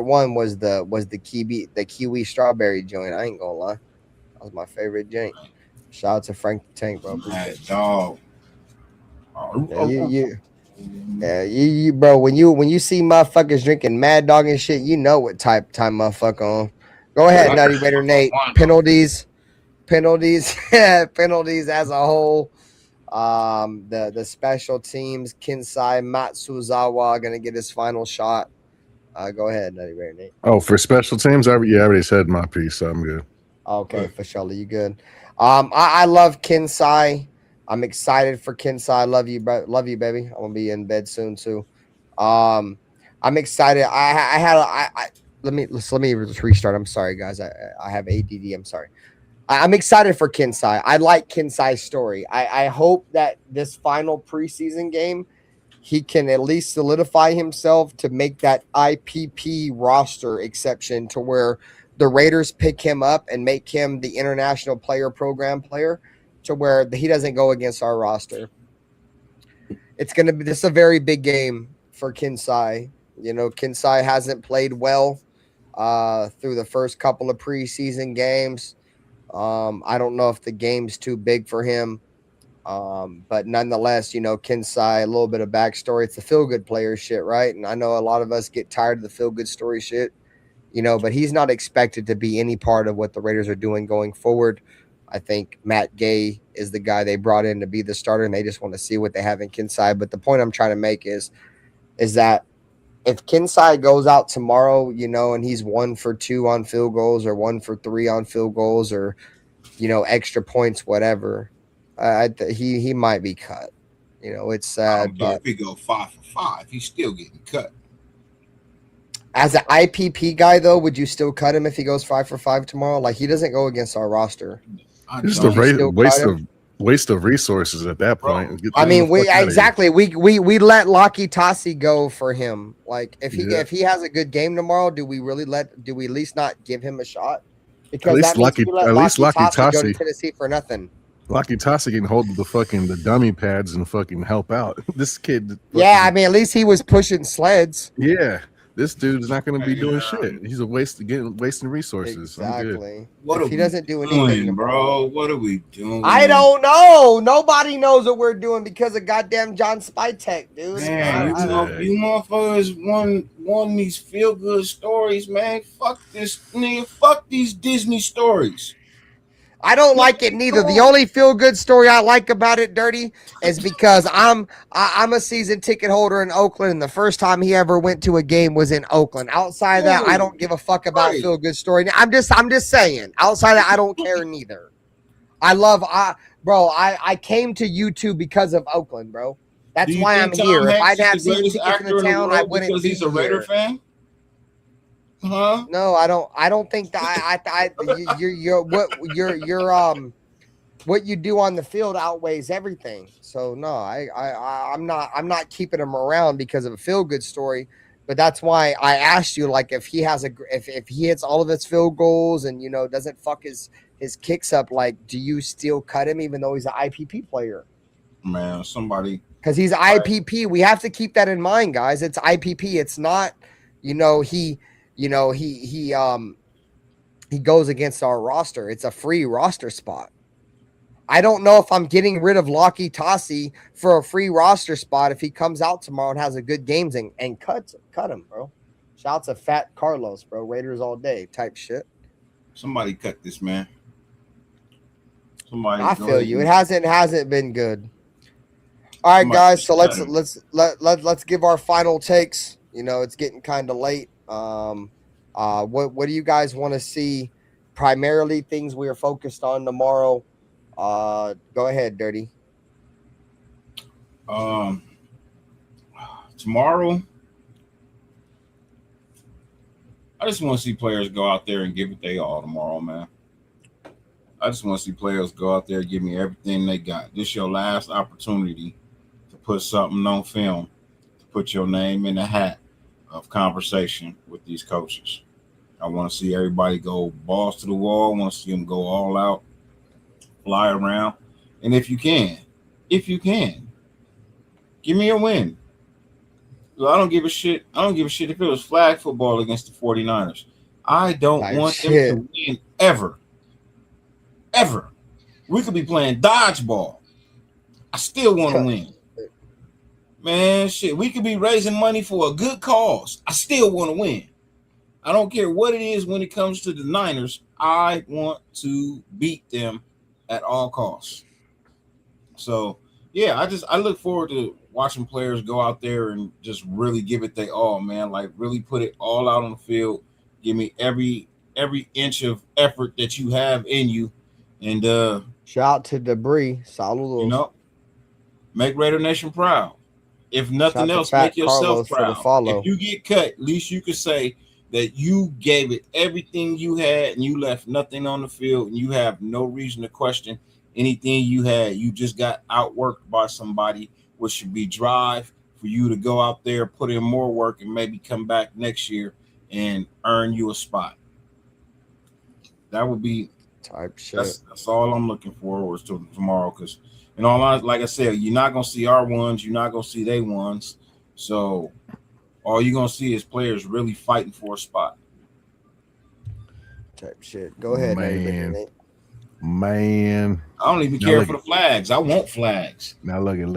A: one was the kiwi strawberry joint. I ain't gonna lie. That was my favorite joint. Shout out to Frank the Tank, bro.
J: Mad Dog.
A: You, bro. When you see motherfuckers drinking Mad Dog and shit, you know what time motherfucker on. Go ahead, Nutty Raider Nate. Penalties, penalties as a whole. The special teams, Kinsai Matsuzawa gonna get his final shot. Go ahead, Nutty Raider Nate.
H: Oh, for special teams, I already said my piece, so I'm good.
A: Okay, for sure. You good? I love Kinsai. I'm excited for Kinsai. Love you, bro. Love you, baby. I'm gonna be in bed soon too. I'm excited. Let me restart. I'm sorry, guys. I have ADD. I'm sorry. I'm excited for Kinsai. I like Kinsai's story. I hope that this final preseason game, he can at least solidify himself to make that IPP roster exception to where the Raiders pick him up and make him the international player program player to where he doesn't go against our roster. It's going to be this is a very big game for Kinsai. You know, Kinsai hasn't played well through the first couple of preseason games. I don't know if the game's too big for him. But nonetheless, you know, Kinsai, a little bit of backstory. It's the feel-good player shit, right? And I know a lot of us get tired of the feel-good story shit, you know, but he's not expected to be any part of what the Raiders are doing going forward. I think Matt Gay is the guy they brought in to be the starter, and they just want to see what they have in Kinsai. But the point I'm trying to make is that if Kinsai goes out tomorrow, you know, and he's 1 for 2 on field goals or 1 for 3 on field goals or, you know, extra points, whatever, he might be cut. You know, it's sad. But
J: if he go 5 for 5, he's still getting cut.
A: As an IPP guy, though, would you still cut him if he goes 5 for 5 tomorrow? Like, he doesn't go against our roster.
H: Just a waste of resources at that point.
A: I mean, we let Lucky Tassi go for him. Like, if he has a good game tomorrow, do we at least not give him a shot? Because
H: at least Lucky Tassi
A: go to Tennessee for nothing.
H: Lucky Tassi can hold the dummy pads and fucking help out. This kid.
A: Yeah, I mean, at least he was pushing sleds.
H: Yeah. This dude's not going to be doing shit. He's wasting resources.
A: Exactly.
J: What
A: if he doesn't do anything,
J: bro? What are we doing?
A: I don't know. Nobody knows what we're doing because of goddamn John Spytek, dude.
J: Man, you motherfuckers won these feel good stories, man. Fuck this nigga. Fuck these Disney stories.
A: I don't like it neither. The only feel-good story I like about it, Dyrti, is because I'm a season ticket holder in Oakland, and the first time he ever went to a game was in Oakland. Outside of that, I don't give a fuck about feel-good story. I'm just saying. Outside of that, I don't care neither. I came to YouTube because of Oakland, bro. That's why I'm here. If I'd have season tickets in the town, I wouldn't be
J: he's a Raider fan. Huh?
A: No, I don't think that what you do on the field outweighs everything. So no, I'm not keeping him around because of a feel good story. But that's why I asked you, like, if he hits all of his field goals and, you know, doesn't fuck his kicks up, like, do you still cut him even though he's an IPP player?
J: Man,
A: because he's IPP. We have to keep that in mind, guys. It's IPP. It's not, you know, he goes against our roster. It's a free roster spot. I don't know if I'm getting rid of Lockie Tossie for a free roster spot if he comes out tomorrow and has a good games and cut him, bro. Shouts to Fat Carlos, bro. Raiders all day type shit.
J: Somebody cut this, man. Somebody.
A: I feel you. It hasn't been good. All right, guys. So let's give our final takes. You know, it's getting kind of late. What do you guys want to see? Primarily things we are focused on tomorrow. Go ahead, Dyrti.
J: Tomorrow, I just want to see players go out there and give it they all tomorrow, man. I just want to see players go out there and give me everything they got. This is your last opportunity to put something on film, to put your name in the hat of conversation with these coaches. I want to see everybody go balls to the wall. I want to see them go all out, fly around. And if you can, give me a win. I don't give a shit. I don't give a shit if it was flag football against the 49ers. I don't want them to win ever. Ever. We could be playing dodgeball. I still want to win. Man, shit. We could be raising money for a good cause. I still want to win. I don't care what it is when it comes to the Niners. I want to beat them at all costs. So, yeah, I look forward to watching players go out there and just really give it their all, man. Like, really put it all out on the field. Give me every inch of effort that you have in you. And
A: shout out to Debris. Saludos.
J: You know, make Raider Nation proud. If nothing else, make yourself proud. If you get cut, at least you could say that you gave it everything you had and you left nothing on the field and you have no reason to question anything you had. You just got outworked by somebody, which should be drive for you to go out there, put in more work, and maybe come back next year and earn you a spot. That would be
A: type shit.
J: That's all I'm looking forward to tomorrow. Because, in all honesty, like I said, you're not gonna see our ones, you're not gonna see they ones. So all you're gonna see is players really fighting for a spot.
A: Type shit. Go ahead,
H: man.
J: I don't even care for the flags. I want flags.
H: Now look at.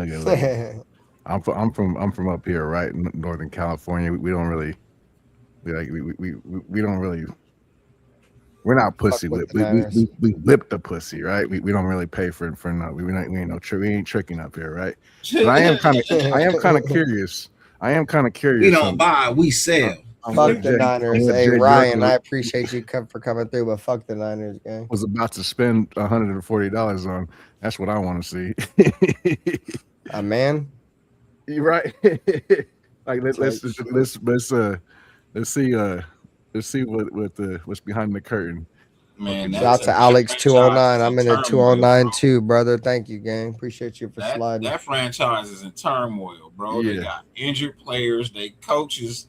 H: I'm from up here, right, in Northern California. We don't really, we don't really. We're not pussy whipped. We whip the pussy, right? We don't really pay for no. We ain't tricking up here, right? But I am kind of curious.
J: We don't buy, we sell.
A: Fuck the Niners. Hey, Ryan, I appreciate you for coming through, but fuck the Niners, gang.
H: Was about to spend $140 on. That's what I want to see.
A: Man,
H: you're right. Like let's see what's behind the curtain.
J: Man,
A: shout out to Alex 209. I'm in the 209 too, brother. Thank you, gang. Appreciate you for sliding.
J: That franchise is in turmoil, bro. Yeah. They got injured players. They coaches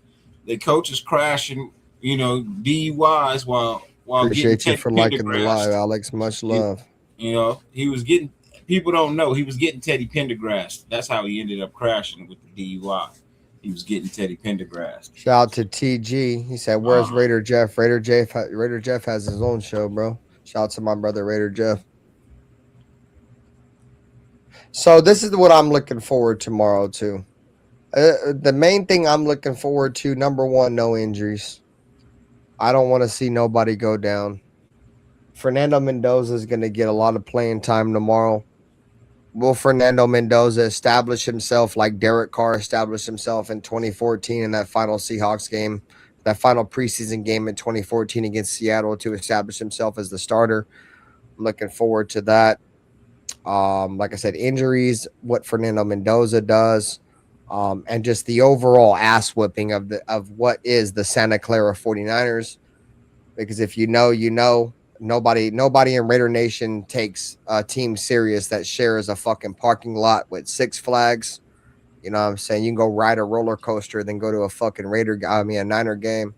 J: crashing. You know, DUIs while
A: appreciate you for liking the live, Alex. Much love.
J: You know, he was getting. People don't know he was getting Teddy Pendergrass. That's how he ended up crashing with the DUI. He was getting Teddy Pendergrass.
A: Shout out to TG. He said, "Where's Raider Jeff? Raider Jeff has his own show, bro." Shout out to my brother Raider Jeff. So this is what I'm looking forward to tomorrow too. The main thing I'm looking forward to, number one, no injuries. I don't want to see nobody go down. Fernando Mendoza is going to get a lot of playing time tomorrow. Will Fernando Mendoza establish himself like Derek Carr established himself in 2014 in that final Seahawks game, that final preseason game in 2014 against Seattle to establish himself as the starter? I'm looking forward to that. Like I said, injuries, what Fernando Mendoza does, and just the overall ass whipping of what is the Santa Clara 49ers. Because if you know, you know. Nobody in Raider Nation takes a team serious that shares a fucking parking lot with Six Flags. You know what I'm saying? You can go ride a roller coaster, then go to a fucking a Niner game.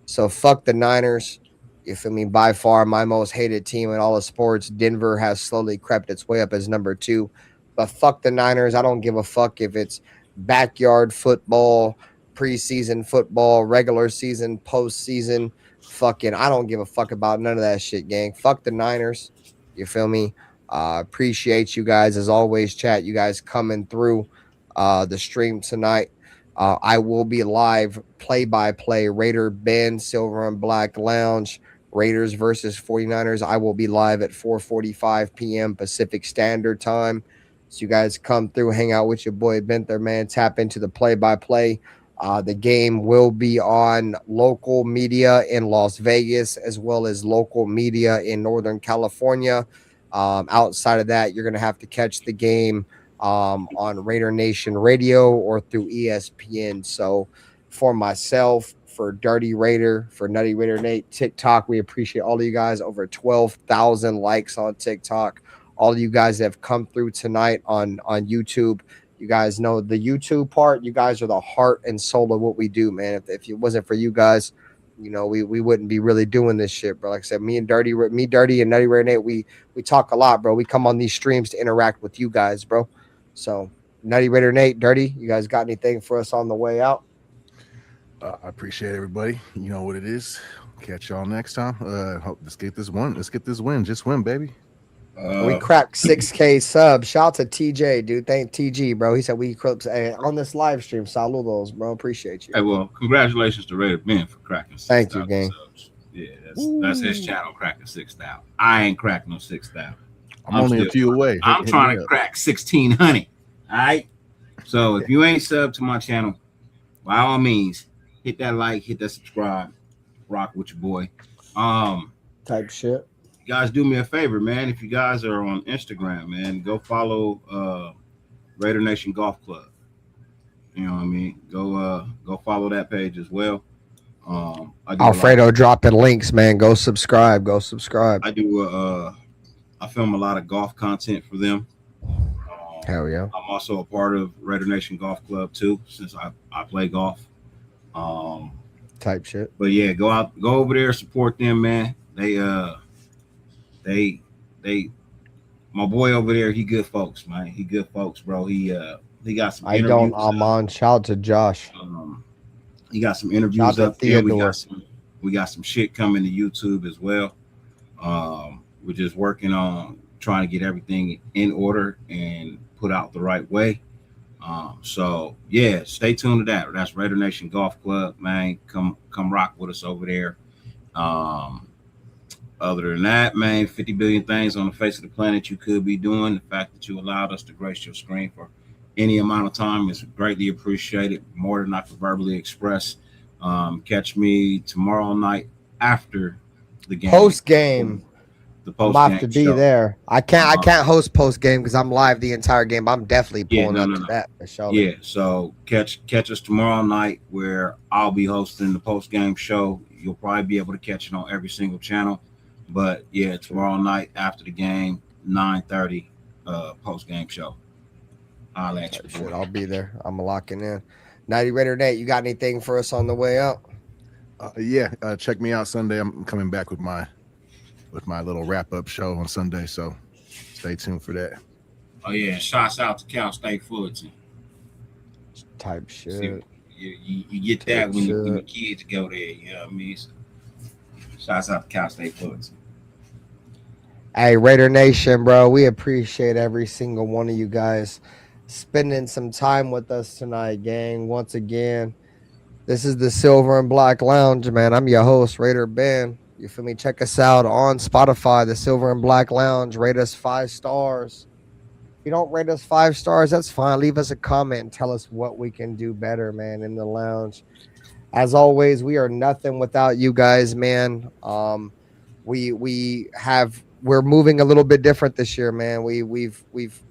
A: So fuck the Niners. You feel me? By far my most hated team in all of sports. Denver has slowly crept its way up as number 2. But fuck the Niners. I don't give a fuck if it's backyard football, preseason football, regular season, postseason. Fucking, I don't give a fuck about none of that shit, gang. Fuck the Niners. You feel me? Appreciate you guys as always, chat. You guys coming through the stream tonight. I will be live play-by-play RaiderBen Silver and Black Lounge Raiders versus 49ers. I will be live at 4:45 p.m. Pacific Standard Time. So you guys come through, hang out with your boy Benther, man. Tap into the play-by-play. The game will be on local media in Las Vegas as well as local media in Northern California. Outside of that, you're going to have to catch the game on Raider Nation Radio or through ESPN. So for myself, for Dyrti Raider, for Nutty Raider Nate, TikTok, we appreciate all of you guys. Over 12,000 likes on TikTok. All of you guys that have come through tonight on YouTube. You guys know the YouTube part. You guys are the heart and soul of what we do, man. If it wasn't for you guys, you know, we wouldn't be really doing this shit, bro. Like I said, me, Dyrti, and Nutty Raider Nate, we talk a lot, bro. We come on these streams to interact with you guys, bro. So, Nutty Raider Nate, Dyrti, you guys got anything for us on the way out?
H: I appreciate everybody. You know what it is. Catch y'all next time. Let's get this one. Let's get this win. Just win, baby.
A: We cracked 6K subs. Shout out to TJ, dude. Thank TG, bro. He said we clips on this live stream. Saludos, bro. Appreciate you.
G: Hey, well, congratulations to RaiderBen for cracking 6,000
A: Thank you, gang.
G: subs. Yeah, that's his channel cracking 6,000. I ain't cracking no 6,000.
H: I'm only a few away.
G: I'm trying to crack 1,600. All right. So if you ain't subbed to my channel, by all means, hit that like, hit that subscribe, rock with your boy.
A: Type shit.
G: You guys do me a favor, man. If you guys are on Instagram, man, go follow Raider Nation Golf Club. You know what I mean? Go follow that page as well.
A: Alfredo dropping links, man. Go subscribe. Go subscribe.
G: I film a lot of golf content for them.
A: Hell yeah.
G: I'm also a part of Raider Nation Golf Club too, since I play golf.
A: Type shit.
G: But yeah, go over there, support them, man. They my boy over there, he good folks, man. He good folks, bro. He got some interviews.
A: I'm on. Shout out to Josh.
G: He got some interviews up there. We got some shit coming to YouTube as well. We're just working on trying to get everything in order and put out the right way. So yeah, stay tuned to that. That's Raider Nation Golf Club, man. Come rock with us over there. Other than that, man, 50 billion things on the face of the planet you could be doing. The fact that you allowed us to grace your screen for any amount of time is greatly appreciated, more than I could verbally express. Catch me tomorrow night after the game.
A: Post game.
G: The post
A: I'm have to be show. There. I can't host post game because I'm live the entire game. I'm definitely pulling up to that for sure.
G: Yeah, so catch us tomorrow night where I'll be hosting the post game show. You'll probably be able to catch it on every single channel. But yeah, tomorrow night after the game, 9:30, post game show. I'll
A: I'll be there. I'm locking in. Nutty Raider Nate, you got anything for us on the way out?
H: Check me out Sunday. I'm coming back with my little wrap up show on Sunday, so stay tuned for that.
G: Oh yeah, shouts out to Cal State Fullerton.
A: Type shit.
G: See, you get that when the kids go there. You know what I mean? So, shouts out to Cal State Fullerton.
A: Hey, Raider Nation, bro, we appreciate every single one of you guys spending some time with us tonight, gang. Once again, this is the Silver and Black Lounge, man. I'm your host, RaiderBen. You feel me? Check us out on Spotify, the Silver and Black Lounge. Rate us 5 stars. If you don't rate us 5 stars, that's fine. Leave us a comment and tell us what we can do better, man, in the lounge. As always, we are nothing without you guys, man. We're moving a little bit different this year, man. We've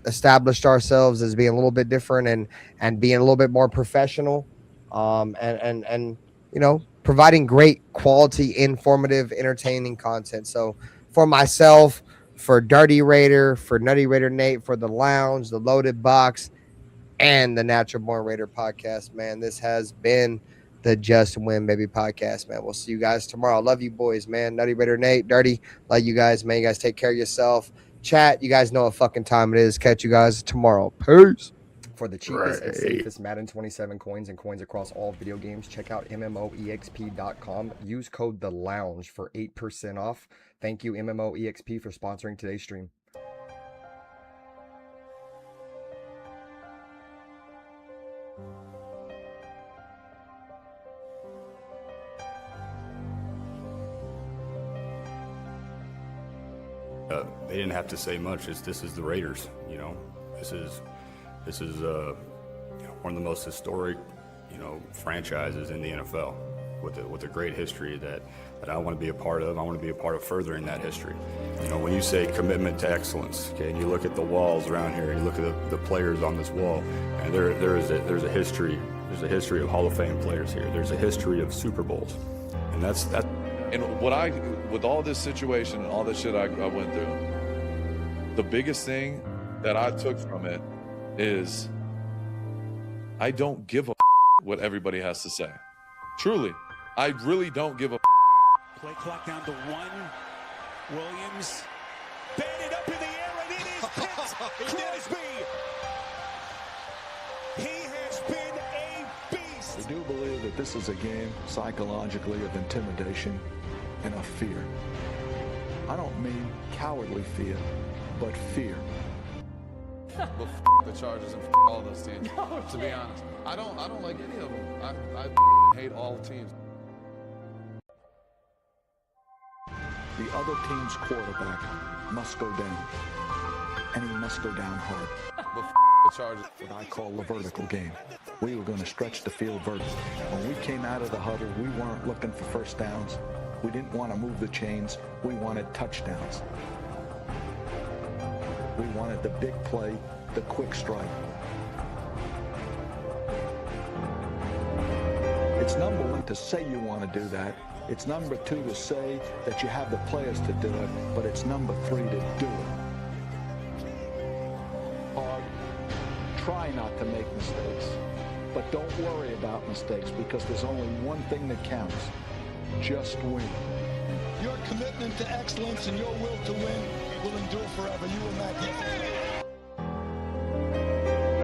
A: established ourselves as being a little bit different and being a little bit more professional. And you know, providing great quality, informative, entertaining content. So for myself, for Dyrti Raider, for Nutty Raider Nate, for the Lounge, the Loaded Box, and the Natural Born Raider podcast, man, this has been the Just Win Baby podcast, man. We'll see you guys tomorrow. Love you boys, man. Nutty Raider Nate, Dyrti, love you guys, man. You guys take care of yourself. Chat, you guys know what fucking time it is. Catch you guys tomorrow. Peace. For the cheapest and safest Madden 27 coins and coins across all video games, check out MMOEXP.com. Use code THELOUNGE for 8% off. Thank you, MMOEXP, for sponsoring today's stream.
B: They didn't have to say much. This is the Raiders. You know, this is one of the most historic, franchises in the NFL with a great history that I want to be a part of. I want to be a part of furthering that history. You know, when you say commitment to excellence, okay, and you look at the walls around here, and you look at the players on this wall, and there's a history. There's a history of Hall of Fame players here. There's a history of Super Bowls, and that's that.
C: And with all this situation and all this shit I went through, the biggest thing that I took from it is I don't give a what everybody has to say. Truly, I really don't give a.
D: Play clock down to 1. Williams batted up in the air, and it is picked. Crosby. He has been a beast.
E: I do believe that this is a game psychologically of intimidation and of fear. I don't mean cowardly fear, but fear.
C: Well, the Chargers and all those teams. To be honest, I don't like any of them. I hate all teams.
E: The other team's quarterback must go down, and he must go down hard.
C: The Chargers.
E: What I call the vertical game. We were going to stretch the field vertical. When we came out of the huddle, we weren't looking for first downs. We didn't want to move the chains. We wanted touchdowns. We wanted the big play, the quick strike. It's number one to say you want to do that. It's number two to say that you have the players to do it, but it's number three to do it. Hard. Try not to make mistakes, but don't worry about mistakes because there's only one thing that counts. Just win.
F: Your commitment to excellence and your will to win will endure forever. You will not get